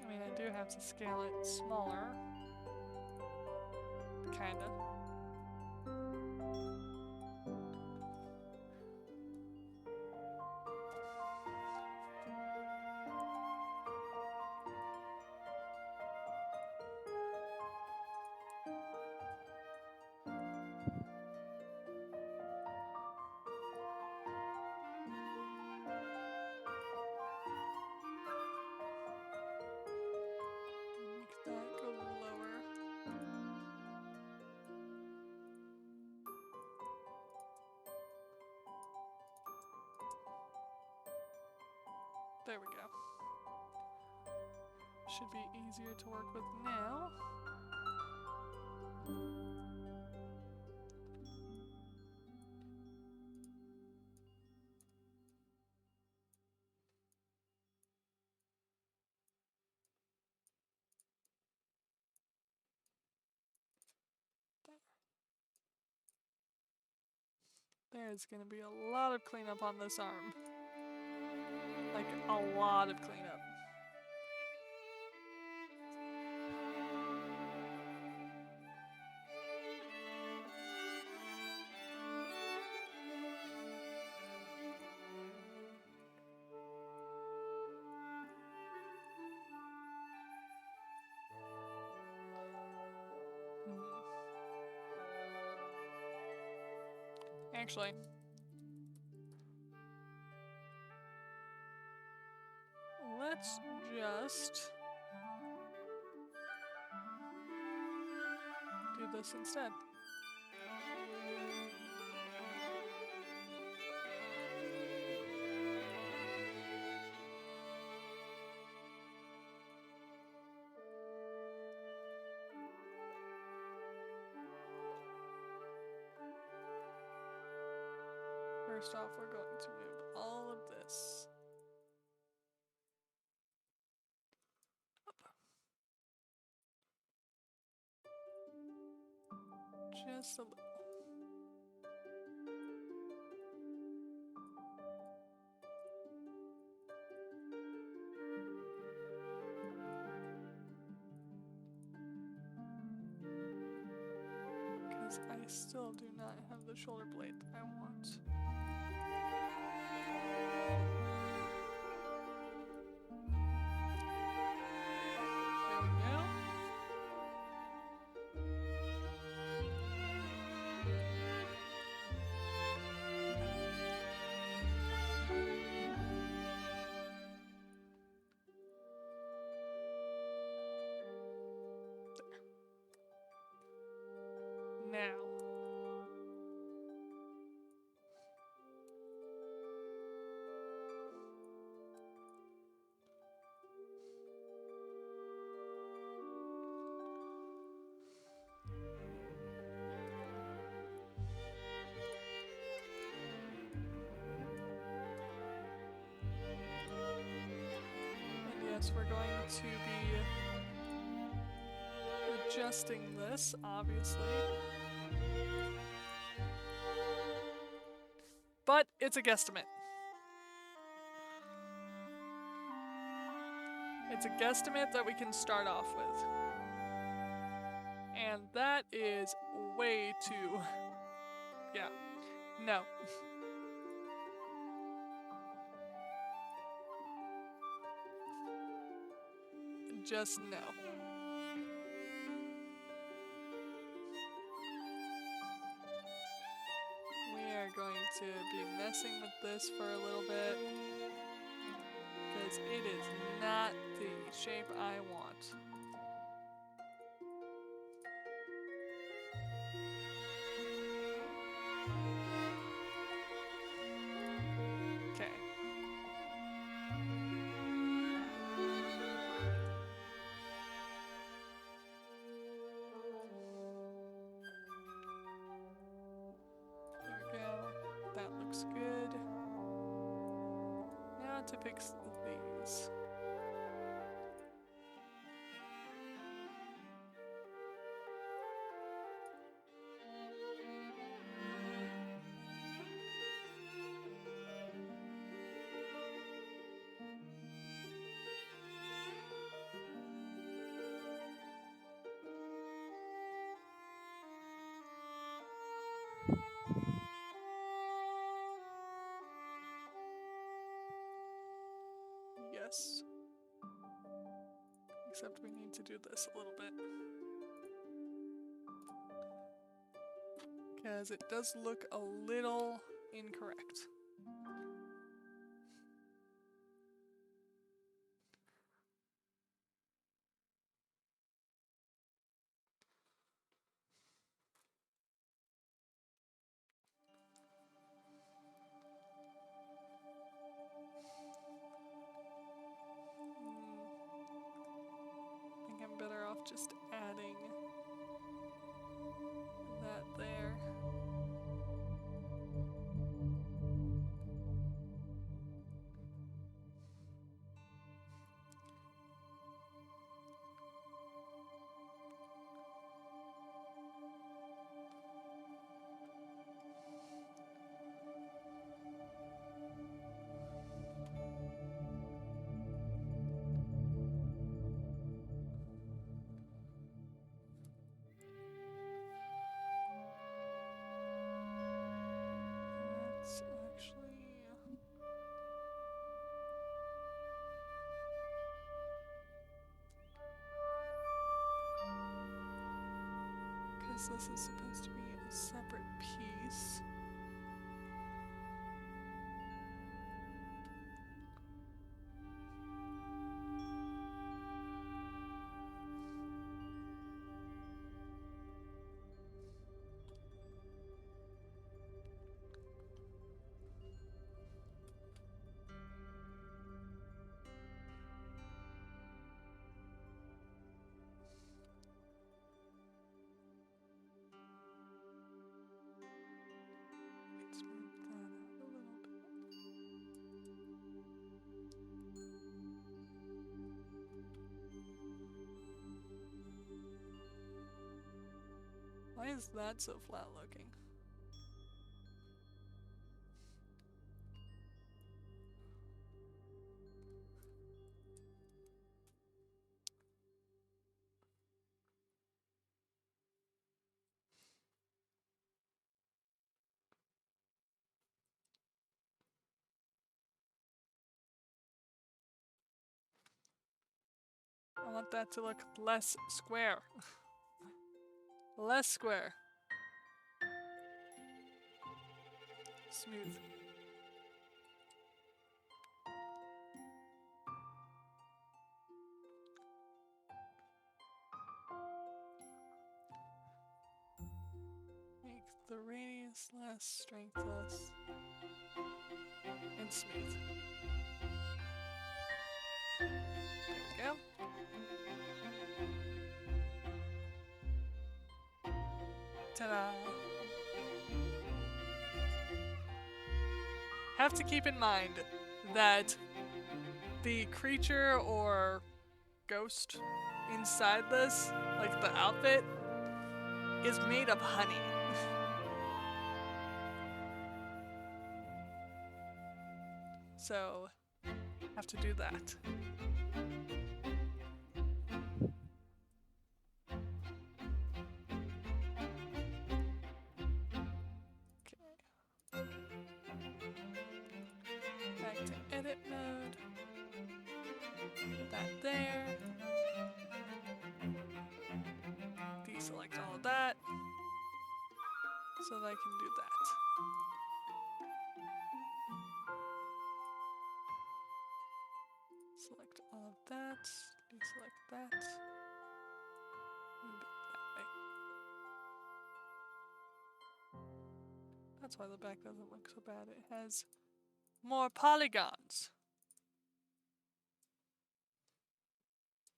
I mean, I do have to scale it smaller. Kinda. Make that go lower. There we go. Should be easier to work with now. There's gonna be a lot of cleanup on this arm. Like, a lot of cleanup. Actually, let's just do this instead. First off, we're going to move all of this up. Just a little. Because I still do not have the shoulder blade that I want. There we go. There. Now. And yes, we're going to be adjusting this, obviously. But it's a guesstimate. It's a guesstimate that we can start off with. And that is way too... Yeah. No. Just no. We are going to be messing with this for a little bit because it is not the shape I want. Okay. There we go. That looks good. Now to fix these. Yes. Except we need to do this a little bit. Because it does look a little incorrect. I think I'm better off just adding that there. Let's actually... Because this is supposed to be a separate piece. Why is that so flat looking? I want that to look less square. Less square. Smooth. Make the radius less, strength less, and smooth. There we go. Ta-da! Have to keep in mind that the creature or ghost inside this, like the outfit, is made of honey. So, have to do that. Back to edit mode. Put that there. Deselect all of that. So that I can do that. Select all of that. Deselect that. Move it that way. That's why the back doesn't look so bad. It has more polygons.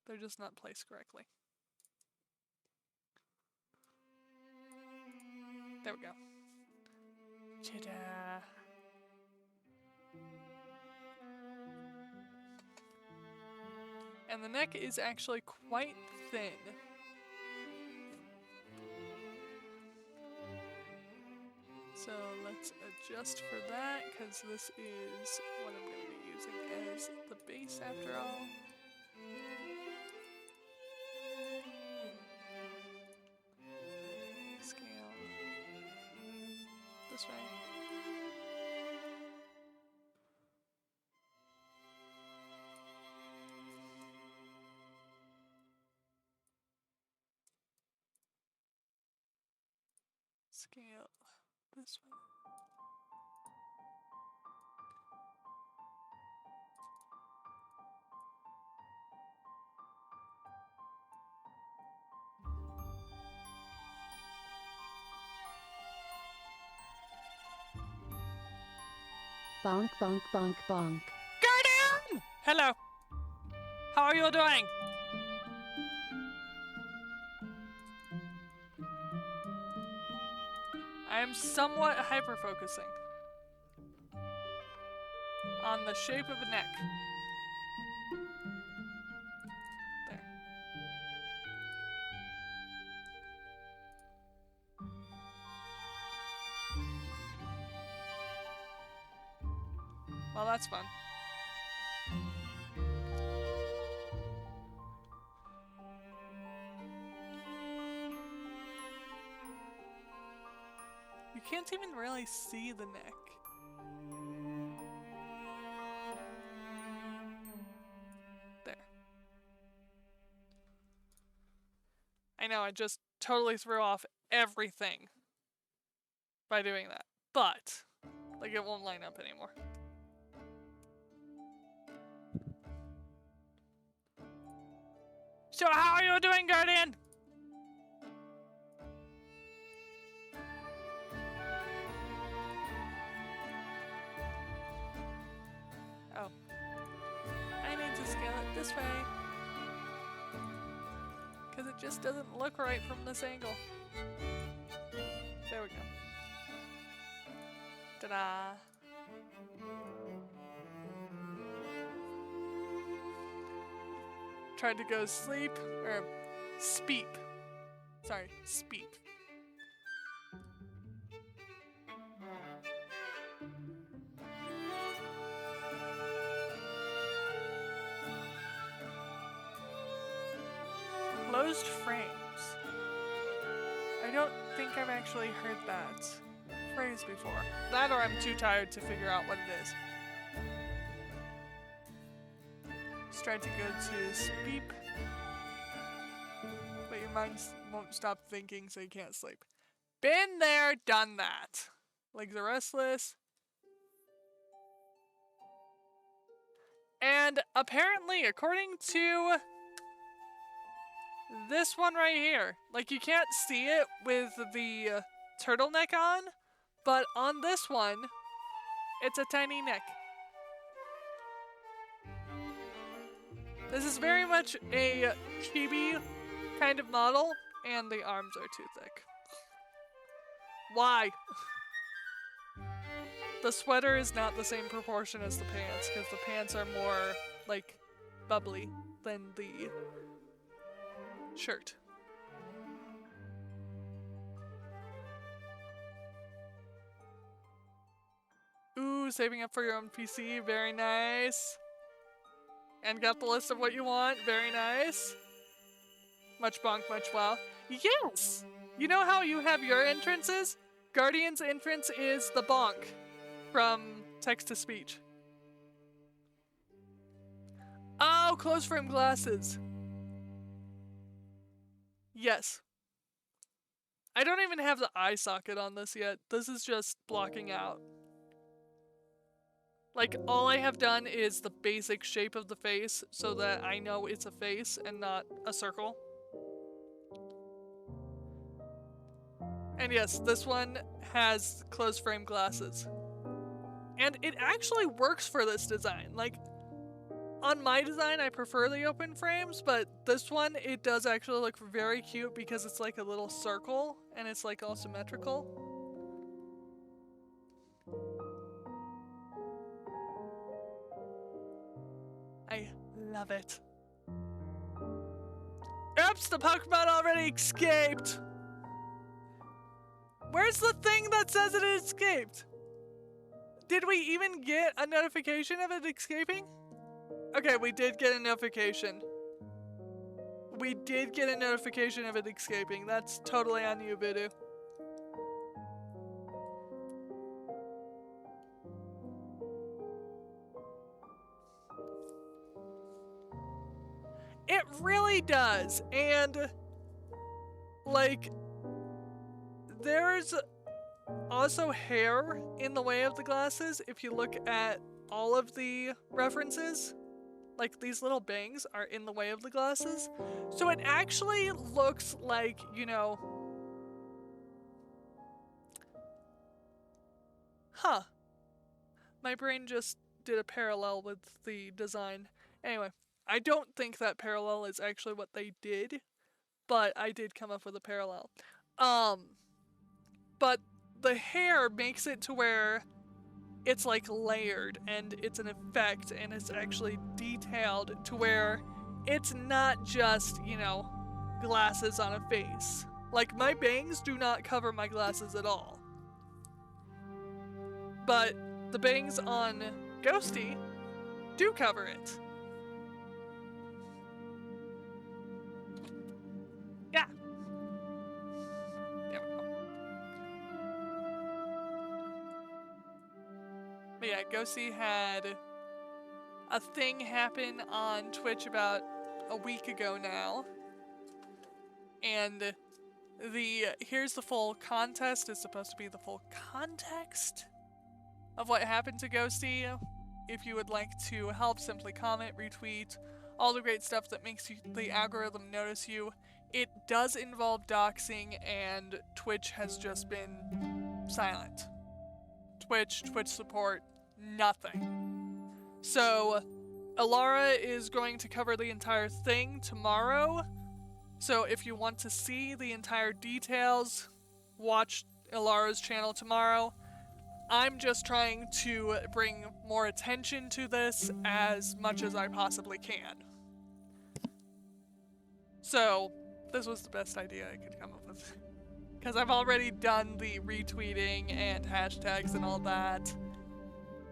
They're just not placed correctly. There we go. Ta-da! And the neck is actually quite thin. So let's adjust for that, because this is what I'm going to be using as the base after all. Scale this way. Scale this way. Bonk, bonk, bonk, bonk. Guardian! Hello. How are you doing? I am somewhat hyper-focusing on the shape of a neck. There. Well, that's fun. You can't even really see the neck. There. I know, I just totally threw off everything by doing that. But, like, it won't line up anymore. So how are you doing, Guardian? Oh. I need to scale it this way. Because it just doesn't look right from this angle. There we go. Ta-da! Tried to go sleep, or speep. Sorry, speep. closed frames. I don't think I've actually heard that phrase before. That or I'm too tired to figure out what it is. Just tried to go to sleep, but your mind won't stop thinking, so you can't sleep. Been there, done that. Legs are restless. And apparently, according to this one right here, like you can't see it with the turtleneck on, but on this one, it's a tiny neck. This is very much a chibi kind of model, and the arms are too thick. Why? The sweater is not the same proportion as the pants, because the pants are more, like, bubbly than the shirt. Ooh, saving up for your own PC, very nice. And got the list of what you want, very nice. Much bonk, much wow. Yes! You know how you have your entrances? Guardian's entrance is the bonk from text-to-speech. Oh, closed frame glasses. Yes. I don't even have the eye socket on this yet. This is just blocking out. Like, all I have done is the basic shape of the face so that I know it's a face and not a circle. And yes, this one has closed frame glasses. And it actually works for this design. Like, on my design, I prefer the open frames, but this one, it does actually look very cute because it's like a little circle and it's like all symmetrical. I love it. Oops, the Pokemon already escaped! Where's the thing that says it escaped? Did we even get a notification of it escaping? Okay, we did get a notification. We did get a notification of it escaping. That's totally on you, Voodoo. It really does. And, like, there's also hair in the way of the glasses if you look at all of the references. Like, these little bangs are in the way of the glasses. So it actually looks like, you know... Huh. My brain just did a parallel with the design. Anyway, I don't think that parallel is actually what they did, but I did come up with a parallel. But the hair makes it to where it's like layered and it's an effect and it's actually detailed to where it's not just, you know, glasses on a face. Like, my bangs do not cover my glasses at all. But the bangs on Ghosty do cover it. Yeah. There we go. But yeah, Ghosty had a thing happen on Twitch about a week ago now. And the here's the full contest is supposed to be the full context of what happened to Ghosty. If you would like to help, simply comment, retweet, all the great stuff that makes the algorithm notice you. It does involve doxing, and Twitch has just been silent. Twitch support, nothing. So, Alara is going to cover the entire thing tomorrow. So if you want to see the entire details, watch Alara's channel tomorrow. I'm just trying to bring more attention to this as much as I possibly can. So, this was the best idea I could come up with. Because I've already done the retweeting and hashtags and all that.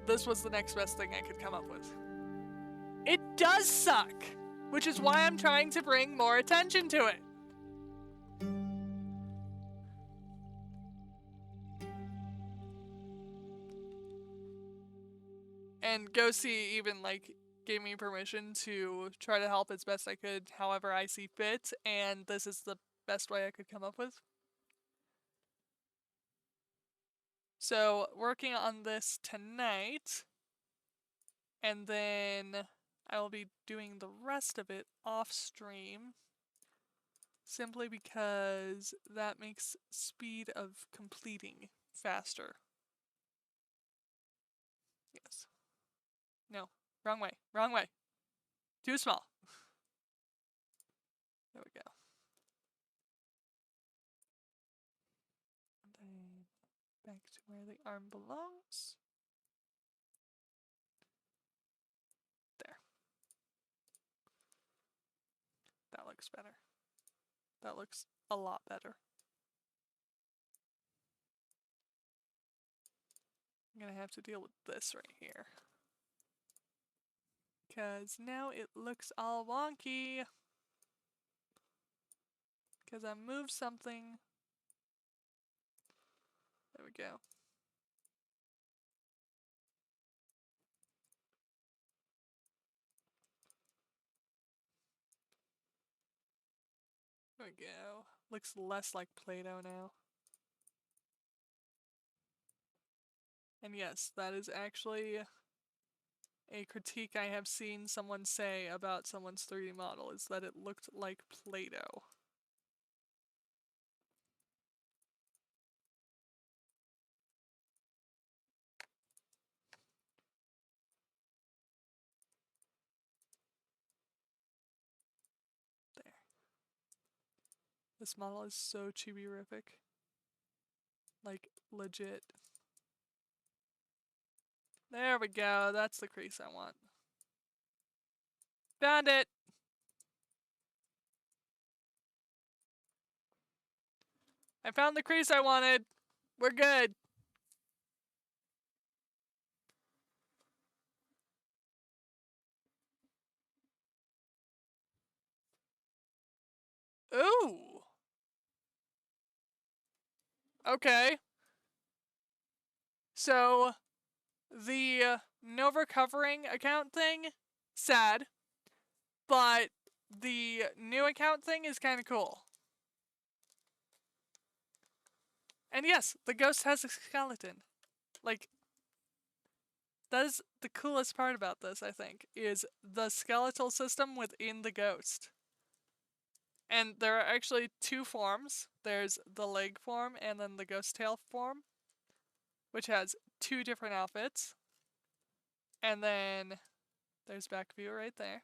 This was the next best thing I could come up with. It does suck! Which is why I'm trying to bring more attention to it. And Ghosty even like gave me permission to try to help as best I could, however I see fit, and this is the best way I could come up with. So working on this tonight, and then I will be doing the rest of it off stream, simply because that makes speed of completing faster. Yes. No, wrong way, wrong way. Too small. There we go. And then back to where the arm belongs. There. That looks better. That looks a lot better. I'm gonna have to deal with this right here. Because now it looks all wonky. Because I moved something. There we go. There we go. Looks less like Play-Doh now. And yes, that is actually a critique I have seen someone say about someone's 3D model, is that it looked like Play-Doh. There. This model is so chibi-rific. Like, legit. There we go, that's the crease I want. Found it! I found the crease I wanted! We're good! Ooh! Okay. So, the no recovering account thing, sad. But the new account thing is kind of cool. And yes, the ghost has a skeleton. Like, that is the coolest part about this, I think, is the skeletal system within the ghost. And there are actually two forms. There's the leg form and then the ghost tail form, which has two different outfits. And then there's back view right there.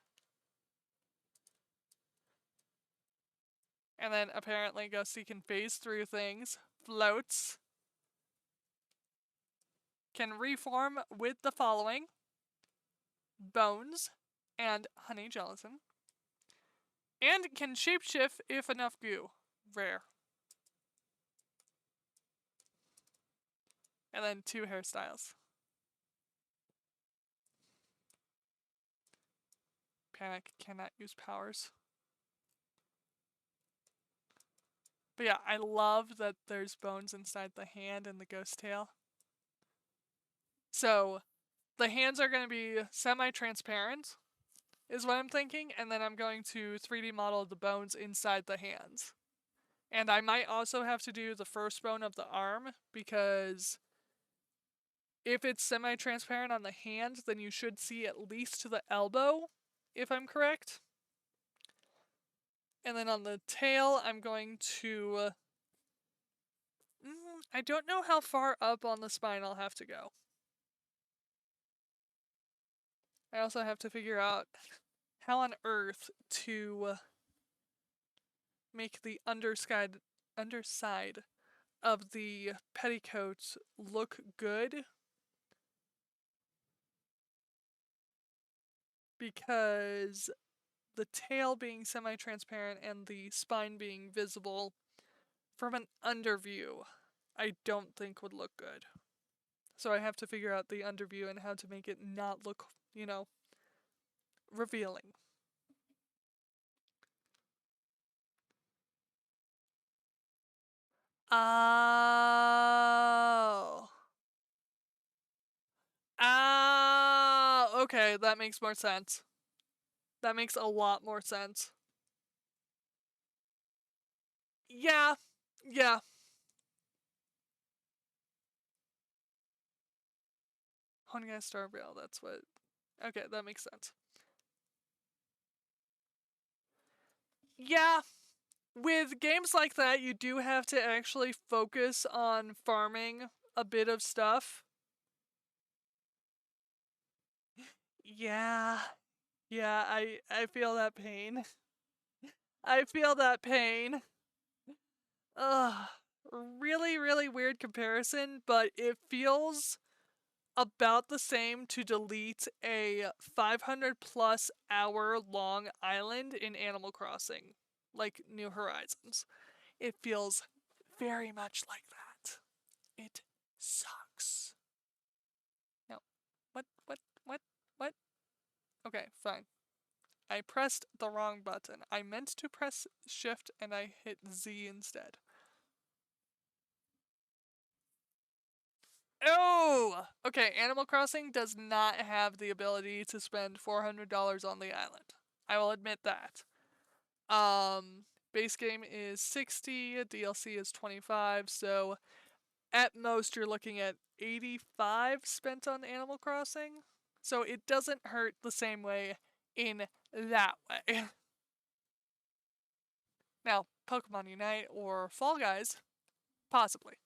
And then apparently Ghosty can phase through things, floats, can reform with the following: bones and honey gelatin, and can shapeshift if enough goo. Rare. And then two hairstyles. Panic cannot use powers. But yeah, I love that there's bones inside the hand and the ghost tail. So the hands are going to be semi-transparent, is what I'm thinking, and then I'm going to 3D model the bones inside the hands. And I might also have to do the first bone of the arm, because if it's semi-transparent on the hand, then you should see at least to the elbow, if I'm correct. And then on the tail, I'm going to... I don't know how far up on the spine I'll have to go. I also have to figure out how on earth to make the underside of the petticoats look good. Because the tail being semi-transparent and the spine being visible from an underview, I don't think would look good. So I have to figure out the underview and how to make it not look, you know, revealing. Oh. Oh. Okay, that makes more sense. That makes a lot more sense. Yeah. Yeah. Honey, Star Rail, that's what... Okay, that makes sense. Yeah, with games like that, you do have to actually focus on farming a bit of stuff. Yeah. Yeah, I feel that pain. I feel that pain. Ugh. Really, really weird comparison, but it feels about the same to delete a 500 plus hour long island in Animal Crossing, like New Horizons. It feels very much like that. It sucks. No. What? Okay, fine. I pressed the wrong button. I meant to press shift and I hit Z instead. Oh! Okay, Animal Crossing does not have the ability to spend $400 on the island. I will admit that. Base game is 60, DLC is 25, so at most you're looking at 85 spent on Animal Crossing. So it doesn't hurt the same way in that way. Now, Pokemon Unite or Fall Guys, possibly.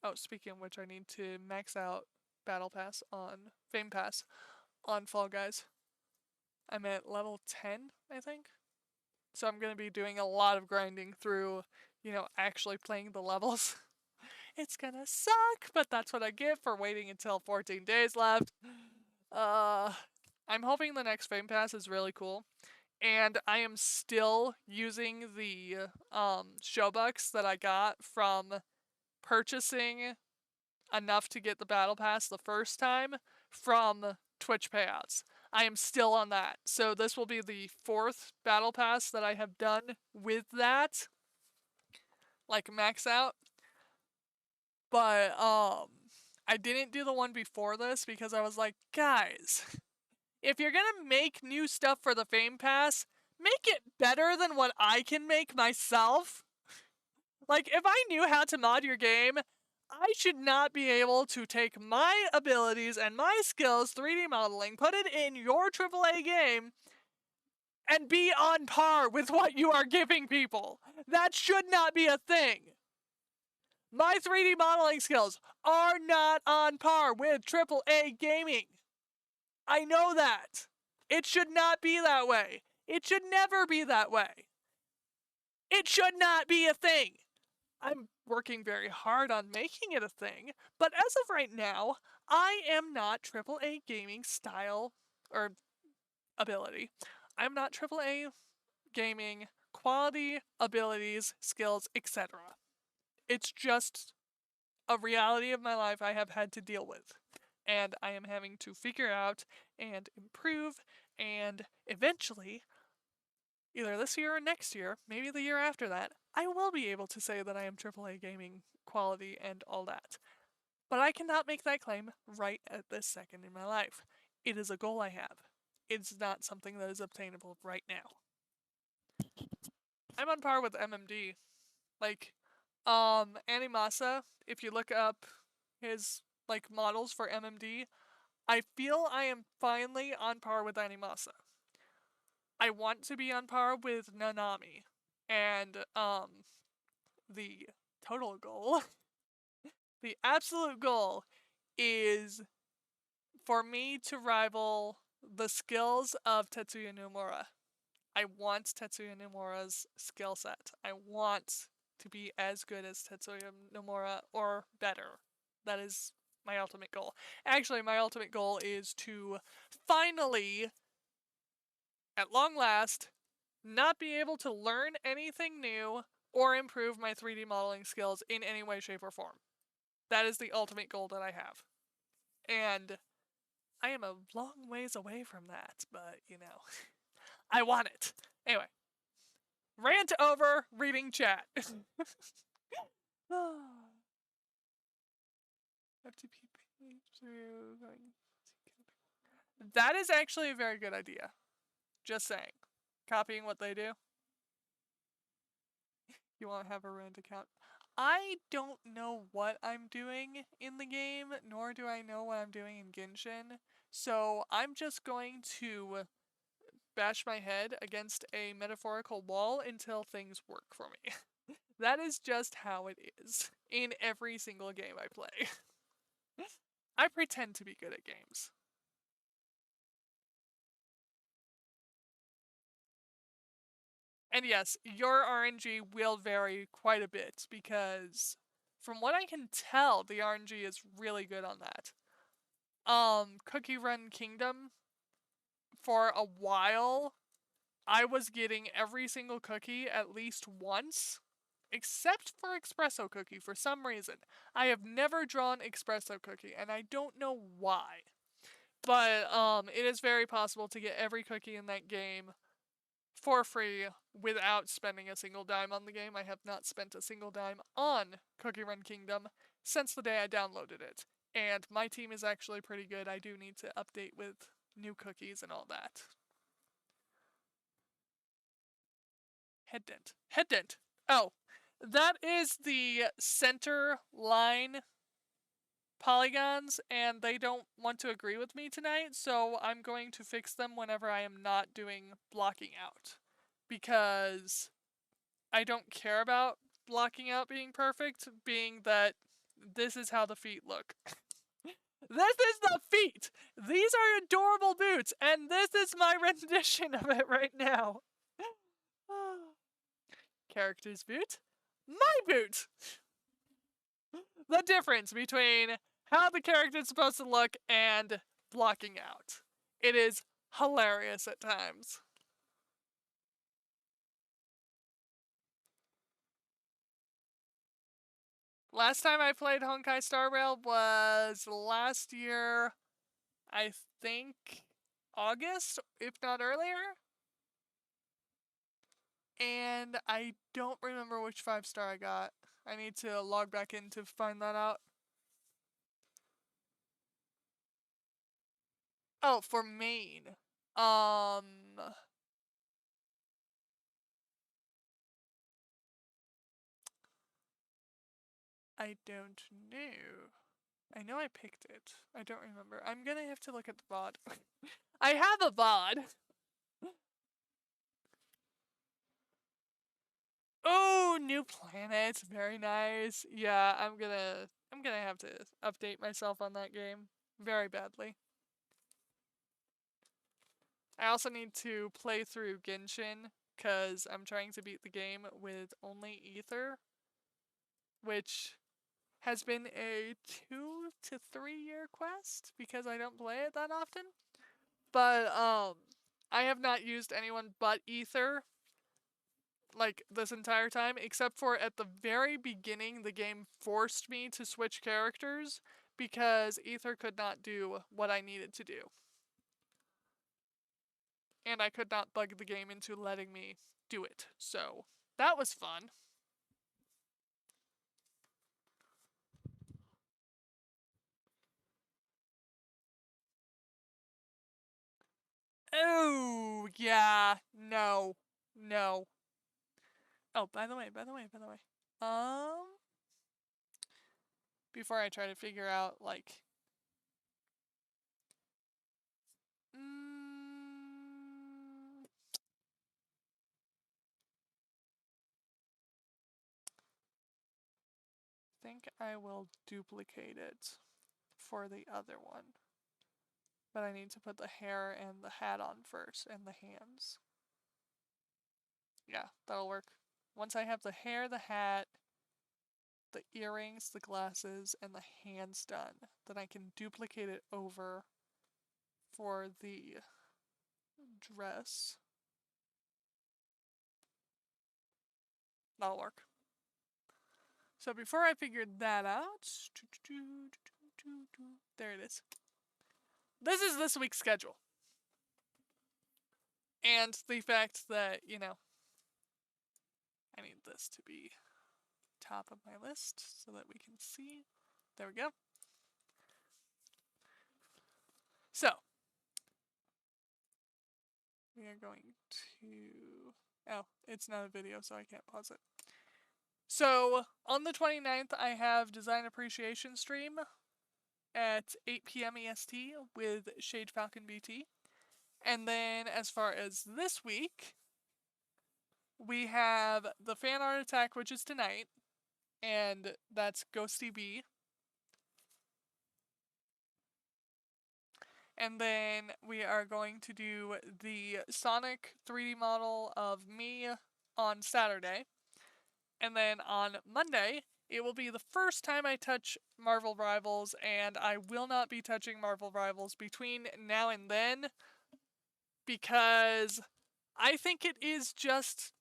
Oh, speaking of which, I need to max out Battle Pass on Fame Pass on Fall Guys. I'm at level 10, I think. So I'm going to be doing a lot of grinding through, actually playing the levels. It's gonna suck, but that's what I get for waiting until 14 days left. I'm hoping the next Fame Pass is really cool. And I am still using the Showbucks that I got from purchasing enough to get the Battle Pass the first time from Twitch payouts. I am still on that. So this will be the 4th Battle Pass that I have done with that. Like max out. But I didn't do the one before this because I was like, guys, if you're gonna make new stuff for the Fame Pass, make it better than what I can make myself. Like, if I knew how to mod your game, I should not be able to take my abilities and my skills, 3D modeling, put it in your AAA game, and be on par with what you are giving people. That should not be a thing. My 3D modeling skills are not on par with AAA gaming. I know that. It should not be that way. It should never be that way. It should not be a thing. I'm working very hard on making it a thing, but as of right now, I am not AAA gaming style or ability. I'm not AAA gaming quality, abilities, skills, etc. It's just a reality of my life I have had to deal with. And I am having to figure out and improve, and eventually, either this year or next year, maybe the year after that, I will be able to say that I am AAA gaming quality and all that. But I cannot make that claim right at this second in my life. It is a goal I have. It's not something that is obtainable right now. I'm on par with MMD. Like, Animasa, if you look up his, models for MMD, I feel I am finally on par with Animasa. I want to be on par with Nanami. And, the total goal, the absolute goal is for me to rival the skills of Tetsuya Nomura. I want Tetsuya Nomura's skill set. I want to be as good as Tetsuya Nomura or better. That is my ultimate goal. Actually, my ultimate goal is to finally, at long last, not be able to learn anything new or improve my 3D modeling skills in any way, shape, or form. That is the ultimate goal that I have. And I am a long ways away from that, but, I want it. Anyway, rant over, reading chat. FTP through going. That is actually a very good idea. Just saying. Copying what they do. You won't have a ruined account. I don't know what I'm doing in the game, nor do I know what I'm doing in Genshin. So I'm just going to bash my head against a metaphorical wall until things work for me. That is just how it is in every single game I play. I pretend to be good at games. And yes, your RNG will vary quite a bit because from what I can tell, the RNG is really good on that. Cookie Run Kingdom, for a while, I was getting every single cookie at least once, except for Espresso Cookie for some reason. I have never drawn Espresso Cookie, and I don't know why. But it is very possible to get every cookie in that game for free without spending a single dime on the game. I have not spent a single dime on Cookie Run Kingdom since the day I downloaded it. And my team is actually pretty good. I do need to update with new cookies and all that. Head dent. Head dent. Oh, that is the center line polygons, and they don't want to agree with me tonight, so I'm going to fix them whenever I am not doing blocking out. Because I don't care about blocking out being perfect, being that this is how the feet look. This is the feet! These are adorable boots, and this is my rendition of it right now. Character's boot. My boot! The difference between how the character is supposed to look and blocking out. It is hilarious at times. Last time I played Honkai Star Rail was last year, I think August, if not earlier. And I don't remember which 5-star I got. I need to log back in to find that out. Oh, for Maine. I don't know. I know I picked it. I don't remember. I'm gonna have to look at the VOD. I have a VOD. Oh, new planets. Very nice. Yeah, I'm gonna have to update myself on that game very badly. I also need to play through Genshin because I'm trying to beat the game with only Ether, which has been a 2 to 3 year quest because I don't play it that often. But I have not used anyone but Ether like this entire time, except for at the very beginning the game forced me to switch characters because Ether could not do what I needed to do. And I could not bug the game into letting me do it. So that was fun. Oh, yeah. No. No. Oh, by the way. Before I try to figure out, like, think I will duplicate it for the other one. But I need to put the hair and the hat on first, and the hands. Yeah, that'll work. Once I have the hair, the hat, the earrings, the glasses, and the hands done, then I can duplicate it over for the dress. That'll work. So before I figured that out, there it is. This is this week's schedule. And the fact that, you know, I need this to be top of my list so that we can see. There we go. So, we are going to... Oh, it's not a video, so I can't pause it. So, on the 29th, I have Design Appreciation Stream at 8 p.m. EST with Shade Falcon BT. And then, as far as this week, we have the Farart Attack, which is tonight, and that's Ghosty B. And then we are going to do the Sonic 3D model of me on Saturday. And then on Monday, it will be the first time I touch Marvel Rivals, and I will not be touching Marvel Rivals between now and then because I think it is just,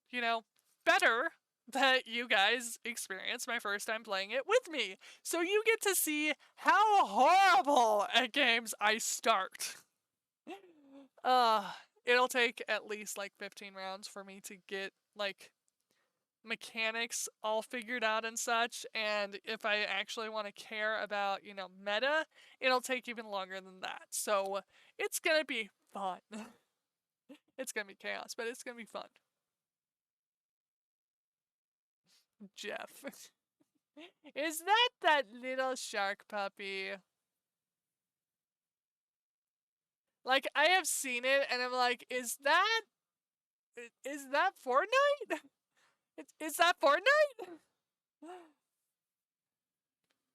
better that you guys experience my first time playing it with me. So you get to see how horrible at games I start. It'll take at least like 15 rounds for me to get like mechanics all figured out and such, and if I actually want to care about, meta, it'll take even longer than that. So it's gonna be fun. It's gonna be chaos, but it's gonna be fun. Jeff. Is that little shark puppy? Like, I have seen it and I'm like, is that Fortnite? Is that Fortnite?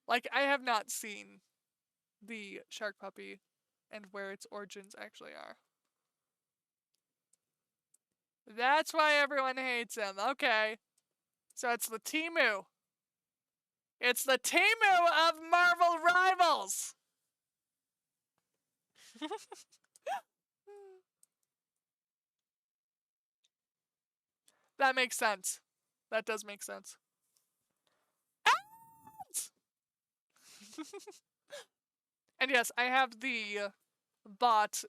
Like, I have not seen the shark puppy and where its origins actually are. That's why everyone hates him. Okay. So it's the Temu. It's the Temu of Marvel Rivals! That makes sense. That does make sense. And yes, I have the bot,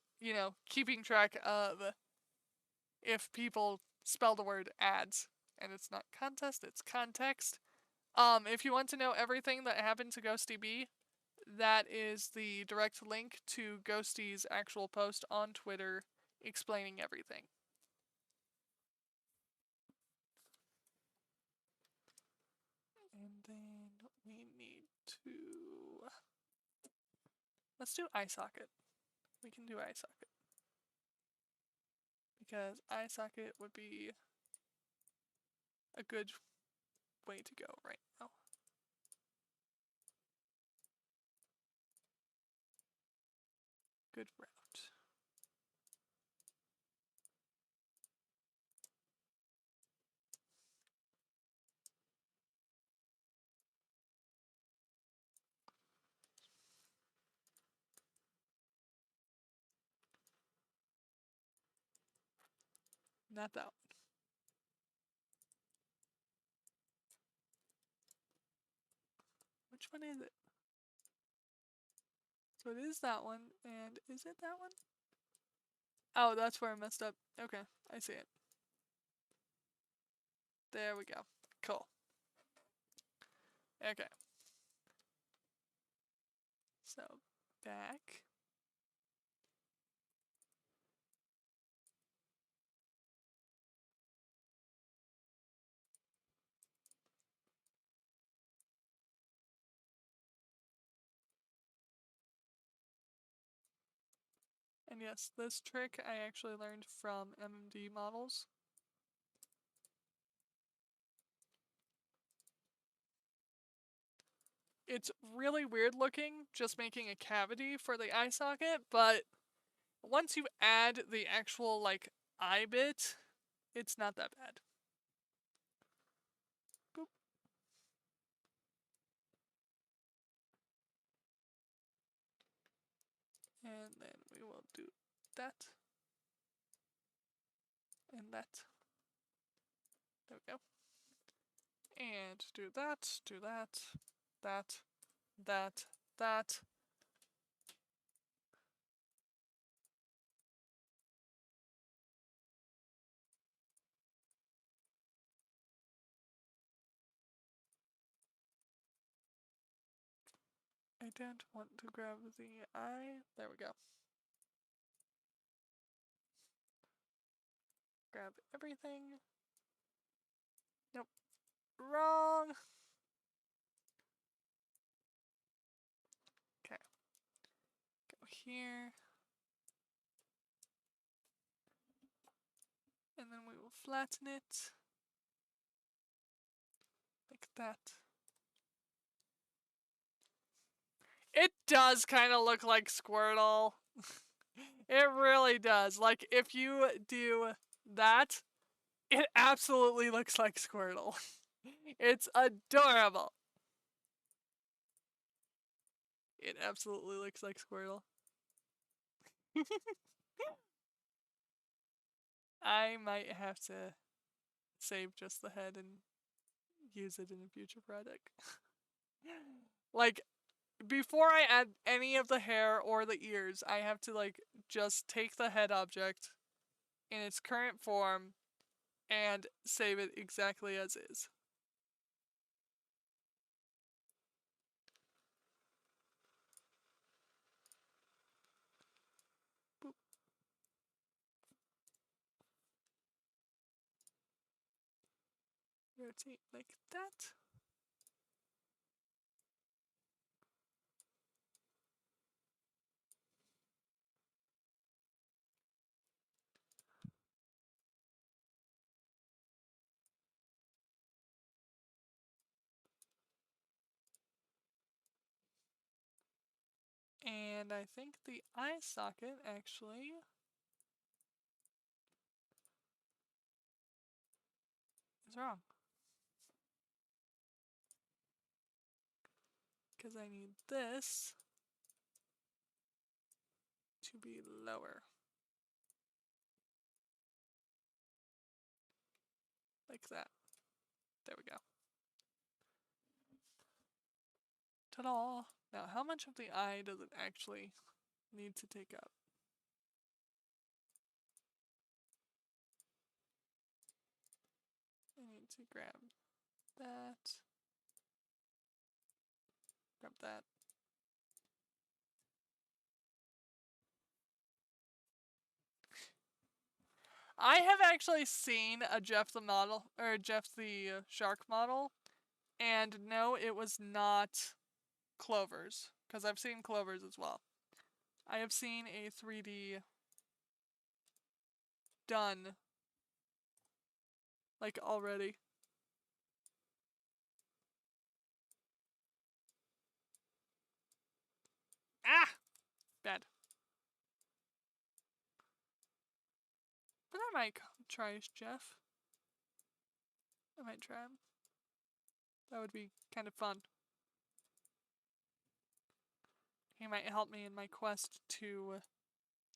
keeping track of if people spell the word ads. And it's not contest, it's context. If you want to know everything that happened to Ghosty B, that is the direct link to Ghosty's actual post on Twitter explaining everything. And then we need to... Let's do eye socket. We can do eye socket. Because eye socket would be a good way to go right now. Good route. Not that one. Which one is it? So it is that one, and is it that one? Oh, that's where I messed up. Okay, I see it. There we go. Cool. Okay. So, back. And yes, this trick I actually learned from MMD models. It's really weird looking, just making a cavity for the eye socket, but once you add the actual, eye bit, it's not that bad. Boop. And then we will do that. And that. There we go. And do that, that, that. I don't want to grab the eye. There we go. grab everything. Nope. Wrong. Okay. Go here. And then we will flatten it. Like that. It does kind of look like Squirtle. It really does. Like, if you do that, it absolutely looks like Squirtle. It's adorable. It absolutely looks like Squirtle. I might have to save just the head and use it in a future project. Like, before I add any of the hair or the ears, I have to, like, just take the head object in its current form and save it exactly as is. Boop. Rotate like that. And I think the eye socket actually is wrong. Because I need this to be lower. Like that. There we go. Ta-da! Now, how much of the eye does it actually need to take up? I need to grab that. Grab that. I have actually seen a Jeff the model, or Jeff the shark model, and no, it was not Clover's, because I've seen Clover's as well. I have seen a 3D done, like, already. Ah! Bad. But I might try Jeff. I might try him. That would be kind of fun. He might help me in my quest to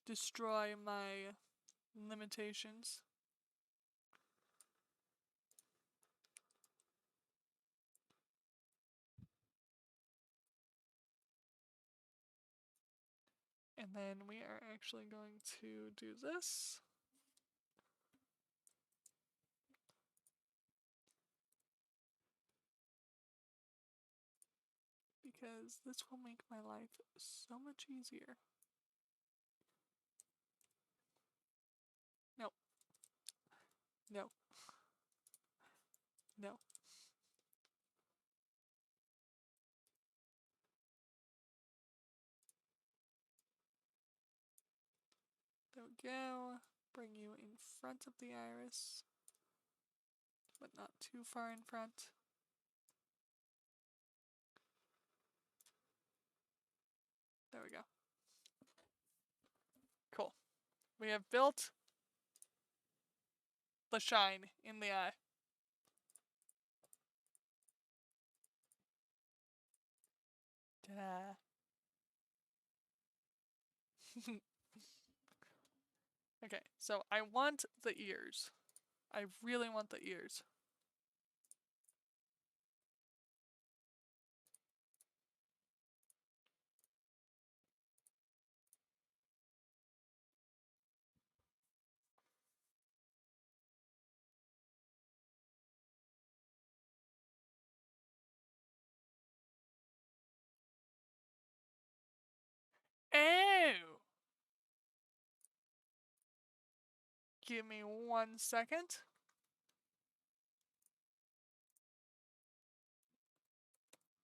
destroy my limitations. And then we are actually going to do this. Because this will make my life so much easier. No. No. No. There we go. Bring you in front of the iris, but not too far in front. There we go. Cool. We have built the shine in the eye. Ta-da. Okay, so I want the ears. I really want the ears. Oh! Give me 1 second.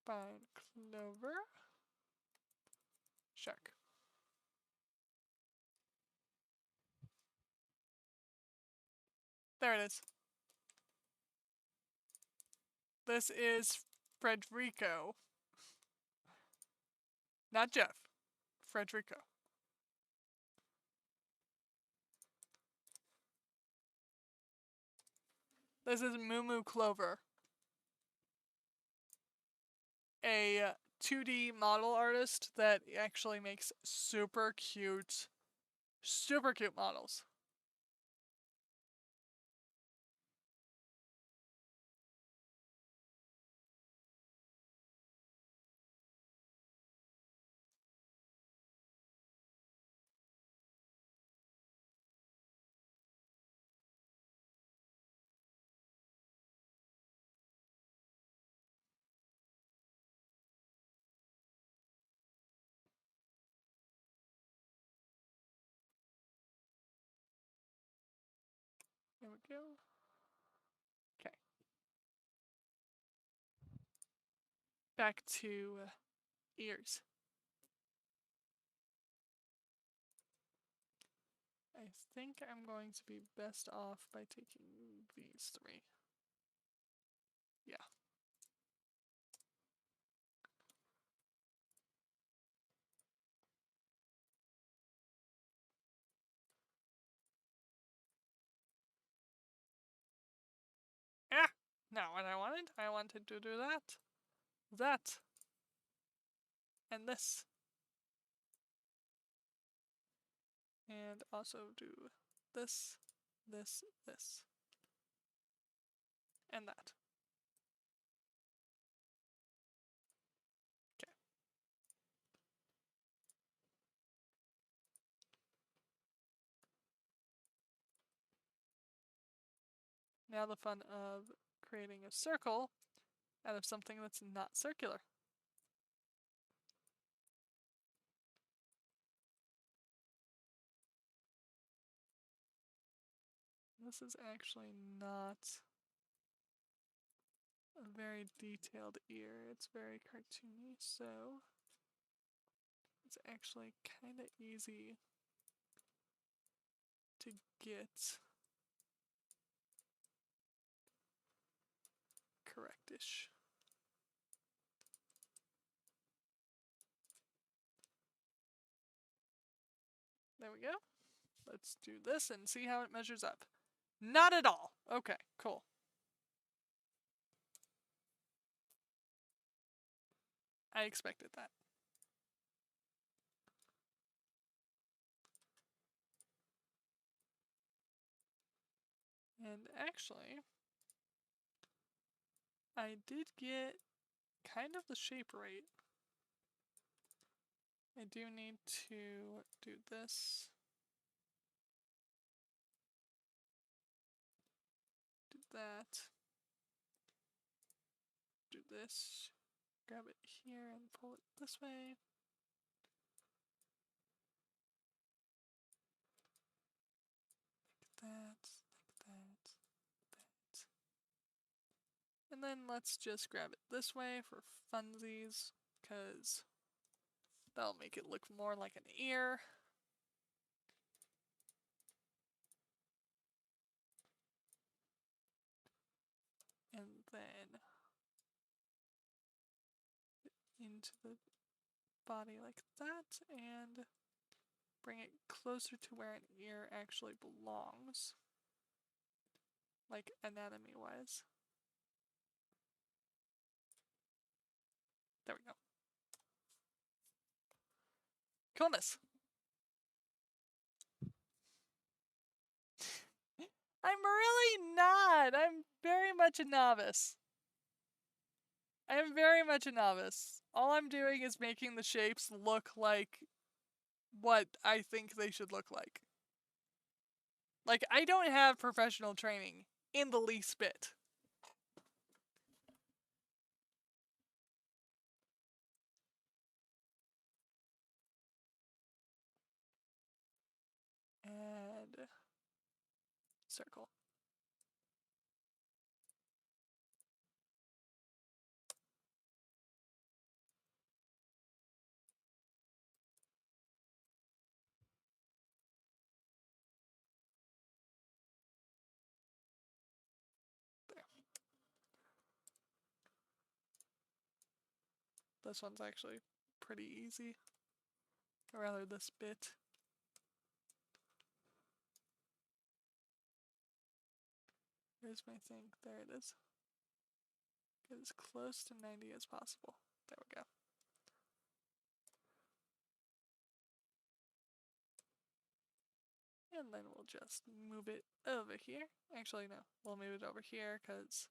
Find clover. Shark. There it is. This is Frederico. Not Jeff. Frederico. This is Moo Moo Clover, a 2D model artist that actually makes super cute models. There we go. Okay. Back to ears. I think I'm going to be best off by taking these 3. Yeah. Ah! Not what I wanted. I wanted to do that. That. And this. And also do this, this, this. And that. Okay. Now the fun of creating a circle out of something that's not circular. This is actually not a very detailed ear. It's very cartoony, so it's actually kind of easy to get correctish. There we go. Let's do this and see how it measures up. Not at all. Okay, cool. I expected that. And actually, I did get kind of the shape right. I do need to do this. Do that. Do this. Grab it here and pull it this way. Like that, like that. And then let's just grab it this way for funsies, because that'll make it look more like an ear. And then into the body like that, and bring it closer to where an ear actually belongs, like anatomy-wise. There we go. Coolness. I'm really not. I'm very much a novice. I am very much a novice. All I'm doing is making the shapes look like what I think they should look like. Like, I don't have professional training in the least bit. And circle. There. This one's actually pretty easy. Or rather, this bit. Here's my thing. There it is. Get as close to 90 as possible. There we go. And then we'll just move it over here. Actually, no. We'll move it over here because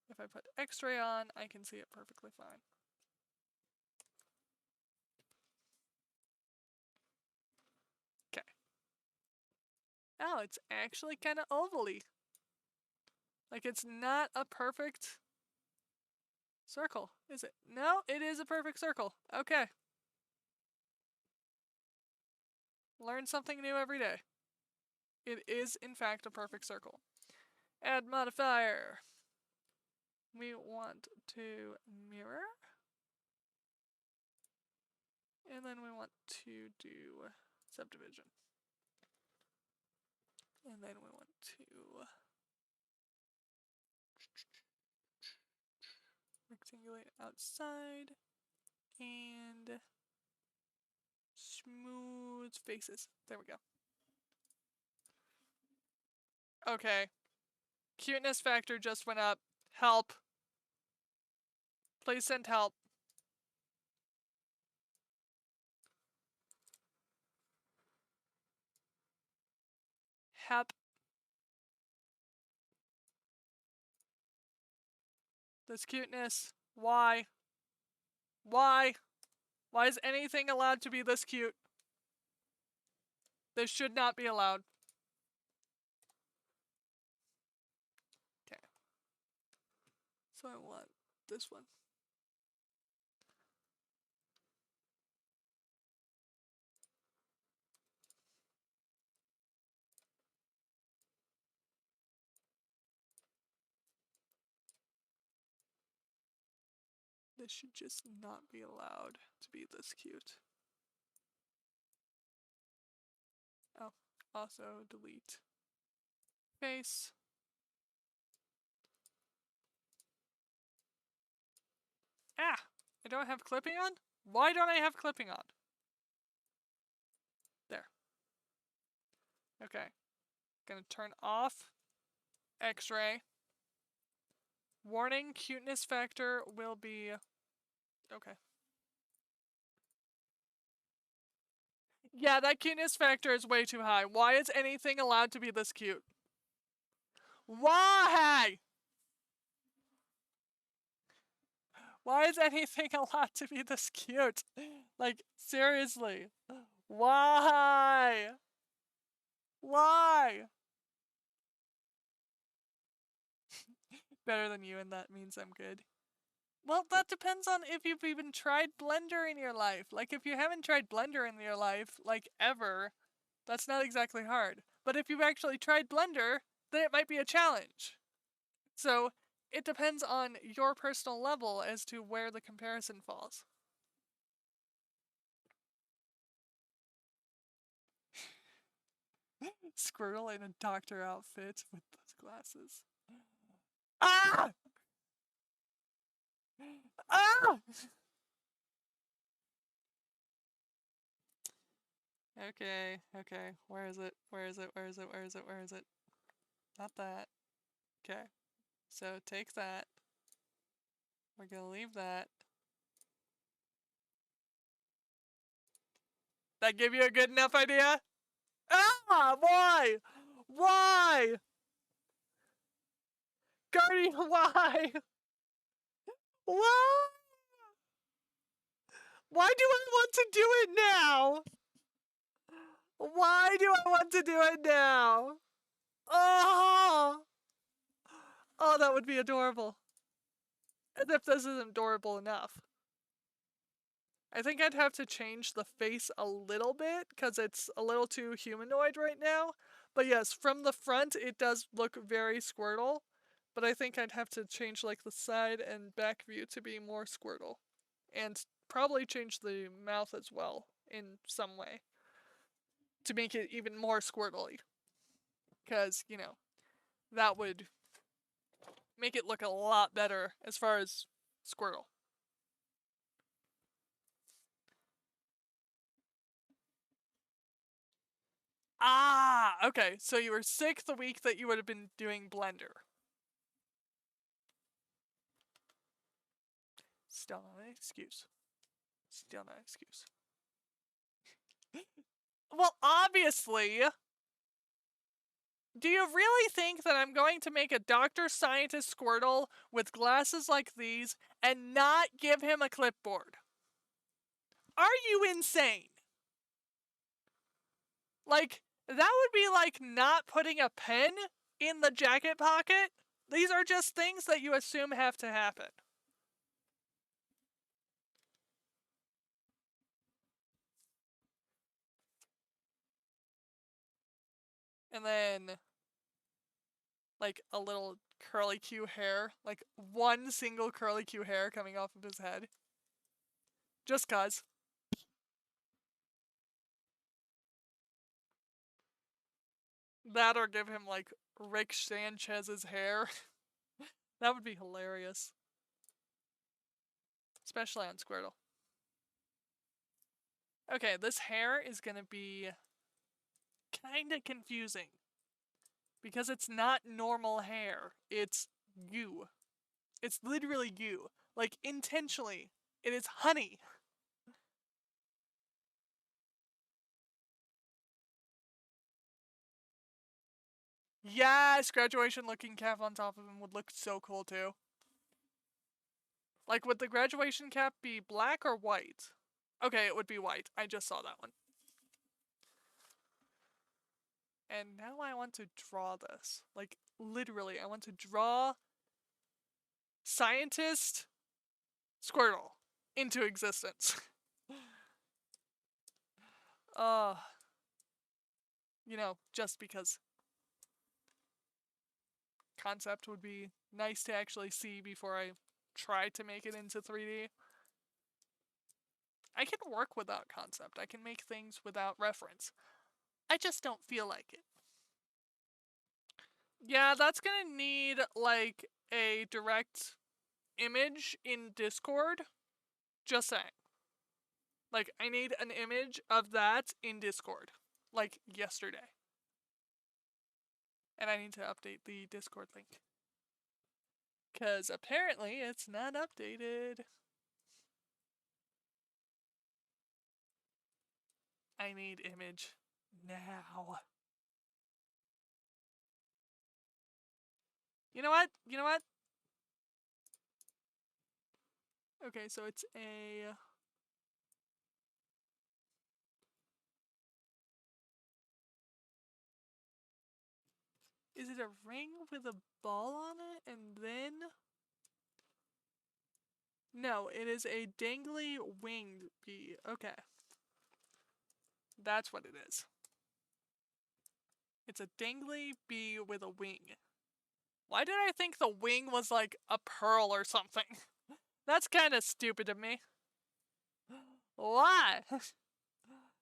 if I put X-ray on, I can see it perfectly fine. Okay. Oh, it's actually kind of ovally. Like, it's not a perfect circle, is it? No, it is a perfect circle. Okay. Learn something new every day. It is, in fact, a perfect circle. Add modifier. We want to mirror. And then we want to do subdivision. And then we want to rectangulate outside and smooth faces. There we go. Okay. Cuteness factor just went up. Help. Please send help. Help. This cuteness. Why? Why? Why is anything allowed to be this cute? This should not be allowed. Okay. So I want this one. This should just not be allowed to be this cute. Oh, also delete face. Ah! I don't have clipping on? Why don't I have clipping on? There. Okay. Gonna turn off X-ray. Warning, cuteness factor will be... Okay. Yeah, that cuteness factor is way too high. Why is anything allowed to be this cute? Why? Why is anything allowed to be this cute? Like, seriously. Why? Why? Better than you, and that means I'm good. Well, that depends on if you've even tried Blender in your life. Like, if you haven't tried Blender in your life, like, ever, that's not exactly hard. But if you've actually tried Blender, then it might be a challenge. So, it depends on your personal level as to where the comparison falls. Squirrel in a doctor outfit with those glasses. Ah! Ah! Okay, okay. Where is it? Where is it? Where is it? Where is it? Where is it? Not that. Okay. So take that. We're gonna leave that. That give you a good enough idea? Ah! Why? Why? Guardian, why? Why? Why do I want to do it now? Why do I want to do it now? Oh! Oh, that would be adorable. As if this isn't adorable enough. I think I'd have to change the face a little bit because it's a little too humanoid right now. But yes, from the front, it does look very Squirtle. But I think I'd have to change like the side and back view to be more Squirtle. And probably change the mouth as well in some way to make it even more Squirtle-y. Because, you know, that would make it look a lot better as far as Squirtle. Ah, okay. So you were sick the week that you would have been doing Blender. Still not an excuse. Still not an excuse. Well, obviously. Do you really think that I'm going to make a Dr. Scientist Squirtle with glasses like these and not give him a clipboard? Are you insane? Like, that would be like not putting a pen in the jacket pocket. These are just things that you assume have to happen. And then, like, a little curly Q hair. Like, one single curly Q hair coming off of his head. Just cuz. That or give him, like, Rick Sanchez's hair. That would be hilarious. Especially on Squirtle. Okay, this hair is gonna be kinda confusing. Because it's not normal hair. It's you. It's literally you. Like, intentionally. It is honey. Yes, graduation looking cap on top of him would look so cool too. Like, would the graduation cap be black or white? Okay, it would be white. I just saw that one. And now I want to draw this. Like, literally, I want to draw Scientist Squirtle into existence. You know, just because concept would be nice to actually see before I try to make it into 3D. I can work without concept. I can make things without reference. I just don't feel like it. Yeah, that's gonna need, like, a direct image in Discord. Just saying. Like, I need an image of that in Discord. Like, yesterday. And I need to update the Discord link. Because apparently it's not updated. I need image now. You know what? You know what? Okay, so it's a... Is it a ring with a ball on it and then... No, it is a dangly winged bee. Okay. That's what it is. It's a dangly bee with a wing. Why did I think the wing was like a pearl or something? That's kind of stupid of me. Why?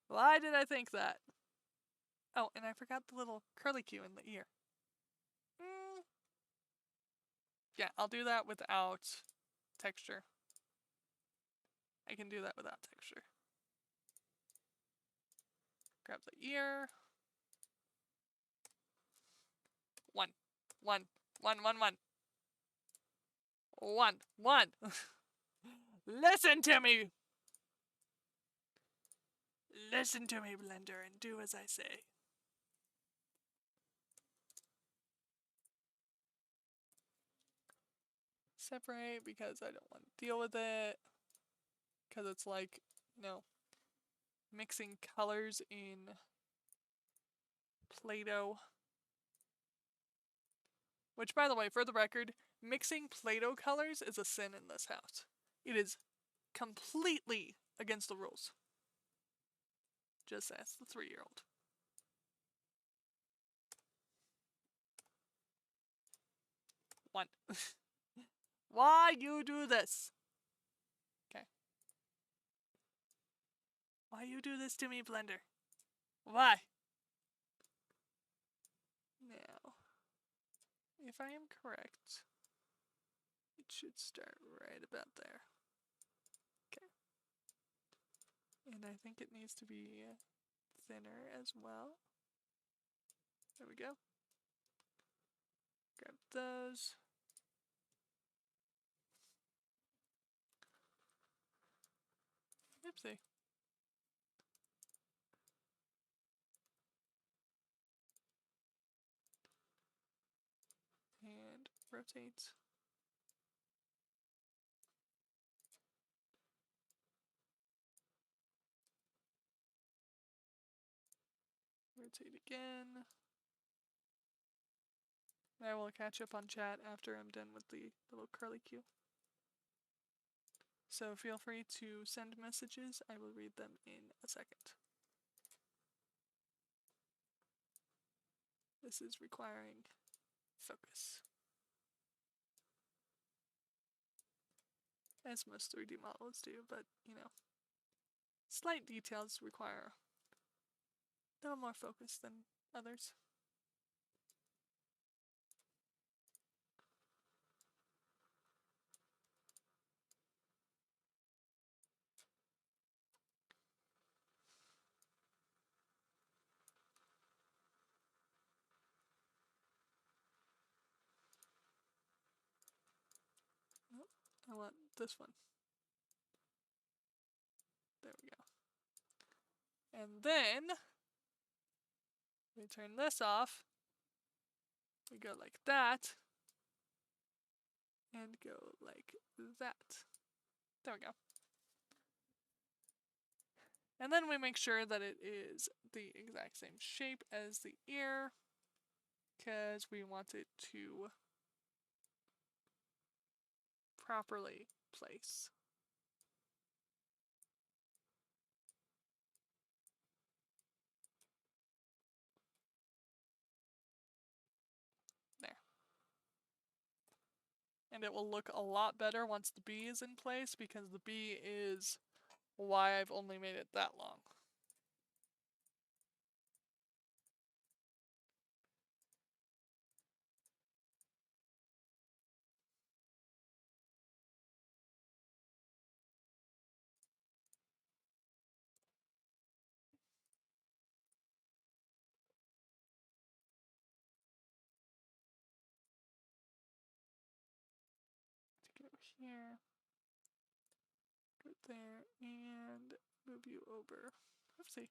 Why did I think that? Oh, and I forgot the little curly Q in the ear. Yeah, I'll do that without texture. I can do that without texture. Grab the ear. One. Listen to me! Listen to me, Blender, and do as I say. Separate because I don't want to deal with it. Because it's like, no, mixing colors in Play-Doh. Which, by the way, for the record, mixing Play-Doh colors is a sin in this house. It is completely against the rules. Just ask the 3-year-old. One. Why you do this? Okay. Why you do this to me, Blender? Why? Now, if I am correct, it should start right about there. Okay. And I think it needs to be thinner as well. There we go. Grab those. Oopsie. And rotate. Rotate again. I will catch up on chat after I'm done with the little curly cue. So feel free to send messages. I will read them in a second. This is requiring focus. As most 3D models do, but you know, slight details require a little more focus than others. Nope, I want this one. There we go. And then we turn this off. We go like that. And go like that. There we go. And then we make sure that it is the exact same shape as the ear, because we want it to properly place. There. And it will look a lot better once the bee is in place, because the bee is why I've only made it that long. To go here, go there, and move you over. Oopsie.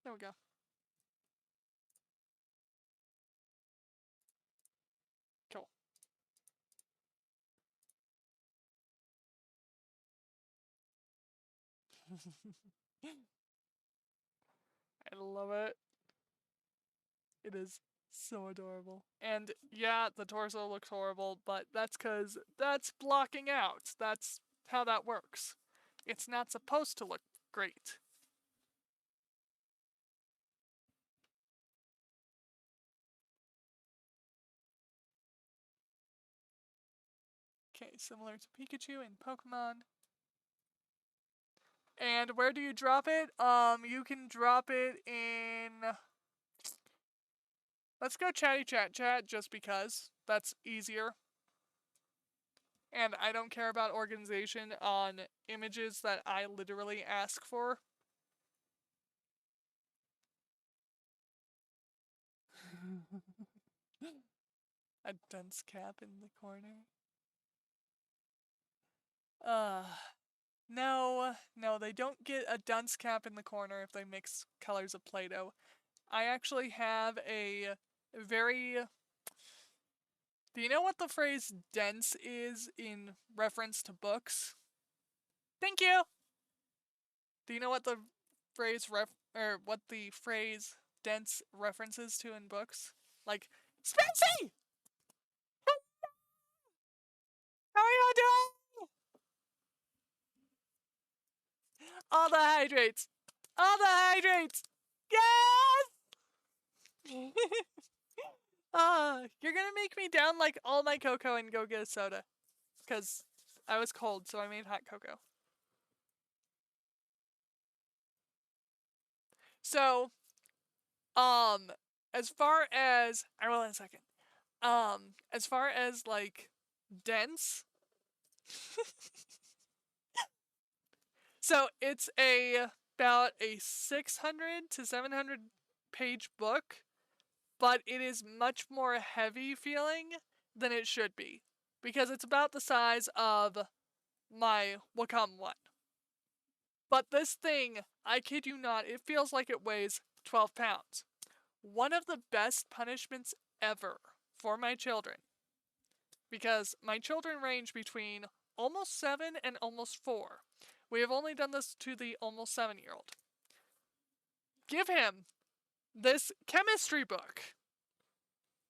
There we go. Cool. I love it. It is so adorable. And yeah, the torso looks horrible, but that's because that's blocking out. That's how that works. It's not supposed to look great. Okay, similar to Pikachu in Pokemon. And where do you drop it? You can drop it in... Let's go chatty chat chat just because. That's easier. And I don't care about organization on images that I literally ask for. A dunce cap in the corner. No, they don't get a dunce cap in the corner if they mix colors of Play-Doh. I actually have a very... Do you know what the phrase dense is in reference to books? Thank you! Do you know what the phrase what the phrase dense references to in books? Like, Spency! How are you doing? All the hydrates! All the hydrates! Yes! You're gonna make me down like all my cocoa and go get a soda. Because I was cold, so I made hot cocoa. So, as far as I will in a second. As far as like dense, so it's about a 600 to 700 page book, but it is much more heavy feeling than it should be because it's about the size of my Wacom 1. But this thing, I kid you not, it feels like it weighs 12 pounds. One of the best punishments ever for my children, because my children range between almost 7 and almost 4. We have only done this to the almost 7-year-old. Give him this chemistry book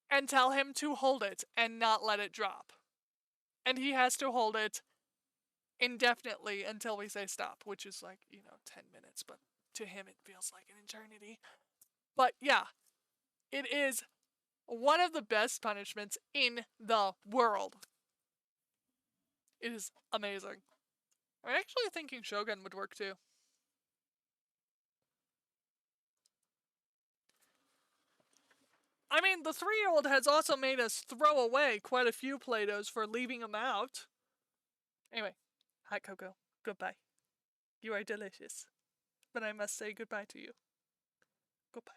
and tell him to hold it and not let it drop. And he has to hold it indefinitely until we say stop, which is like, 10 minutes, but to him it feels like an eternity. But yeah, it is one of the best punishments in the world. It is amazing. I'm actually thinking Shogun would work too. I mean, the 3-year-old has also made us throw away quite a few Play-Dohs for leaving them out. Anyway, hot cocoa, goodbye. You are delicious. But I must say goodbye to you. Goodbye.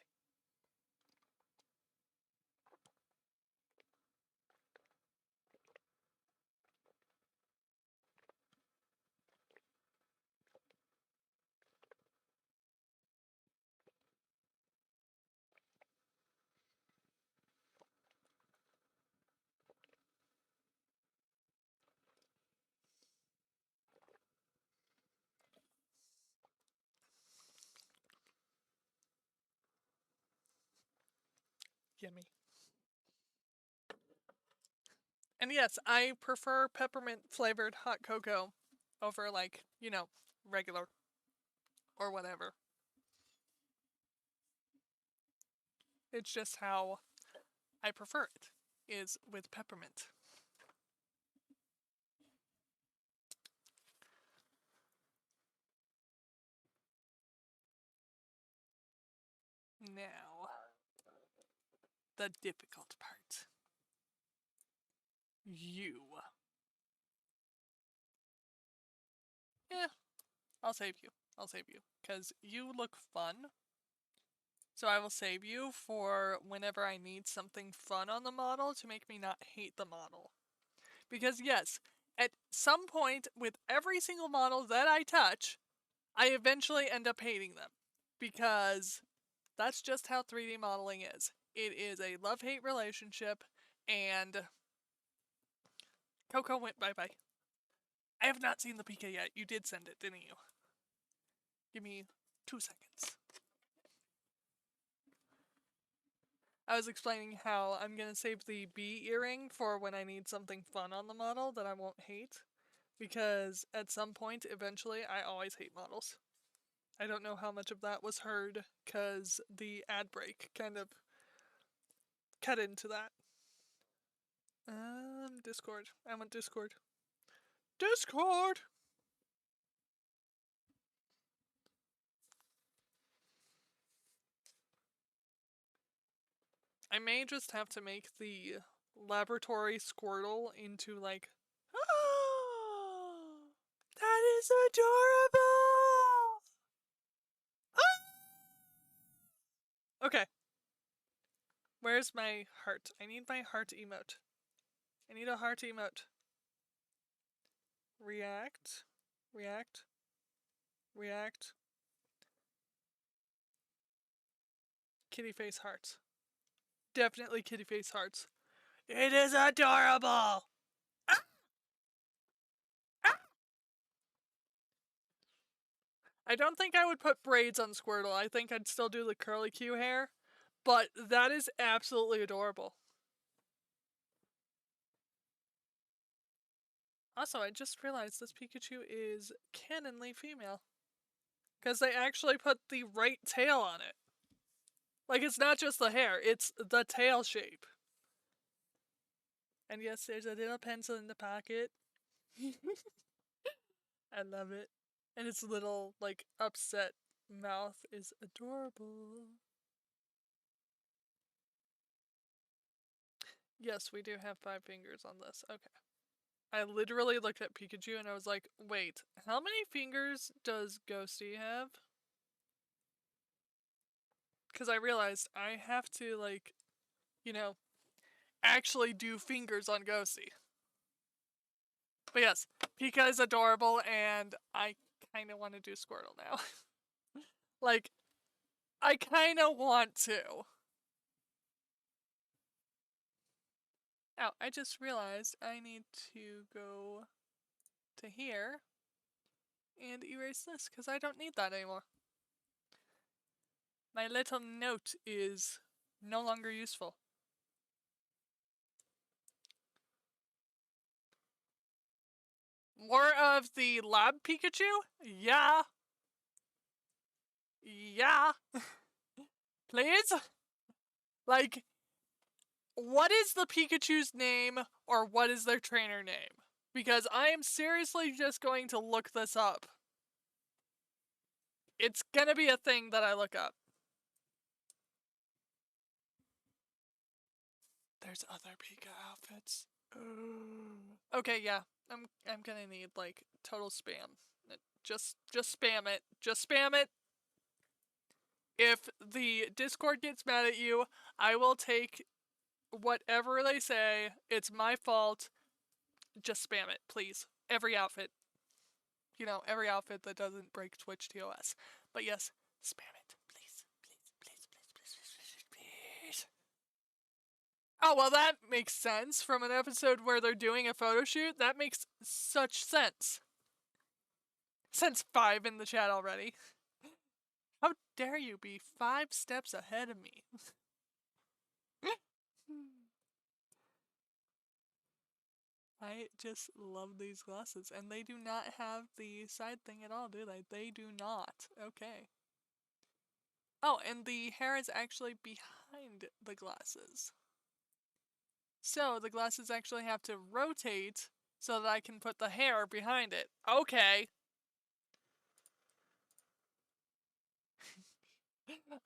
Yummy. And yes, I prefer peppermint flavored hot cocoa over like, regular or whatever. It's just how I prefer it, is with peppermint. Now, the difficult part. You. Yeah, I'll save you. I'll save you. Because you look fun. So I will save you for whenever I need something fun on the model to make me not hate the model. Because yes, at some point with every single model that I touch, I eventually end up hating them. Because that's just how 3D modeling is. It is a love-hate relationship, and Coco went bye-bye. I have not seen the PK yet. You did send it, didn't you? Give me 2 seconds. I was explaining how I'm going to save the bee earring for when I need something fun on the model that I won't hate. Because at some point, eventually, I always hate models. I don't know how much of that was heard, because the ad break kind of cut into that. Discord. I want Discord. Discord! I may just have to make the laboratory Squirtle into like, oh, that is adorable! Ah! Okay. Where's my heart? I need my heart emote. I need a heart emote. React. React. React. Kitty face hearts. Definitely kitty face hearts. It is adorable! Ah! Ah! I don't think I would put braids on Squirtle. I think I'd still do the curly Q hair. But that is absolutely adorable. Also, I just realized this Pikachu is canonly female. Because they actually put the right tail on it. Like, it's not just the hair, it's the tail shape. And yes, there's a little pencil in the pocket. I love it. And its little, like, upset mouth is adorable. Yes, we do have 5 fingers on this. Okay. I literally looked at Pikachu and I was like, wait, how many fingers does Ghosty have? Because I realized I have to, like, you know, actually do fingers on Ghosty. But yes, Pika is adorable and I kind of want to do Squirtle now. Like, I kind of want to. Oh, I just realized I need to go to here and erase this because I don't need that anymore. My little note is no longer useful. More of the lab Pikachu? Yeah. Yeah. Please? Like, what is the Pikachu's name or what is their trainer name? Because I am seriously just going to look this up. It's gonna be a thing that I look up. There's other Pika outfits. Okay, yeah. I'm gonna need like total spam. Just spam it. Just spam it. If the Discord gets mad at you, I will take whatever they say. It's my fault. Just spam it, please. Every outfit. You know, every outfit that doesn't break Twitch TOS. But yes, spam it. Please. Please, please, please, please, please, please. Oh, well, that makes sense. From an episode where they're doing a photo shoot, that makes such sense. Since 5 in the chat already. How dare you be 5 steps ahead of me? I just love these glasses, and they do not have the side thing at all, do they? They do not. Okay. Oh, and the hair is actually behind the glasses. So the glasses actually have to rotate so that I can put the hair behind it. Okay.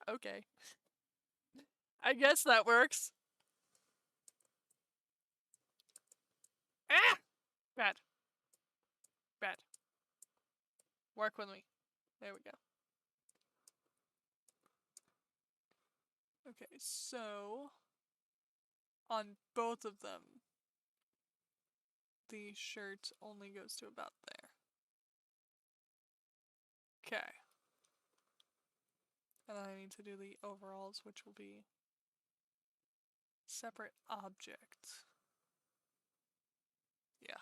Okay. I guess that works. Ah! Bad. Bad. Work with me. There we go. Okay, so on both of them, the shirt only goes to about there. Okay. And then I need to do the overalls, which will be separate object. Yeah.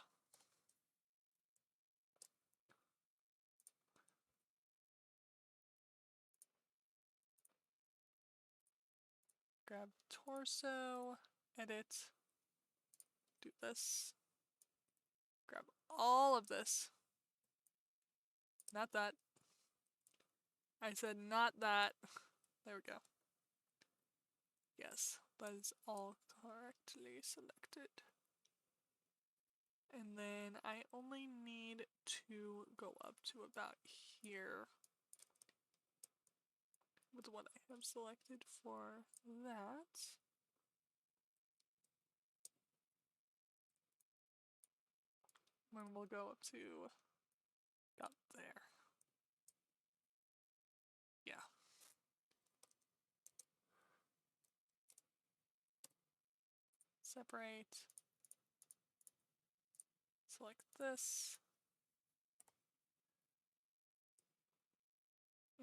Grab torso, edit, do this, grab all of this. Not that. I said not that. There we go. Yes, that is all correctly selected. And then I only need to go up to about here with what I have selected for that. Then we'll go up to about there. Yeah. Separate. Select this.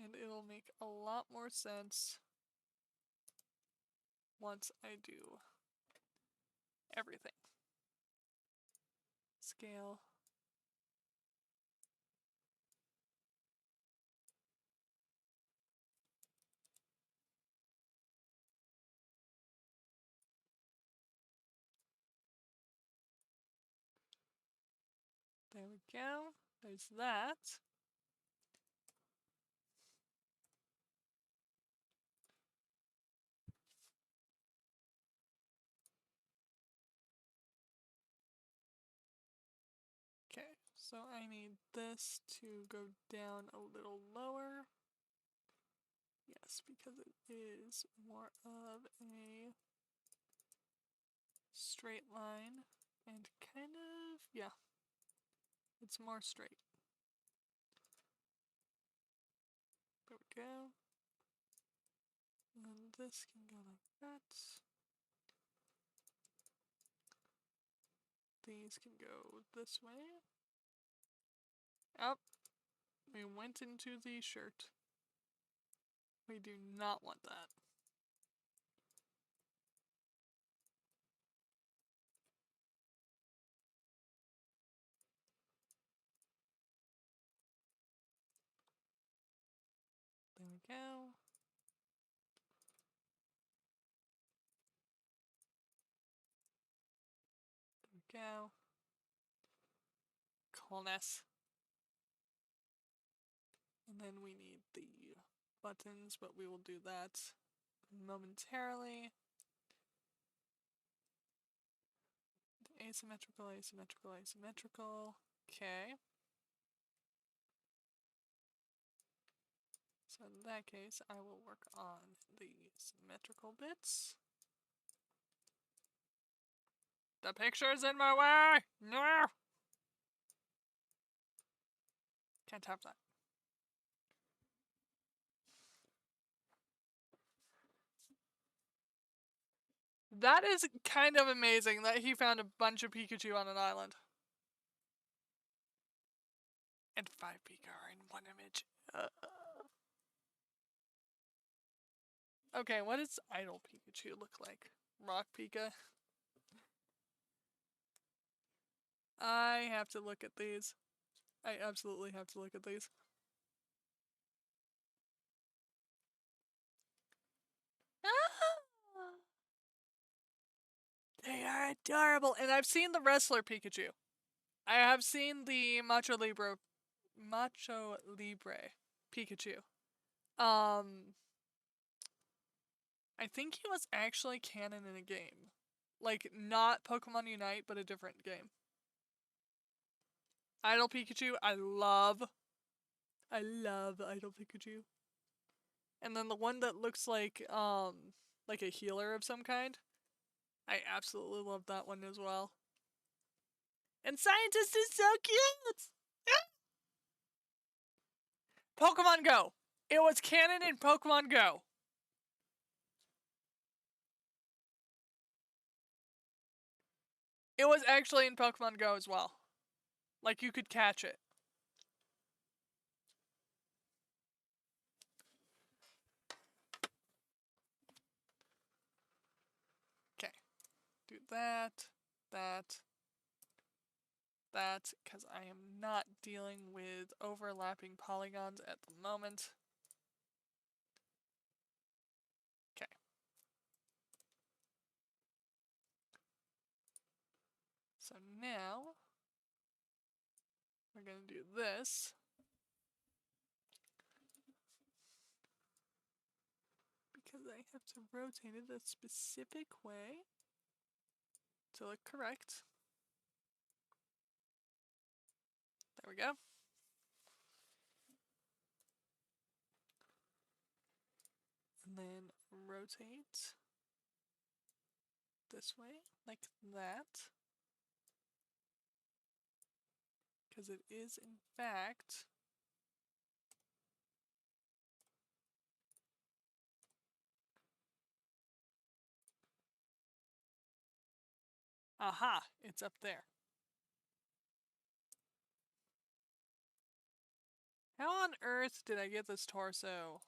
And it'll make a lot more sense once I do everything. Scale. There we go. There's that. So I need this to go down a little lower. Yes, because it is more of a straight line and kind of, yeah, it's more straight. There we go. And this can go like that. These can go this way. Up. We went into the shirt. We do not want that. There we go. There we go. Coolness. And then we need the buttons, but we will do that momentarily. Asymmetrical, asymmetrical, asymmetrical. Okay. So in that case, I will work on the symmetrical bits. The picture's in my way! No! Can't have that. That is kind of amazing that he found a bunch of Pikachu on an island. And 5 Pika are in one image. Okay, what does idle Pikachu look like? Rock Pika? I have to look at these. I absolutely have to look at these. They are adorable, and I've seen the wrestler Pikachu. I have seen the Macho Libre Pikachu. I think he was actually canon in a game. Like, not Pokemon Unite, but a different game. Idle Pikachu, I love Idle Pikachu. And then the one that looks like a healer of some kind. I absolutely love that one as well. And Scientist is so cute! Pokemon Go! It was canon in Pokemon Go! It was actually in Pokemon Go as well. Like, you could catch it. Okay. Do that, that, because I am not dealing with overlapping polygons at the moment. Okay. So now, we're going to do this. Because I have to rotate it a specific way to look correct. There we go. And then rotate this way, like that. Because it is, in fact, aha, it's up there. How on earth did I get this torso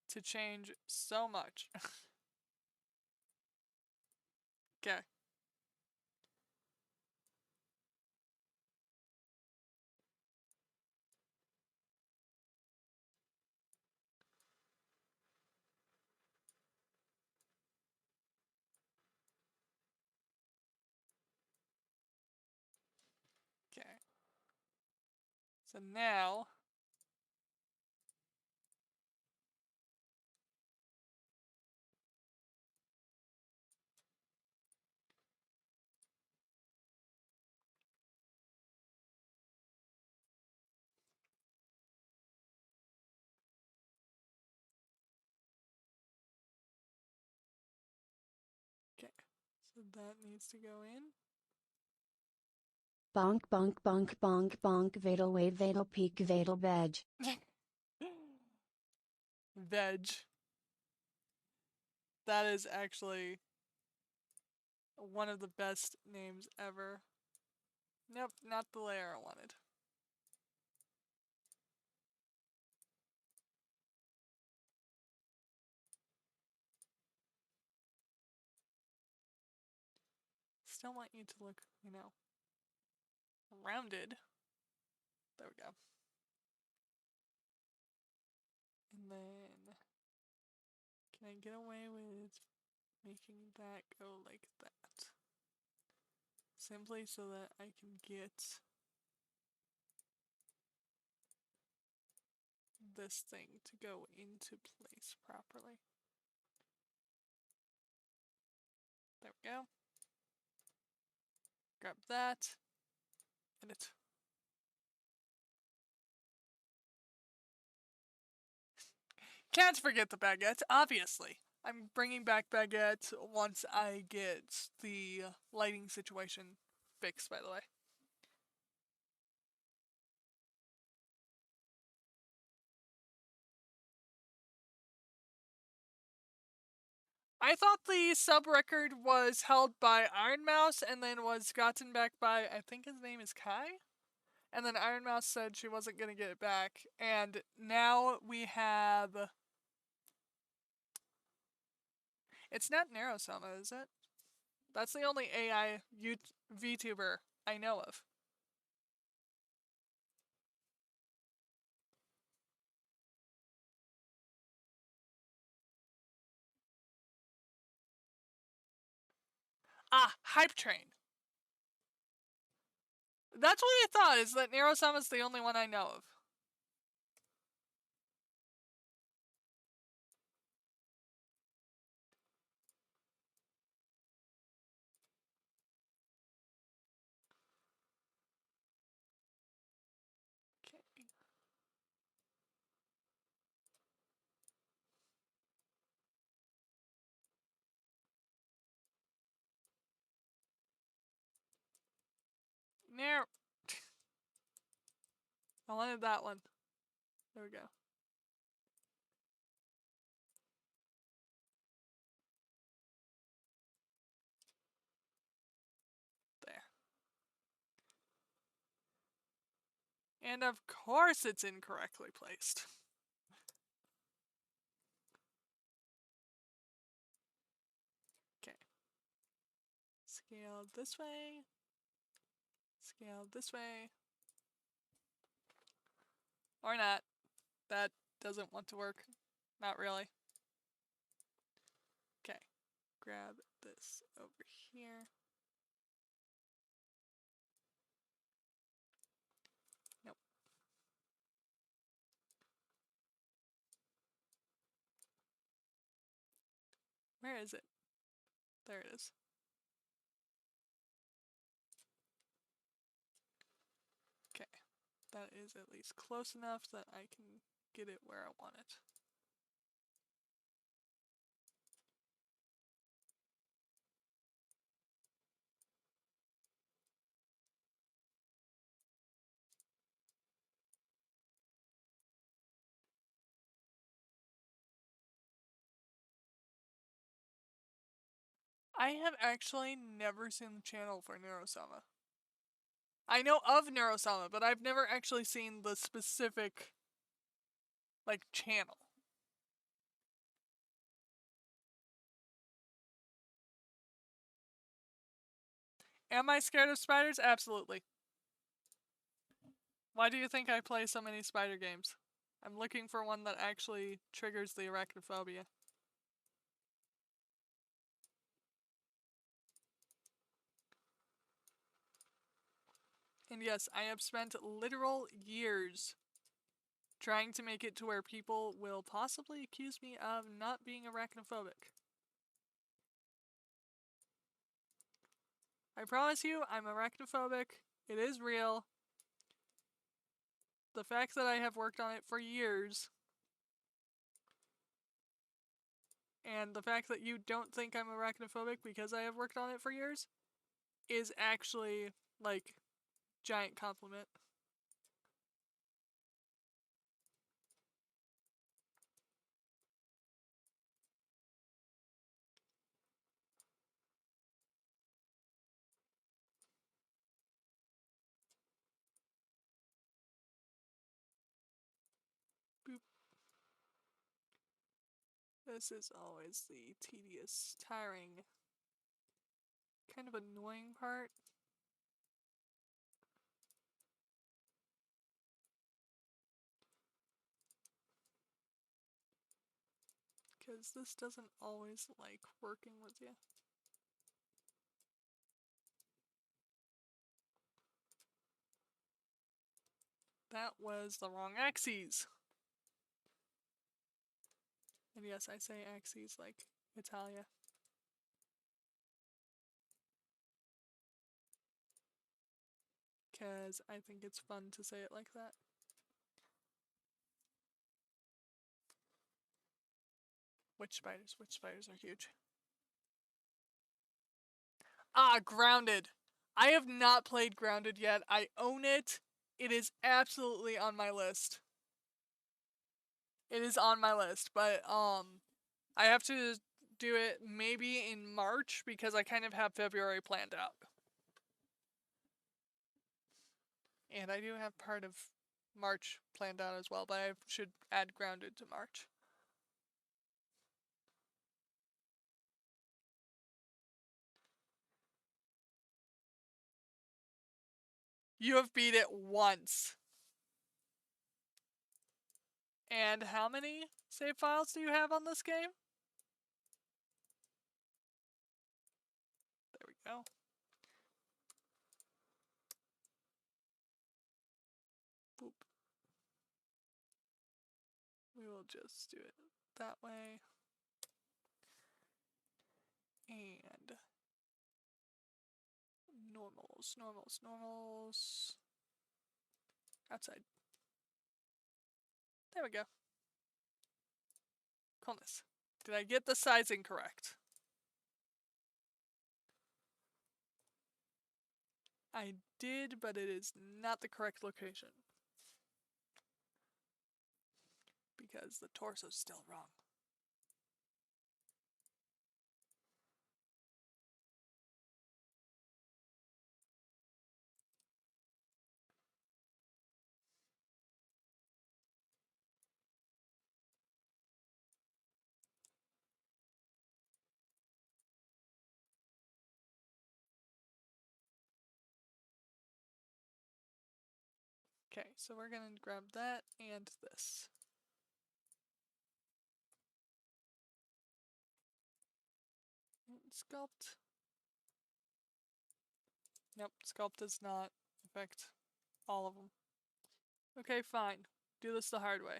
to change so much? Okay. Okay. So now, So that needs to go in. Bonk bonk bonk bonk bonk vadal wave vadal peak vadal veg. Veg. That is actually one of the best names ever. Nope, not the layer I wanted. Still want you to look, rounded. There we go. And then, can I get away with making that go like that? Simply so that I can get this thing to go into place properly. There we go. Grab that. Edit. Can't forget the baguette, obviously. I'm bringing back baguette once I get the lighting situation fixed, by the way. I thought the sub record was held by Iron Mouse and then was gotten back by, I think his name is Kai? And then Iron Mouse said she wasn't going to get it back. And now we have. It's not Narosoma, is it? That's the only AI VTuber I know of. Ah, Hype Train. That's what I thought, is that Narosama's the only one I know of. Okay. Nar. I wanted that one. There we go. There. And of course it's incorrectly placed. Okay. Scale this way. Scale this way. Or not. That doesn't want to work. Not really. Okay. Grab this over here. Nope. Where is it? There it is. Okay. That is at least close enough that I can get it where I want it. I have actually never seen the channel for Neurosama. I know of Neurosama, but I've never actually seen the specific, channel. Am I scared of spiders? Absolutely. Why do you think I play so many spider games? I'm looking for one that actually triggers the arachnophobia. And yes, I have spent literal years trying to make it to where people will possibly accuse me of not being arachnophobic. I promise you, I'm arachnophobic. It is real. The fact that I have worked on it for years And the fact that you don't think I'm arachnophobic because I have worked on it for years is actually, like, giant compliment. Boop. This is always the tedious, tiring, kind of annoying part. Because this doesn't always like working with you. That was the wrong axes. And yes, I say axes like Italia. Because I think it's fun to say it like that. Witch spiders are huge. Ah, Grounded. I have not played Grounded yet. I own it. It is absolutely on my list. It is on my list, but I have to do it maybe in March because I kind of have February planned out. And I do have part of March planned out as well, but I should add Grounded to March. You have beat it once. And how many save files do you have on this game? There we go. Boop. We will just do it that way. And normals. Outside. There we go. Coolness. Did I get the sizing correct? I did, but it is not the correct location. Because the torso's still wrong. Okay, so we're gonna grab that and this. Sculpt. Nope, sculpt does not affect all of them. Okay, fine. Do this the hard way.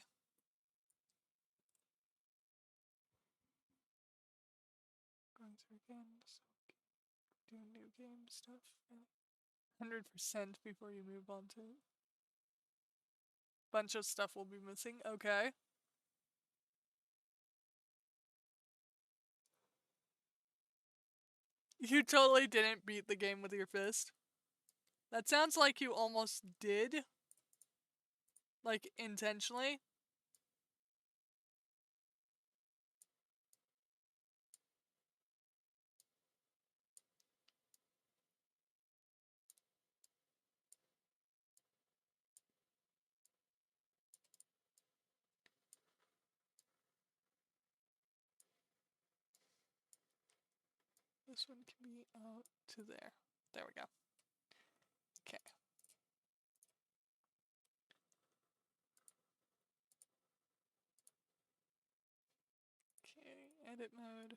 Going through again, so do new game stuff. 100% before you move on to it. Bunch of stuff will be missing. Okay. You totally didn't beat the game with your fist. That sounds like you almost did. Like, intentionally. This one can be out to there. There we go. Okay. Okay, edit mode.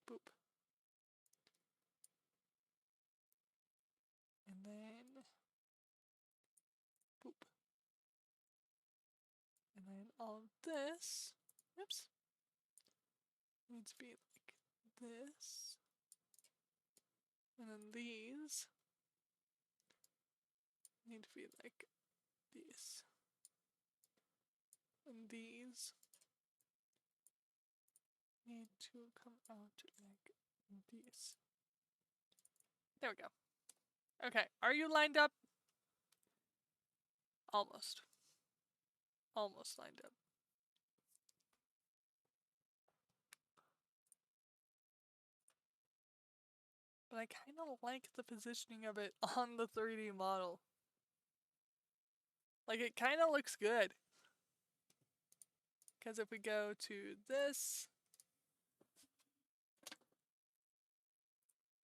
Boop. And then boop. And then all of this, oops, needs to be like this. And then these need to be like these. And these need to come out like these. There we go. Okay, are you lined up? Almost. Almost lined up. But I kind of like the positioning of it on the 3D model. Like, it kind of looks good. Because if we go to this,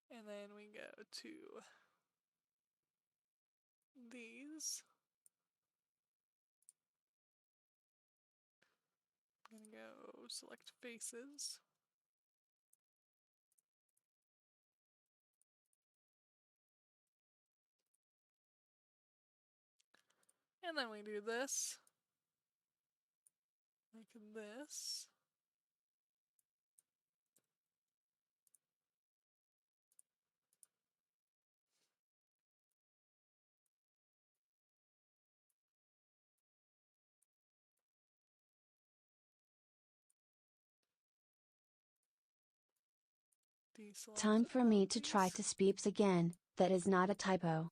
and then we go to these, I'm gonna go select faces. And then we do this, like this. Deselect Time for all me to try these. to speeps again. That is not a typo.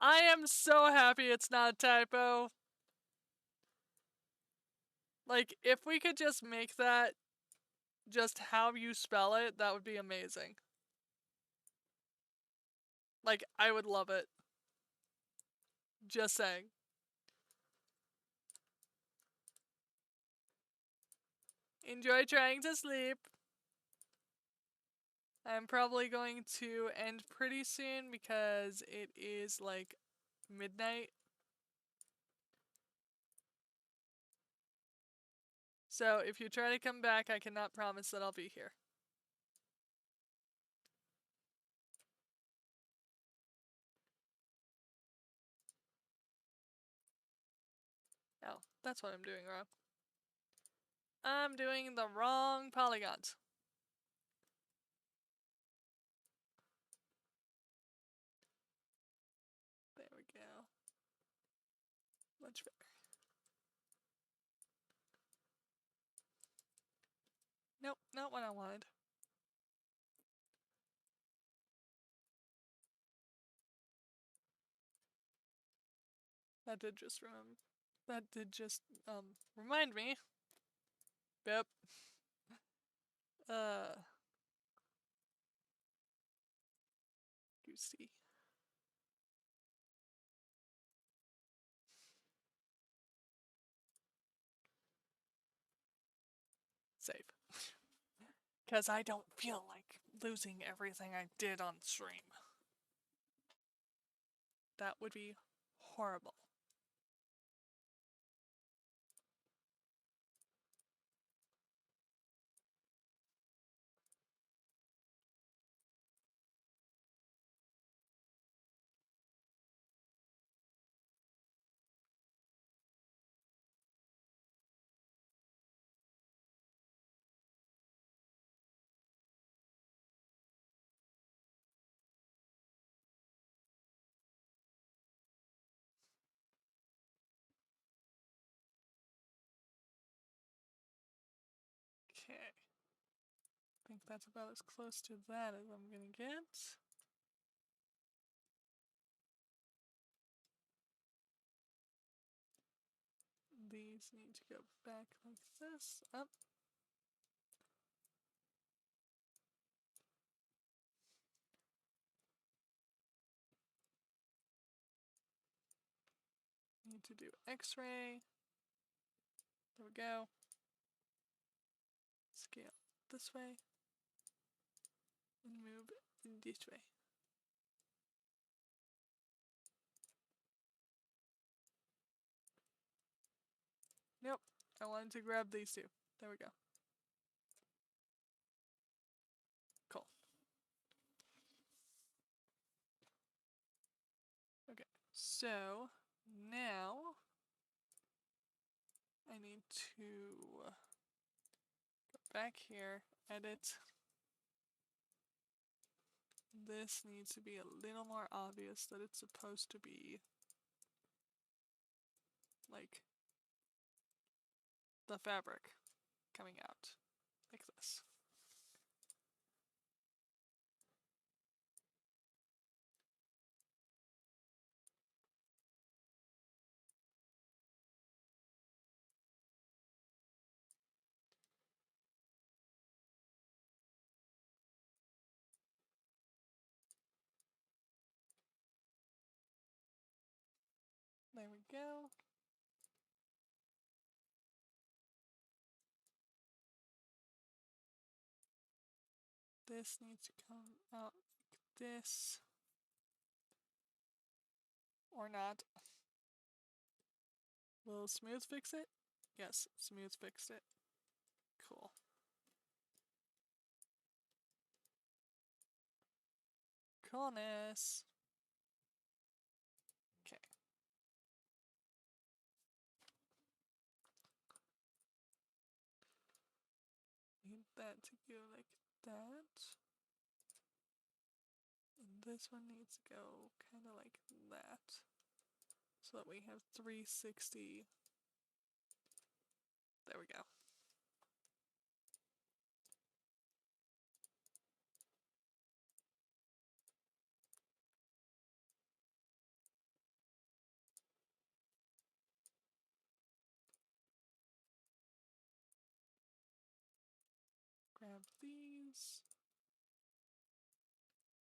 I am so happy it's not a typo. Like, if we could just make that just how you spell it, that would be amazing. Like, I would love it. Just saying. Enjoy trying to sleep. I'm probably going to end pretty soon because it is like midnight. So if you try to come back, I cannot promise that I'll be here. Oh, that's what I'm doing wrong. I'm doing the wrong polygons. There we go. Much better. Nope, not what I wanted. That did just remind me. Yep. Goosey. Save. Because I don't feel like losing everything I did on stream. That would be horrible. Okay. I think that's about as close to that as I'm gonna get. These need to go back like this, up. Need to do X-ray. There we go. Scale this way. And move this way. Nope. I wanted to grab these two. There we go. Cool. Okay. So now I need to go back here, edit this needs to be a little more obvious that it's supposed to be like the fabric coming out like this. There we go. This needs to come out like this. Or not. Will Smooth fix it? Yes, Smooth fixed it. Cool. Coolness. Okay. Need that to go like that. And this one needs to go kind of like that. So that we have 360. There we go. Grab these.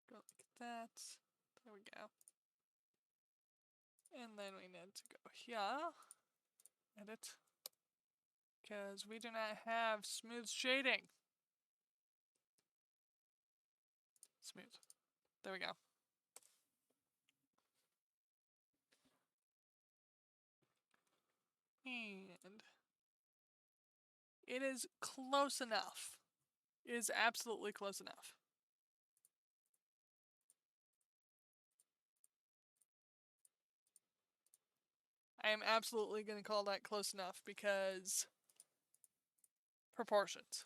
Go like that. There we go. And then we need to go here. Edit. Because we do not have smooth shading. Smooth. There we go. And it is close enough. It is absolutely close enough. I am absolutely going to call that close enough because proportions.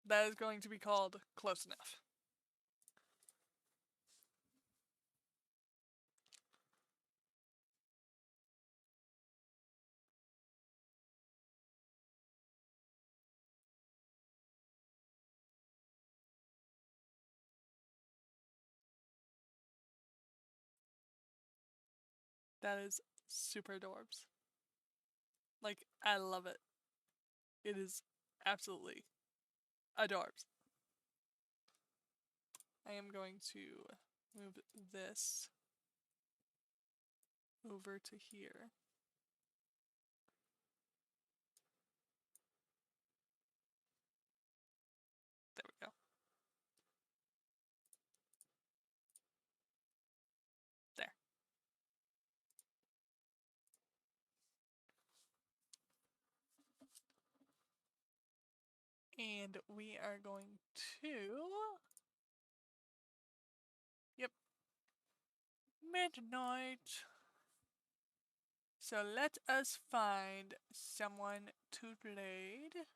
That is going to be called close enough. That is super adorbs. Like, I love it. It is absolutely adorbs. I am going to move this over to here. There we go. There. And we are going to... Yep. Midnight. So let us find someone to raid.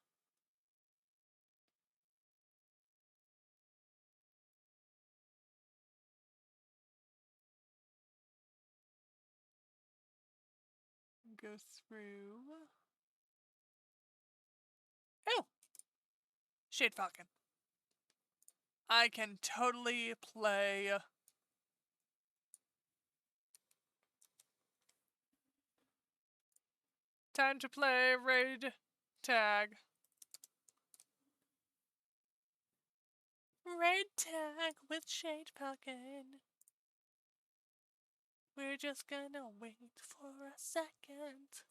Go through. Oh! Shade Falcon. I can totally play. Time to play raid tag. Raid tag with Shade Falcon. We're just gonna wait for a second.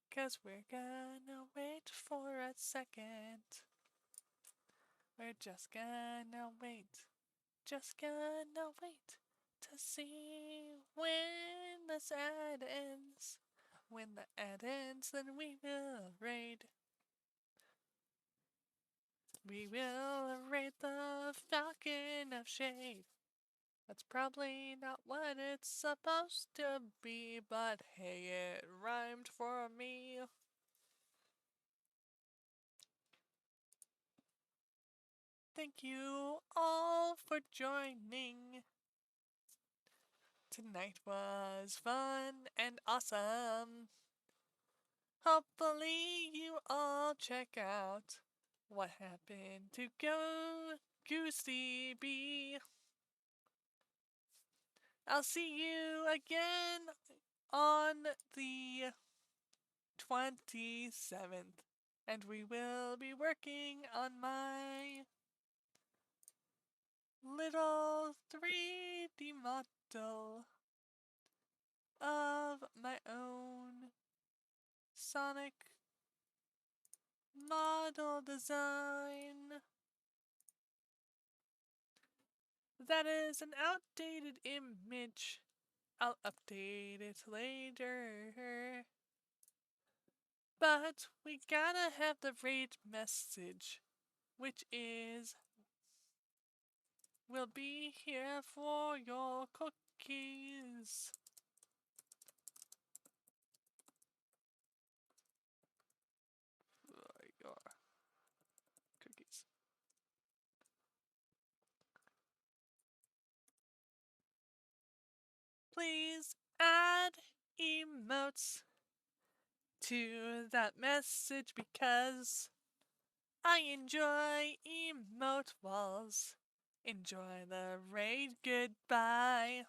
'Cause we're gonna wait for a second. We're just gonna wait. Just gonna wait to see when this ad ends. When the ad ends, then we will raid. We will raid the Falcon of Shade. That's probably not what it's supposed to be, but hey, it rhymed for me. Thank you all for joining. Tonight was fun and awesome. Hopefully you all check out What Happened to Go Goosey Bee. I'll see you again on the 27th, and we will be working on my little 3D model of my own Sonic model design. That is an outdated image. I'll update it later. But we gotta have the right message, which is, we'll be here for your cookies. For your cookies. Please add emotes to that message because I enjoy emote walls. Enjoy the raid. Goodbye.